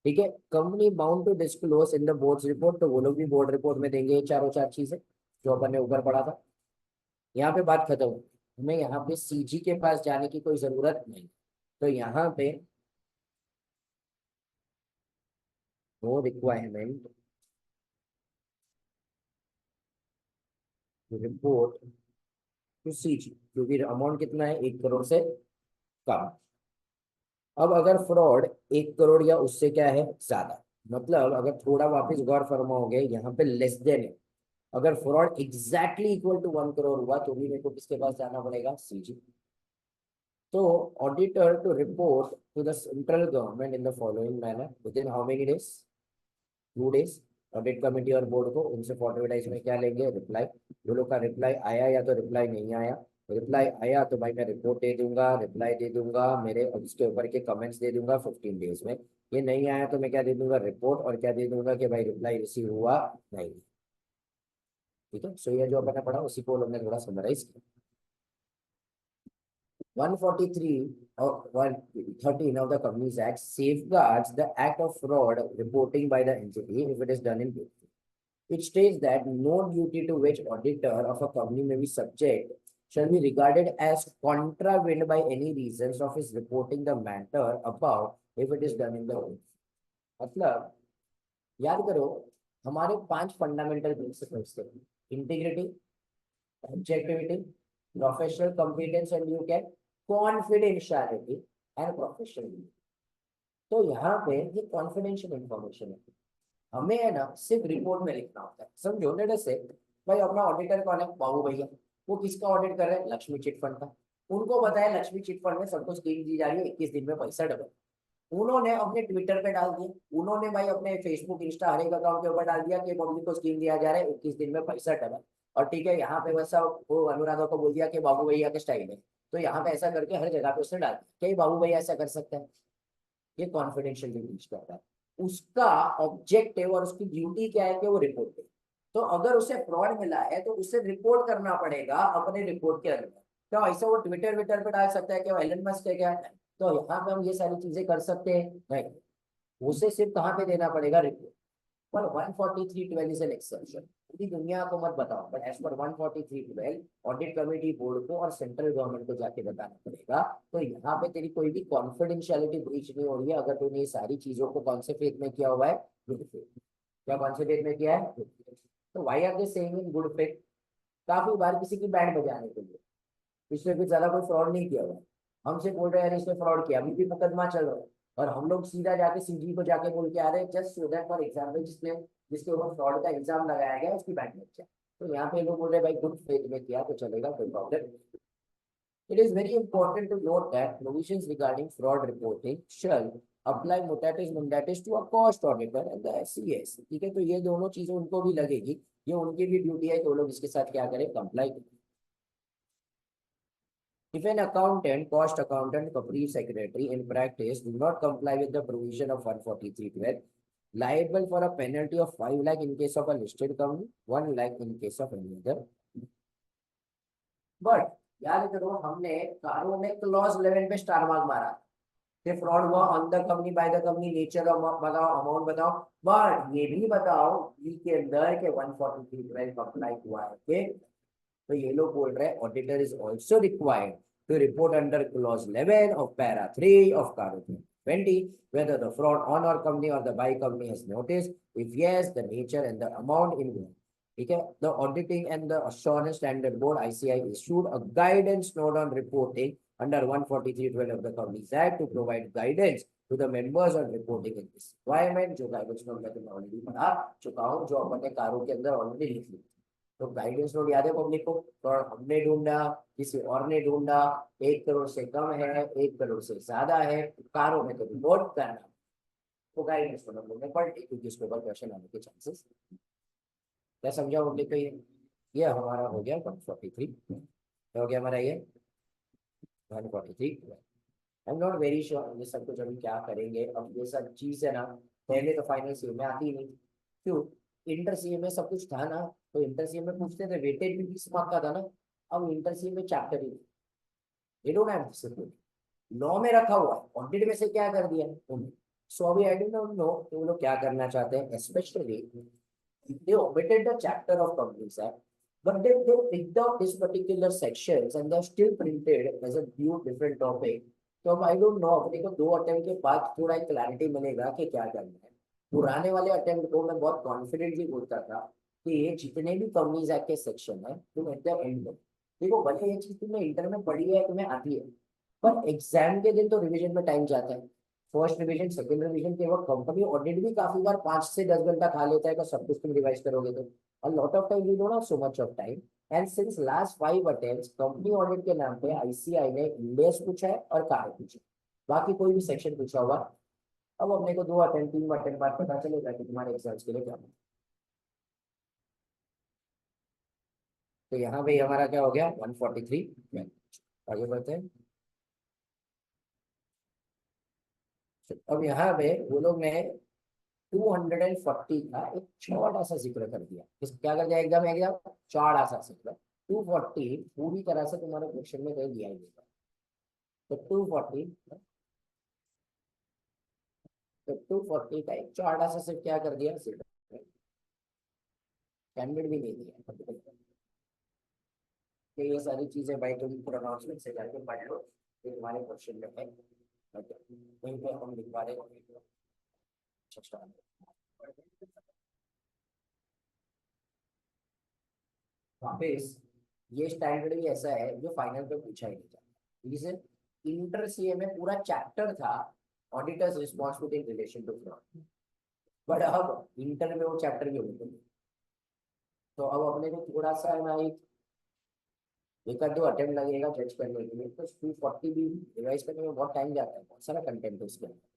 ठीक है, company bound to disclose in the board's report, तो वो लोग भी बोर्ड रिपोर्ट में देंगे ये चारों चार चीजें जो अपन ने ऊपर पढ़ा था। यहाँ पे बात खत्म, हमें यहाँ पे सीजी के पास जाने की कोई जरूरत नहीं। तो यहाँ पे no requirement report to CG, क्योंकि अमाउंट कितना है, 1 करोड़ से कम। अब अगर फ्रॉड 1 करोड़ या उससे क्या है ज्यादा, मतलब अगर थोड़ा वापस गौर फरमाओगे यहाँ पे लेस देन है, अगर fraud exactly equal to 1 crore हुआ तो भी मेरे को किसके पास जाना पड़ेगा, सीजी। तो auditor to report to the central government in the following manner within how many days, 2 days. Audit committee और बोर्ड को उनसे 45 डेज में क्या लेंगे, रिप्लाई। जो लोग का रिप्लाई आया या तो रिप्लाई नहीं आया, रिप्लाई आया तो भाई मैं रिपोर्ट दे दूंगा, रिप्लाई दे दूंगा मेरे, और उसके ऊपर के कमेंट्स दे दूंगा 15 डेज में। ये नहीं आया तो मैं क्या दे दूंगा, रिपोर्ट, और क्या दे दूंगा कि भाई रिप्लाई रिसीव हुआ नहीं। ठीक है, सो ये जो अपने पढ़ा उसी को लोग ने थोड़ा समराइज किया। 143 or 113 of the Companies Act safeguards the act of fraud reporting by the entity if it is done in good faith. It states that no duty to which auditor of a company may be subject shall be regarded as contravened by any reasons of his reporting the matter above if it is done in the oath. मतलब याद करो, हमारे 5 fundamental principles थे: integrity, objectivity, professional competence and you can confidentiality and professionality. तो यहाँ पे ये confidential information है, हमें है ना सिर्फ रिपोर्ट में लिखना होता है। समझो, लेट अस से भाई अपना ऑडिटर कौन है? बाबू भैया। वो किसका ऑडिट कर रहे हैं? लक्ष्मी चिट फंड का। उनको बताया लक्ष्मी चिट फंड में सबको स्कीम दी जा रही है, 21 दिन में पैसा डबल। उन्होंने अपने ट्विटर पे डाल दिया, उन्होंने भाई अपने फेसबुक इंस्टा हर एक अकाउंट के ऊपर डाल दिया कि पब्लिक को स्कीम दिया जा रहा है, 21 दिन में पैसा डबल। और ठीक है, यहाँ पे वैसा वो अनुराधा को बोल दिया कि बाबू भैया के स्टाइल है, तो यहाँ पे ऐसा करके हर जगह पे उसने डाल दिया कि बाबू भैया ऐसा कर सकते हैं। ये कॉन्फिडेंशियल रिलीज करता है। उसका ऑब्जेक्टिव और उसकी ड्यूटी क्या है कि वो रिपोर्ट दे। तो अगर उसे फ्रॉड मिला है तो उसे रिपोर्ट करना पड़ेगा अपने रिपोर्ट के अंदर। क्या ऐसा वो ट्विटर विटर पे डाल सकता है कि वो एलन मस्क है क्या? तो यहाँ पे हम ये सारी चीजें कर सकते हैं नहीं, उसे सिर्फ कहाँ पे देना पड़ेगा? रिपोर्ट। पर 143.12 इज एन एक्सेप्शन। पूरी दुनिया को मत बताओ, but as per 143.12 audit committee board को और सेंट्रल गवर्नमेंट को जाके बताना पड़ेगा। तो यहाँ पे तेरी कोई भी कॉन्फिडेंशियलिटी ब्रीच नहीं हो रही है अगर तूने ये सारी चीजों को कौन से फेथ में किया हुआ है? Good faith. क्या कौन से फेथ में किया है? Good faith. तो why are they saying in good faith? काफी बार किसी की बैंड बजाने के लिए, इसमें कुछ ज्यादा कोई फ्रॉड नहीं किया हुआ, हमसे बोल रहे हैं इसने फ्रॉड किया, अभी भी मुकदमा चल रहा है और हम लोग सीधा जाके सीजी को जाके बोल के आ रहे हैं just so that for example जिसने जिसके ऊपर फ्रॉड का इल्जाम लगाया गया उसकी बैंक लग जाए। तो यहाँ पे लोग बोल रहे हैं भाई गुड फेथ में किया तो चलेगा, कोई प्रॉब्लम नहीं। It is very important to note that provisions regarding fraud reporting shall apply mutatis mutatis to a cost auditor and the SCS। ठीक है, तो ये दोनों चीजें उनको भी लगेगी, ये उनकी भी ड्यूटी है कि वो लोग इसके साथ क्या करें? कंप्लाई करें। If an accountant, cost accountant, company secretary in practice do not comply with the provision of 143.12, liable for a penalty of 5 lakh in case of a listed company, 1 lakh in case of any other। But याद करो, हमने कारों में clause 11 पे star mark मारा कि fraud हुआ on the company, bye the company, nature of बताओ, अमाउंट बताओ, बट ये भी बताओ बी के अंदर के 143.12 अप्लाई हुआ है कि? तो ये लोग बोल रहे हैं auditor is also required to report under clause 11 of para 3 of Code 20 whether the fraud on or company or the by company has noticed, if yes, the nature and the amount involved। ठीक है, the auditing and the assurance standard board ICI issued a guidance note on reporting under 143.12 of the Companies Act to provide guidance to the members on reporting in this requirement। जो guidance note मैं तुम्हें already पढ़ा चुका हूँ, जो अपने कारों के अंदर ऑलरेडी लिख ली। तो गाइडेंस नोट याद है पब्लिक को? तो हमने ढूंढा, किसी और ने ढूंढा, 1 करोड़ से कम है, 1 करोड़ से ज्यादा है, कारों में तो रिपोर्ट करना। तो गाइडेंस नोट हम लोग ने पढ़ ली क्योंकि इसके ऊपर क्वेश्चन आने के चांसेस। क्या समझा पब्लिक को? ये हमारा हो गया 143। हो गया हमारा ये 143। I am not very sure ये सब कुछ अभी क्या करेंगे। अब ये सब चीज है ना, पहले तो फाइनल सी में आती नहीं, क्यों? इंटर सी में सब कुछ था ना, तो इंटर सी में पूछते थे, वेटेज भी 20 मार्क का था ना। अब इंटर सी में चैप्टर ही ये डोंट हैव डिसिप्लिन, लॉ में रखा हुआ है, ऑडिट में से क्या कर दिया उन्होंने। सो अभी आई डोंट नो कि वो लोग क्या करना चाहते हैं, specially they omitted the chapter of Companies Act, but they picked out this particular sections and they're still printed as a few different topic। तो अब आई डोंट नो, अपने को 2 अटेम्प्ट के बाद थोड़ा क्लैरिटी मिलेगा कि क्या करना है। पुराने वाले अटेम्प्ट को मैं बहुत कॉन्फिडेंटली बोलता था कि ये जितने भी कंपनीज एक्ट के सेक्शन है तुम एट द एंड में देखो, भले ये चीज तुमने इंटर में पढ़ी है, तुम्हें आती है, पर एग्जाम के दिन तो रिविजन में टाइम जाता है। फर्स्ट रिवीजन, सेकंड रिवीजन के वक्त कंपनी ऑडिट भी काफी बार 5 से 10 घंटा खा लेता है, तो सब कुछ तुम रिवाइज करोगे तो a lot of time, we don't have so much of time। and since last 5 attempts company audit के नाम पे आईसीआई ने इंडेक्स पूछा है और कार पूछा, बाकी कोई भी सेक्शन पूछा हुआ। अब अपने को 2 अटेम्प्ट 3 अटेम्प्ट बाद पता चलेगा कि तुम्हारे एग्जाम्स के लिए क्या होगा। तो यहाँ पे हमारा क्या हो गया 143। आगे बढ़ते हैं। अब यहाँ पे वो लोग ने 240 का एक छोटा सा जिक्र कर दिया। इस क्या कर दिया एकदम एकदम चौड़ा सा जिक्र। 240 पूरी तरह से तुम्हारे क्वेश्चन में कहीं दिया ही नहीं। तो 240, तो 240 का एक चौड़ा सा सिर्फ क्या कर दिया, जिक्र, स्टैंडर्ड भी नहीं दिया। कि ये सारी चीजें भाई तुम प्रोनाउंसमेंट से जाके पढ़ लो, ये तुम्हारे क्वेश्चन में है। वहीं पे हम लिखवा रहे हैं। अच्छा, वापिस ये स्टैंडर्ड भी ऐसा है जो फाइनल पे पूछा ही नहीं जाता। रीजन, इंटर सीए में पूरा चैप्टर था auditor's responsibility in relation to fraud, but अब इंटर में वो चैप्टर भी होते हैं। तो अब अपने को थोड़ा सा है ना एक आध दो अटेम्प्ट लगेगा जज करने के लिए, तो 240 भी रिवाइज करने में बहुत टाइम जाता है, बहुत सारा कंटेंट है उसके अंदर।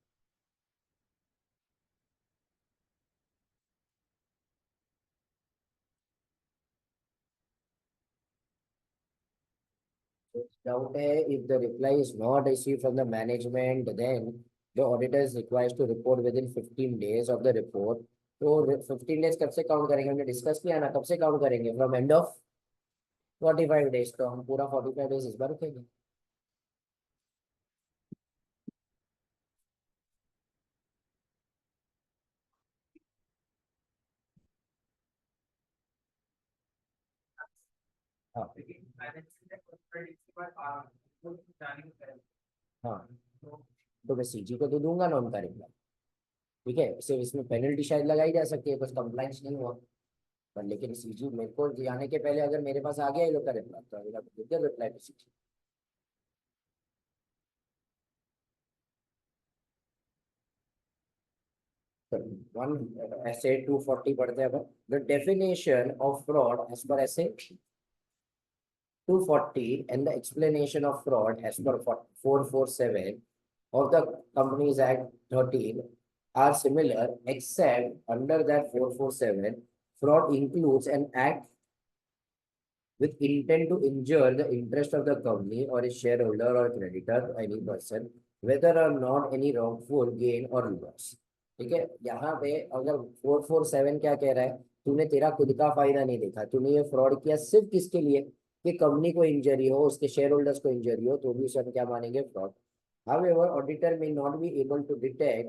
Doubt है, if the reply is not received from the management, then the auditor is required to report within 15 days of the report. तो 15 डेज कब से काउंट करेंगे, हमने डिस्कस किया ना, कब से काउंट करेंगे, फ्रॉम एंड ऑफ 45 डेज। तो हम पूरा 45 डेज इस बार रखेंगे। हाँ हाँ, तो मैं सीजी को तो दूंगा ना उनका रिप्लाई। ठीक है, सिर्फ इसमें पेनल्टी शायद लगाई जा सकती है, कुछ कंप्लाइंस नहीं हुआ, पर लेकिन सीजी मेरे को जाने के पहले अगर मेरे पास आ गया ये लोग का रिप्लाई, तो अगला रिप्लाई टू सीजी। वन ऐसे 240 पढ़ते हैं अपन। The definition of fraud as per ऐसे 240 and the explanation of fraud as per 447 of the Companies Act 13 are similar, except under that 447 fraud includes an act with intent to injure the interest of the company or its shareholder or creditor, any person, whether or not any wrongful gain or loss। ठीक है, यहाँ पे अगर 447 क्या कह रहा है, तूने तेरा खुद का फायदा नहीं देखा, तूने ये फ्रॉड किया सिर्फ किसके लिए, कि कंपनी को इंजरी हो, उसके शेयर होल्डर्स को इंजरी हो, तो भी उसे हम क्या मानेंगे, fraud. However, auditor may not be able to detect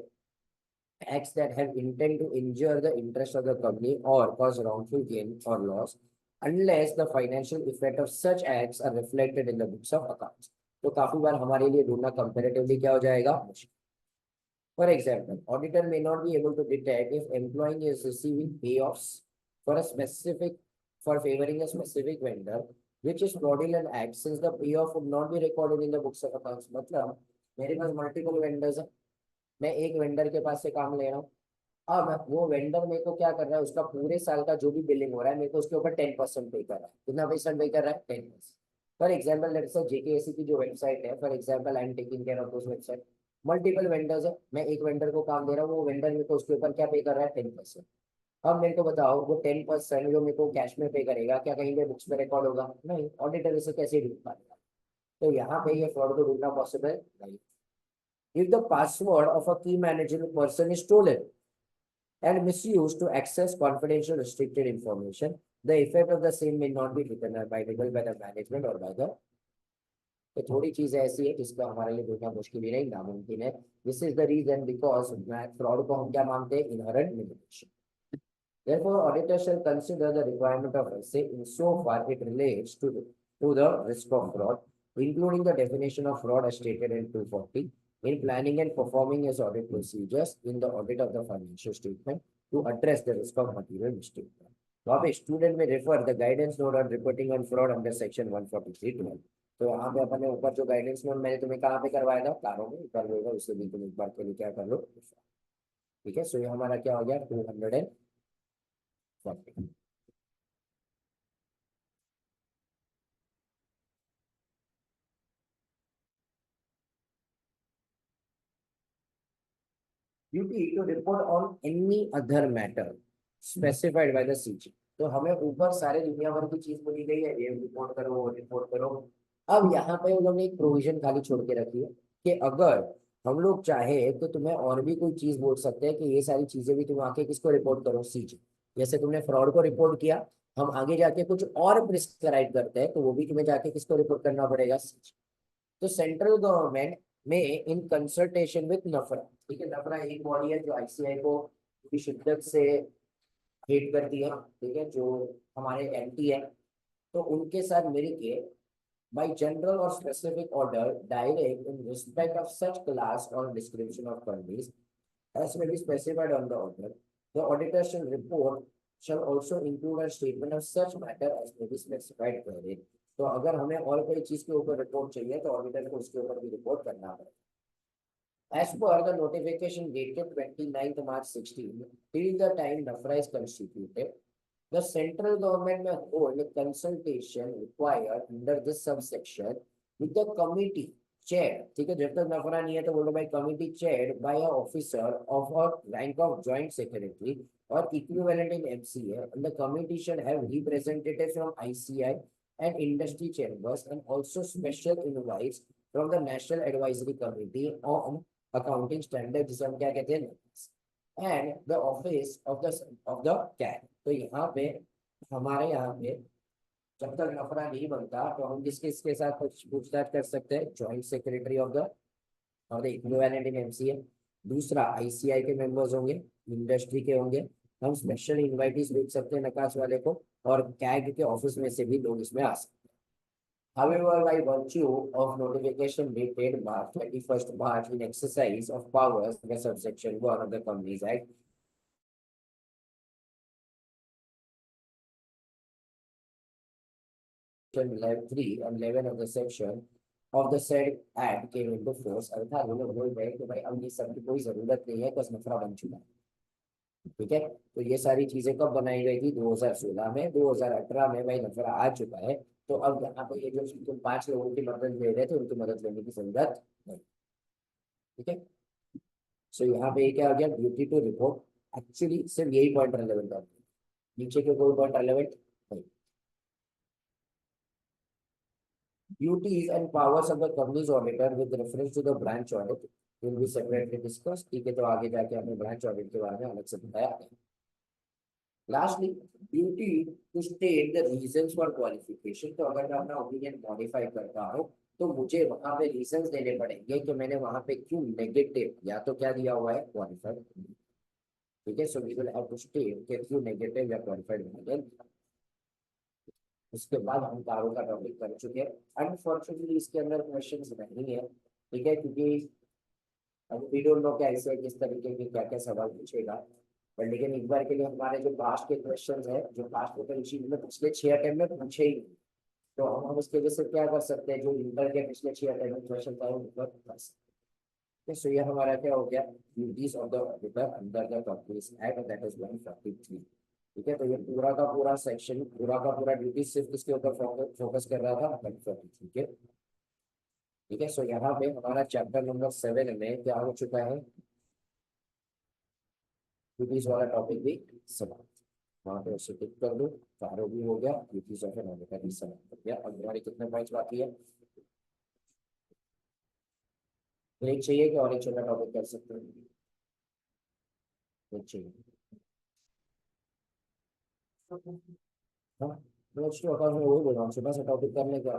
acts that have intent to injure the interest of the company or cause wrongful gain or loss unless the financial effect of such acts are reflected in the books of accounts। तो काफी बार हमारे लिए ढूंढना comparatively क्या हो जाएगा, मुश्किल। For example, auditor may not be able to detect if employee is receiving payoffs for a specific, for favoring a specific vendor, which is fraudulent act, since the payoff would not be recorded in the books of accounts। मतलब मेरे पास multiple vendors है, मैं एक vendor के पास से काम ले रहा हूँ, अब वो वेंडर मेरे को क्या कर रहा है, उसका पूरे साल का जो भी बिलिंग हो रहा है मेरे को उसके ऊपर 10% पे कर रहा है। कितना परसेंट पे कर रहा है, 10%। फॉर एग्जाम्पल लेट्स से जेकेएससी की जो वेबसाइट है, for example I am taking care of उस वेबसाइट, मल्टीपल वेंडर्स है, मैं एक वेंडर को काम दे रहा हूँ, वो वेंडर मेरे को उसके ऊपर क्या पे कर रहा है, 10%। अब मेरे को बताओ वो 10% जो मेरे को कैश में पे करेगा, क्या कहीं पे बुक्स में रिकॉर्ड होगा, नहीं, ऑडिटर इसे कैसे ढूंढ पाएगा। तो यहाँ पे ये फ्रॉड को ढूंढना पॉसिबल नहीं। If the password of a key manager person is stolen and misused to access confidential restricted information, the effect of the same may not be determined by the management or by the। तो थोड़ी चीजें ऐसी है जिसका हमारे लिए ढूंढना मुश्किल ही नहीं, नामुमकिन है। This is the reason because fraud को हम क्या मानते हैं, inherent limitation. Therefore, auditor shall consider the requirement of essay insofar it relates to the risk of fraud, including the definition of fraud as stated in 240, in planning and performing his audit procedures in the audit of the financial statement to address the risk of material misstatement। तो आप student में refer the guidance note on reporting on fraud under section 143 तो यहाँ पे अपने ऊपर जो guidance note मैंने तुम्हें कहाँ पे करवाया था, कारों में कर लो, उसे भी तुम एक बार के लिए क्या कर लो। ठीक है, सो ये हमारा क्या हो गया, 240। duty to report on any other matter specified by the CG। तो हमें ऊपर सारे दुनिया भर की चीज बोली गई है, ये रिपोर्ट करो, वो रिपोर्ट करो। अब यहाँ पे उन्होंने एक प्रोविजन खाली छोड़ के रखी है कि अगर हम लोग चाहे तो तुम्हें और भी कोई चीज बोल सकते हैं कि ये सारी चीजें भी तुम आके किसको रिपोर्ट करो, सीजी। जैसे तुमने फ्रॉड को रिपोर्ट किया, हम आगे जाके कुछ और प्रिस्क्राइब करते हैं तो वो भी तुम्हें जाके किसको रिपोर्ट करना पड़ेगा, सीजी। तो सेंट्रल गवर्नमेंट में इन कंसल्टेशन विद नफरा, ठीक है, नफरा एक बॉडी है जो आईसीआई को पूरी शिद्दत से हेट करती है, ठीक है, जो हमारे एंटी है, तो उनके साथ मिलके by general or specific order direct in respect of such class or description of countries as may be specified on the order. The auditor shall report shall also include a statement of such matter as may be specified therein. तो अगर हमें और कोई चीज के ऊपर report चाहिए तो ऑडिटर को उसके ऊपर भी रिपोर्ट करना पड़ेगा. As per the notification dated 29th March 16, till the time NAFRA is constituted, the central government may hold a consultation required under this subsection with the committee chaired. ठीक है, जब तक नफरा नहीं है तो बोलो भाई committee chaired by an officer of a rank of joint secretary or equivalent in MCA, and the committee should have representatives from ICI and industry chambers and also special invites from the National Advisory Committee on Accounting Standards, जिसे हम क्या कहते हैं, and the office of the CAG. तो यहाँ पे हमारे यहाँ पे जब तक नफरा नहीं बनता तो हम किसके साथ कुछ पूछताछ कर सकते हैं, जॉइंट सेक्रेटरी ऑफ द और द इक्विवेलेंट इन एमसीए. दूसरा आईसीआई के मेंबर्स होंगे, इंडस्ट्री के होंगे, हम स्पेशल इनवाइटीज भेज सकते हैं नकाश वाले को, और कैग के ऑफिस में से भी लोग इसमें आ सकते हैं. However, by virtue of notification dated March 21st March in exercise of powers under subsection 1 of the Companies Act, Section 3 and 11 of the section of the said act came into force. अर्थात वो लोग बोल रहे हैं कि भाई अब ये सब की कोई जरूरत नहीं है, बस नफरा बन चुका है. ठीक है, तो ये सारी चीजें कब बनाई गई थी, 2016 में. 2018 में भाई नफरा आ चुका है. तो अब यहाँ पे ये जो तुम 5 लोगों की मदद ले रहे थे उनकी मदद लेने की जरूरत नहीं. ठीक है, सो यहाँ पे क्या आ गया, ड्यूटी टू रिपोर्ट. एक्चुअली सिर्फ यही पॉइंट रेलेवेंट है, नीचे के कोई पॉइंट रेलेवेंट नहीं. Duties and powers of the company's auditor with reference to the branch audit will be separately discussed. ठीक है, तो आगे जाके हमने ब्रांच ऑडिट के बारे में अलग से बताया. Lastly, duty to state the reasons for qualification. तो अगर मैं अपना ओपिनियन मॉडिफाई करता हूँ तो मुझे वहां पे रीजंस देने पड़ेंगे कि मैंने वहां पे क्यों नेगेटिव, या तो क्या दिया हुआ है, क्वालिफाइड. ठीक है, so we will have to state कि क्यों नेगेटिव या क्वालिफाइड. उसके बाद हम कारों का टॉपिक कर चुके हैं. अनफॉर्चुनेटली इसके अंदर क्वेश्चंस नहीं है. ठीक है, क्योंकि अब वी डोंट नो क्या ऐसे किस तरीके के क्या क्या सवाल पूछेगा. पर लेकिन एक बार के लिए हमारे जो पास्ट के क्वेश्चंस है, जो पास्ट पेपर शीट में पिछले 6 अटेम्प्ट में पूछे ही नहीं, तो हम उसके वजह से क्या कर सकते हैं, जो इंटर के पिछले 6 अटेम्प्ट में क्वेश्चन था उन पर कर सकते हैं. सो ये हमारा क्या हो गया, duties of the auditor under the companies act, that is 143. ठीक है, तो ये पूरा का पूरा सेक्शन, पूरा का पूरा ड्यूटी सिर्फ किसके ऊपर फोकस कर रहा था, 143 के. ठीक है, सो यहाँ पे हमारा चैप्टर नंबर 7 में क्या हो चुका है, ड्यूटीज वाला टॉपिक भी समाप्त. वहां पे उसे टिक कर दो, चारों भी हो गया, ड्यूटीज ऑफ एन ऑडिटर भी समाप्त हो गया. अब हमारे कितने पॉइंट्स बाकी है, ब्रेक चाहिए कि और एक छोटा टॉपिक कर सकते हैं, ब्रेक चाहिए. हाँ, नोट्स टू अकाउंट में वही बोल रहा हूँ, छोटा सा टॉपिक करने का.